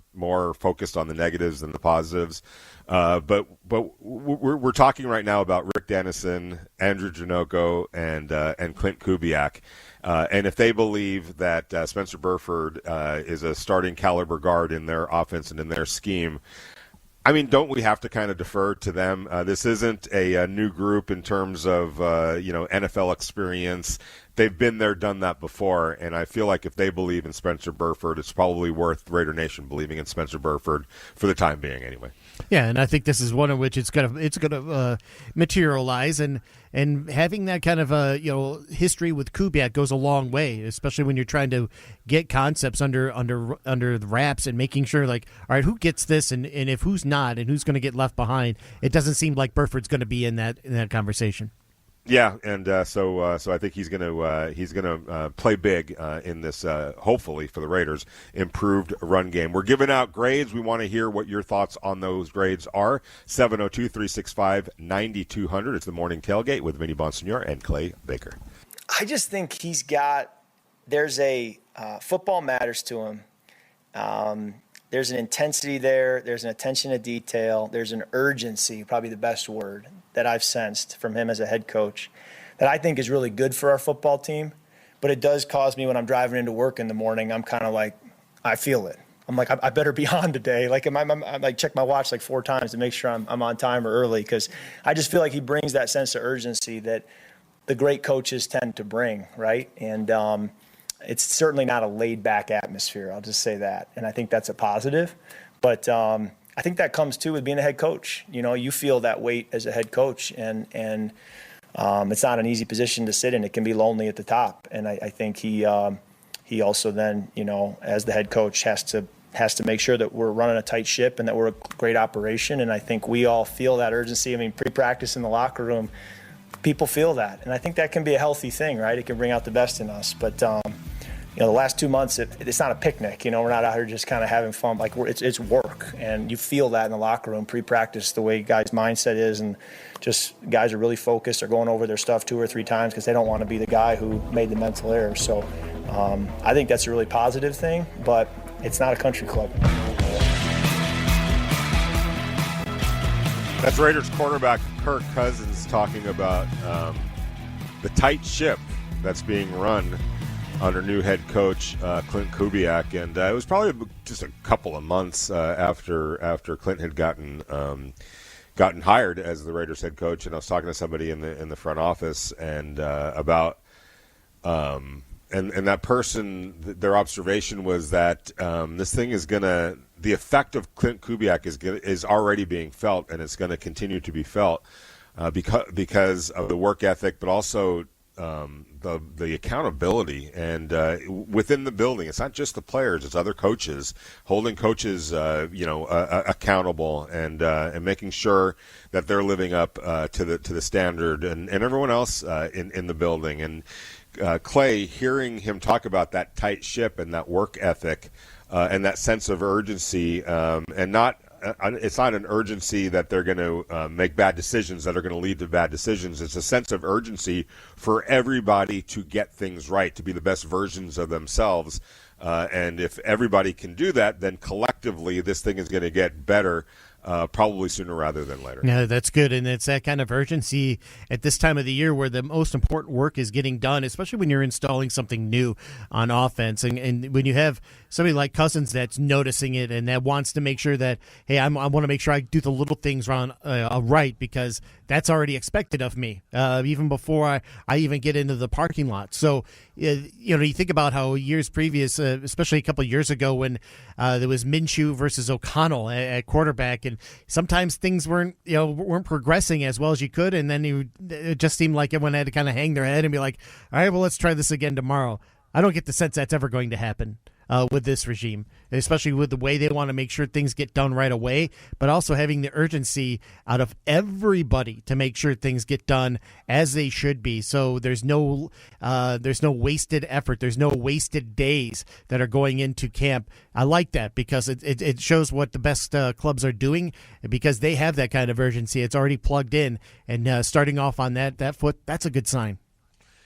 focused on the negatives than the positives. But we're talking right now about Rick Dennison, Andrew Janocko, and Clint Kubiak. And if they believe that Spencer Burford is a starting caliber guard in their offense and in their scheme, I mean, don't we have to kind of defer to them? This isn't a new group in terms of, NFL experience. They've been there, done that before, and I feel like if they believe in Spencer Burford, it's probably worth Raider Nation believing in Spencer Burford for the time being anyway. Yeah, and I think this is one in which it's gonna materialize, and having that kind of history with Kubiak goes a long way, especially when you're trying to get concepts under the wraps and making sure, like, all right, who gets this, and if who's not, and who's going to get left behind. It doesn't seem like Burford's going to be in that conversation. Yeah, and so I think he's gonna play big in this, hopefully for the Raiders, improved run game. We're giving out grades. We want to hear what your thoughts on those grades are. 702-365-9200. It's the Morning Tailgate with Vinny Bonsignor and Clay Baker. I just think there's a football matters to him. There's an intensity there. There's an attention to detail. There's an urgency, probably the best word, that I've sensed from him as a head coach that I think is really good for our football team. But it does cause me when I'm driving into work in the morning, I'm kind of like, I feel it. I'm like, I better be on today. Like, I like check my watch like 4 times to make sure I'm on time or early, because I just feel like he brings that sense of urgency that the great coaches tend to bring, right? And it's certainly not a laid-back atmosphere. I'll just say that. And I think that's a positive. But I think that comes, too, with being a head coach. You feel that weight as a head coach, and it's not an easy position to sit in. It can be lonely at the top. And I think he also then, as the head coach, has to make sure that we're running a tight ship and that we're a great operation. And I think we all feel that urgency. I mean, pre-practice in the locker room, people feel that. And I think that can be a healthy thing, right? It can bring out the best in us. But the last 2 months, it's not a picnic. We're not out here just kind of having fun. Like, it's work, and you feel that in the locker room pre-practice, the way guys' mindset is, and just guys are really focused. They're going over their stuff 2 or 3 times because they don't want to be the guy who made the mental error. So I think that's a really positive thing, but it's not a country club. That's Raiders cornerback Kirk Cousins talking about the tight ship that's being run under new head coach Clint Kubiak, and it was probably just a couple of months after Clint had gotten hired as the Raiders head coach, and I was talking to somebody in the front office and about and that person, their observation was that this thing is the effect of Clint Kubiak is already being felt, and it's going to continue to be felt because of the work ethic, but also the accountability and within the building. It's not just the players; it's other coaches holding coaches, accountable and making sure that they're living up to the standard, and everyone else in the building. And Clay, hearing him talk about that tight ship and that work ethic and that sense of urgency, and not. It's not an urgency that they're going to make bad decisions that are going to lead to bad decisions. It's a sense of urgency for everybody to get things right, to be the best versions of themselves. And if everybody can do that, then collectively this thing is going to get better, probably sooner rather than later. Yeah, that's good. And it's that kind of urgency at this time of the year where the most important work is getting done, especially when you're installing something new on offense. And when you have somebody like Cousins that's noticing it and that wants to make sure that, hey, I want to make sure I do the little things right, because that's already expected of me, even before I even get into the parking lot. So, you think about how years previous, especially a couple of years ago when there was Minshew versus O'Connell at quarterback, and sometimes things weren't progressing as well as you could, and then it just seemed like everyone had to kind of hang their head and be like, all right, well, let's try this again tomorrow. I don't get the sense that's ever going to happen with this regime, especially with the way they want to make sure things get done right away, but also having the urgency out of everybody to make sure things get done as they should be. So there's no wasted effort. There's no wasted days that are going into camp. I like that because it shows what the best clubs are doing, because they have that kind of urgency. It's already plugged in, and starting off on that foot, that's a good sign.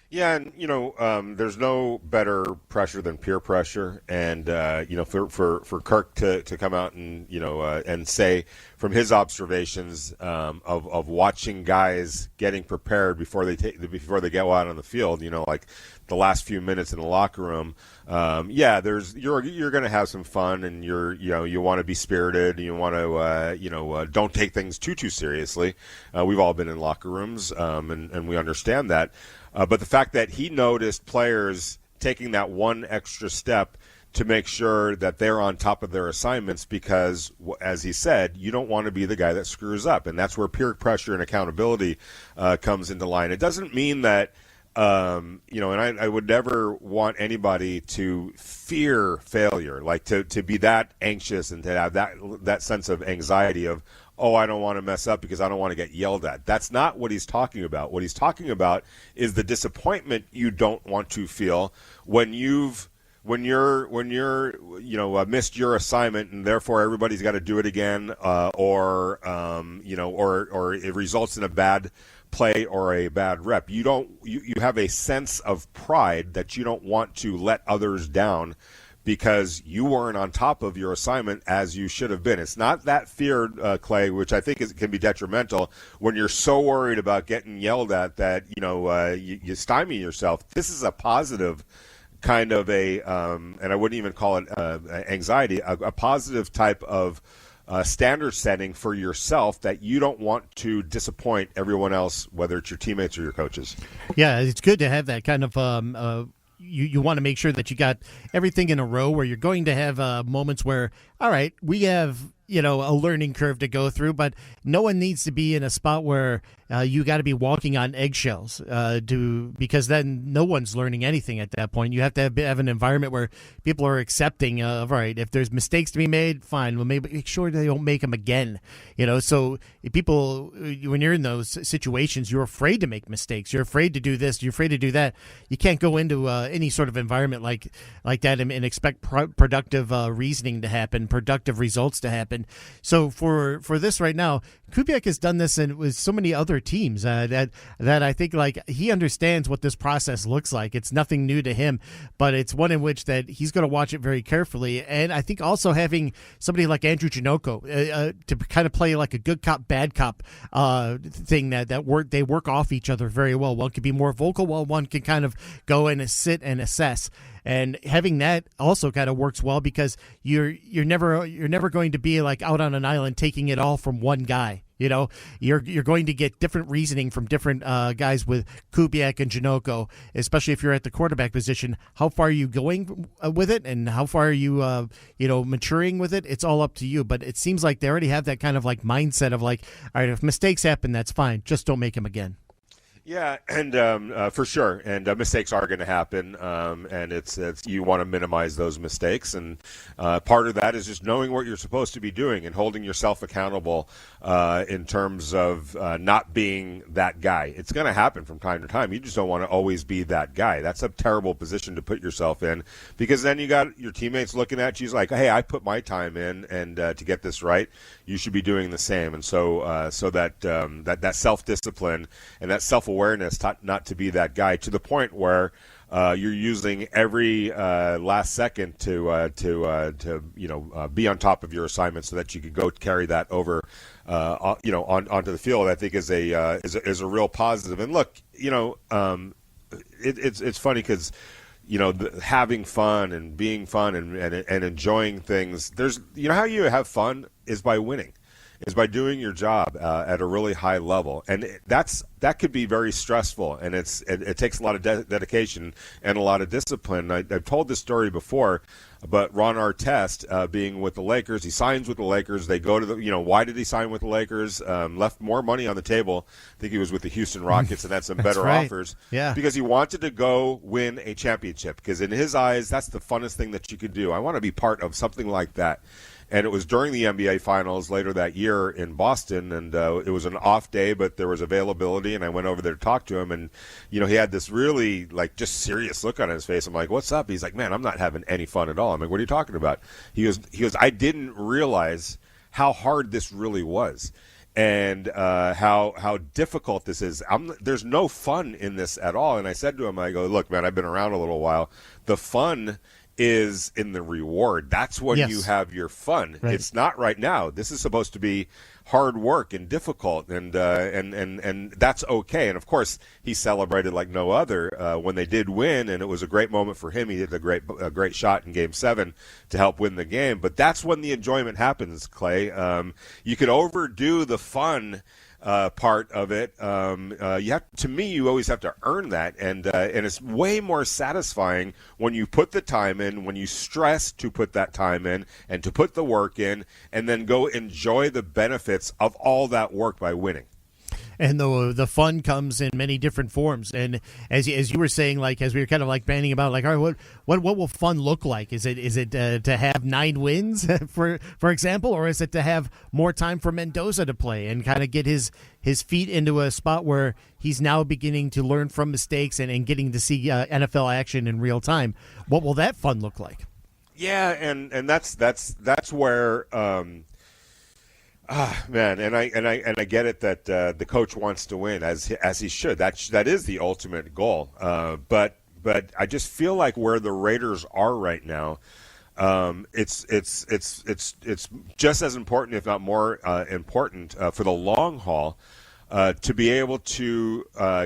Yeah, and there's no better pressure than peer pressure, and for Kirk to come out and and say from his observations of watching guys getting prepared before they go out on the field, like the last few minutes in the locker room. You're going to have some fun, and you want to be spirited, and you want to don't take things too seriously. We've all been in locker rooms, and we understand that. But the fact that he noticed players taking that one extra step to make sure that they're on top of their assignments, because, as he said, you don't want to be the guy that screws up. And that's where peer pressure and accountability comes into line. It doesn't mean that, and I would never want anybody to fear failure, like to be that anxious and to have that sense of anxiety of, oh, I don't want to mess up because I don't want to get yelled at. That's not what he's talking about. What he's talking about is the disappointment you don't want to feel when you're missed your assignment, and therefore everybody's got to do it again, or it results in a bad play or a bad rep. You have a sense of pride that you don't want to let others down, because you weren't on top of your assignment as you should have been. It's not that fear, Clay, which I think can be detrimental when you're so worried about getting yelled at that you stymie yourself. This is a positive kind of and I wouldn't even call it anxiety, a positive type of standard setting for yourself that you don't want to disappoint everyone else, whether it's your teammates or your coaches. Yeah, it's good to have that kind of you want to make sure that you got everything in a row, where you're going to have moments where, all right, we have a learning curve to go through, but no one needs to be in a spot where you got to be walking on eggshells because then no one's learning anything at that point. You have to have an environment where people are accepting of, all right, if there's mistakes to be made, fine, well, maybe make sure they don't make them again. So people, when you're in those situations, you're afraid to make mistakes. You're afraid to do this. You're afraid to do that. You can't go into any sort of environment like that and expect productive reasoning to happen, productive results to happen. So for this right now, Kubiak has done this with so many other teams that I think he understands what this process looks like. It's nothing new to him, but it's one in which that he's going to watch it very carefully. And I think also having somebody like Andrew Janocko to kind of play like a good cop, bad cop thing they work off each other very well. One can be more vocal while one can kind of go and sit and assess. And having that also kind of works well, because you're never going to be like out on an island taking it all from one guy. You're going to get different reasoning from different guys with Kubiak and Janocko, especially if you're at the quarterback position. How far are you going with it, and how far are you maturing with it? It's all up to you. But it seems like they already have that kind of like mindset of like, all right, if mistakes happen, that's fine. Just don't make them again. Yeah, and for sure, and mistakes are going to happen, and it's you want to minimize those mistakes, and part of that is just knowing what you're supposed to be doing and holding yourself accountable in terms of not being that guy. It's going to happen from time to time. You just don't want to always be that guy. That's a terrible position to put yourself in, because then you got your teammates looking at you like, hey, I put my time in, and to get this right, you should be doing the same. And so that self-discipline and that self-awareness not to be that guy, to the point where you're using every last second to be on top of your assignment so that you can go carry that over onto the field. I think is a real positive. And look, it's funny because having fun and being fun and enjoying things. There's how you have fun is by winning. Is by doing your job at a really high level, and that could be very stressful, and it takes a lot of dedication and a lot of discipline. I've told this story before, but Ron Artest, being with the Lakers, he signs with the Lakers. They go to the why did he sign with the Lakers? Left more money on the table. I think he was with the Houston Rockets and had some better offers. Yeah, because he wanted to go win a championship. Because in his eyes, that's the funnest thing that you could do. I want to be part of something like that. And it was during the NBA Finals later that year in Boston, and it was an off day, but there was availability, and I went over there to talk to him, and he had this really just serious look on his face. I'm like, "What's up?" He's like, "Man, I'm not having any fun at all." I'm like, "What are you talking about?" He goes, "I didn't realize how hard this really was, and how difficult this is. There's no fun in this at all." And I said to him, I go, "Look, man, I've been around a little while. The fun is in the reward. That's when you have your fun. Right. It's not right now. This is supposed to be hard work and difficult, and that's okay." And of course, he celebrated like no other when they did win, and it was a great moment for him. He did a great shot in Game 7 to help win the game. But that's when the enjoyment happens, Clay. You could overdo the fun part of it. You always have to earn that, and it's way more satisfying when you put the time in, when you stress to put that time in and to put the work in, and then go enjoy the benefits of all that work by winning. And the fun comes in many different forms. And as you were saying, as we were kind of banning about, all right, what will fun look like? Is it to have 9 wins, for example, or is it to have more time for Mendoza to play and kind of get his feet into a spot where he's now beginning to learn from mistakes and getting to see NFL action in real time? What will that fun look like? Yeah, and that's where. Man, and I get it that the coach wants to win as he should. That is the ultimate goal. But I just feel like where the Raiders are right now, it's just as important, if not more important, for the long haul, to be able to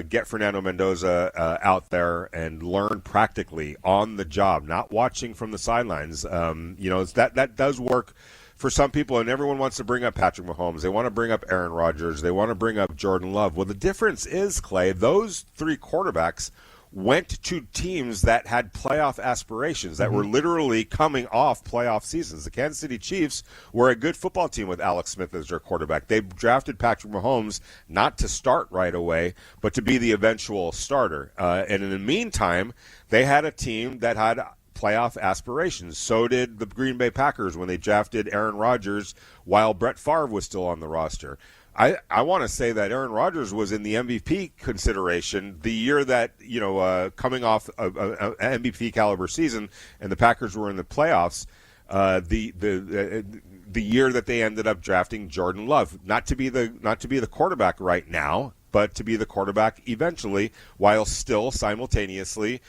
get Fernando Mendoza out there and learn practically on the job, not watching from the sidelines. That does work for some people, and everyone wants to bring up Patrick Mahomes. They want to bring up Aaron Rodgers. They want to bring up Jordan Love. Well, the difference is, Clay, those 3 quarterbacks went to teams that had playoff aspirations, that were literally coming off playoff seasons. The Kansas City Chiefs were a good football team with Alex Smith as their quarterback. They drafted Patrick Mahomes not to start right away, but to be the eventual starter. And in the meantime, they had a team that had playoff aspirations. So did the Green Bay Packers when they drafted Aaron Rodgers while Brett Favre was still on the roster. I want to say that Aaron Rodgers was in the MVP consideration the year that, coming off an MVP caliber season, and the Packers were in the playoffs, the year that they ended up drafting Jordan Love, not to be the quarterback right now, but to be the quarterback eventually, while still simultaneously,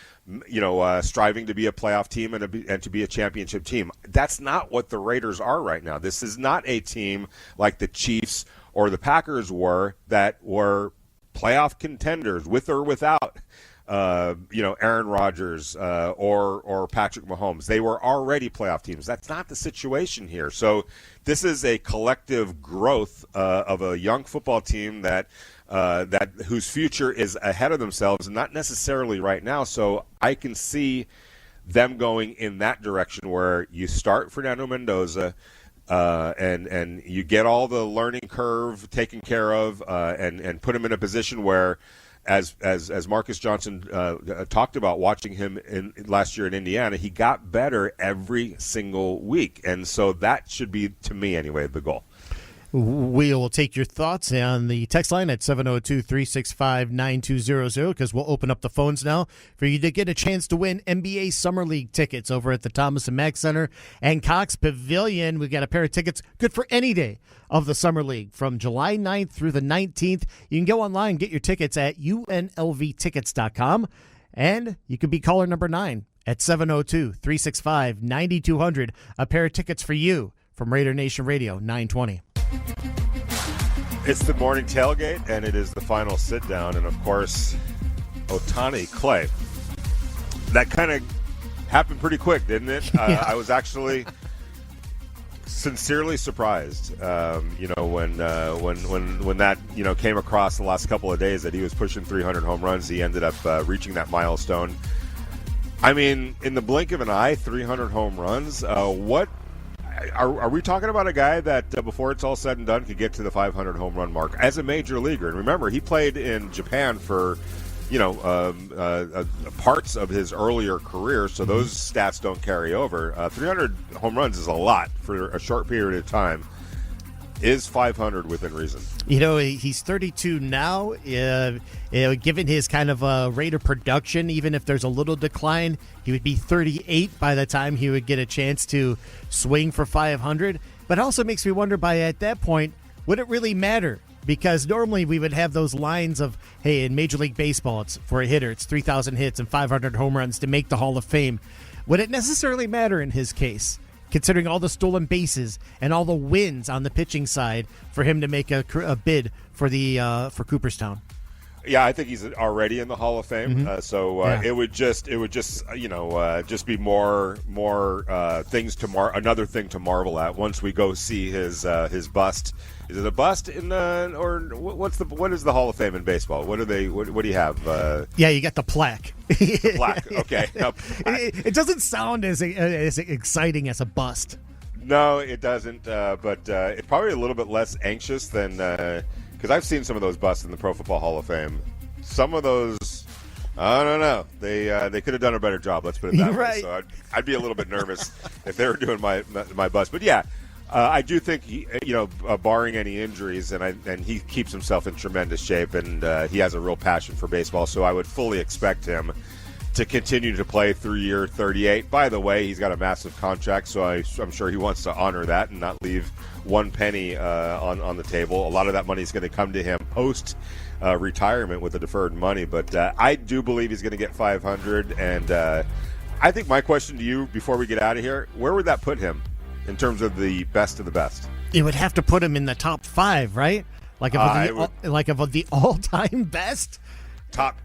striving to be a playoff team and to be a championship team. That's not what the Raiders are right now. This is not a team like the Chiefs or the Packers were, that were playoff contenders with or without Aaron Rodgers or Patrick Mahomes. They were already playoff teams. That's not the situation here. So this is a collective growth of a young football team that whose future is ahead of themselves, and not necessarily right now. So I can see them going in that direction, where you start Fernando Mendoza, and you get all the learning curve taken care of, and put him in a position where as Marcus Johnson talked about watching him last year in Indiana, he got better every single week. And so that should be, to me anyway, the goal. We will take your thoughts on the text line at 702-365-9200 because we'll open up the phones now for you to get a chance to win NBA Summer League tickets over at the Thomas & Mack Center and Cox Pavilion. We've got a pair of tickets good for any day of the Summer League from July 9th through the 19th. You can go online and get your tickets at unlvtickets.com, and you can be caller number 9 at 702-365-9200. A pair of tickets for you from Raider Nation Radio 920. It's the morning tailgate, and it is the final sit-down. And, of course, Ohtani, Clay. That kind of happened pretty quick, didn't it? Yeah. I was actually sincerely surprised, when that, came across the last couple of days that he was pushing 300 home runs. He ended up reaching that milestone. I mean, in the blink of an eye, 300 home runs. What are we talking about? A guy that before it's all said and done could get to the 500 home run mark as a major leaguer? And remember, he played in Japan for parts of his earlier career, so those stats don't carry over. 300 home runs is a lot for a short period of time. Is 500 within reason? He's 32 now. Given his kind of rate of production, even if there's a little decline, he would be 38 by the time he would get a chance to swing for 500. But it also makes me wonder, at that point, would it really matter? Because normally we would have those lines of, hey, in Major League Baseball, it's for a hitter, it's 3,000 hits and 500 home runs to make the Hall of Fame. Would it necessarily matter in his case, considering all the stolen bases and all the wins on the pitching side, for him to make a bid for for Cooperstown? Yeah, I think he's already in the Hall of Fame. Yeah. It would just just be more things to another thing to marvel at once we go see his bust. Is it a bust or what is the Hall of Fame in baseball? What do you have? Yeah, you got the plaque. The plaque. Okay. It doesn't sound as exciting as a bust. No, it doesn't. But it's probably a little bit less anxious than. Because I've seen some of those busts in the Pro Football Hall of Fame. Some of those, I don't know. They could have done a better job. Let's put it that right. way. So I'd be a little bit nervous if they were doing my bust. But yeah, I do think he, barring any injuries, and he keeps himself in tremendous shape, and he has a real passion for baseball. So I would fully expect him to continue to play through year 38. By the way, he's got a massive contract, so I'm sure he wants to honor that and not leave one penny on the table. A lot of that money is going to come to him post retirement with the deferred money, but I do believe he's going to get 500. And I think my question to you before we get out of here, where would that put him in terms of the best of the best? It would have to put him in the top 5, right? Like of the all-time best? Top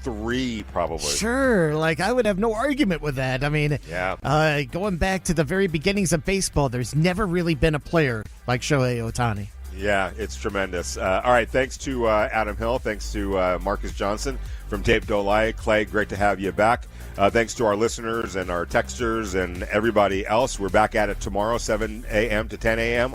3, probably. Sure, I would have no argument with that. I mean, yeah. Going back to the very beginnings of baseball, there's never really been a player like Shohei Ohtani. Yeah, it's tremendous. All right, thanks to Adam Hill. Thanks to Marcus Johnson from Tape Don't Lie. Clay, great to have you back. Thanks to our listeners and our texters and everybody else. We're back at it tomorrow, 7 a.m. to 10 a.m.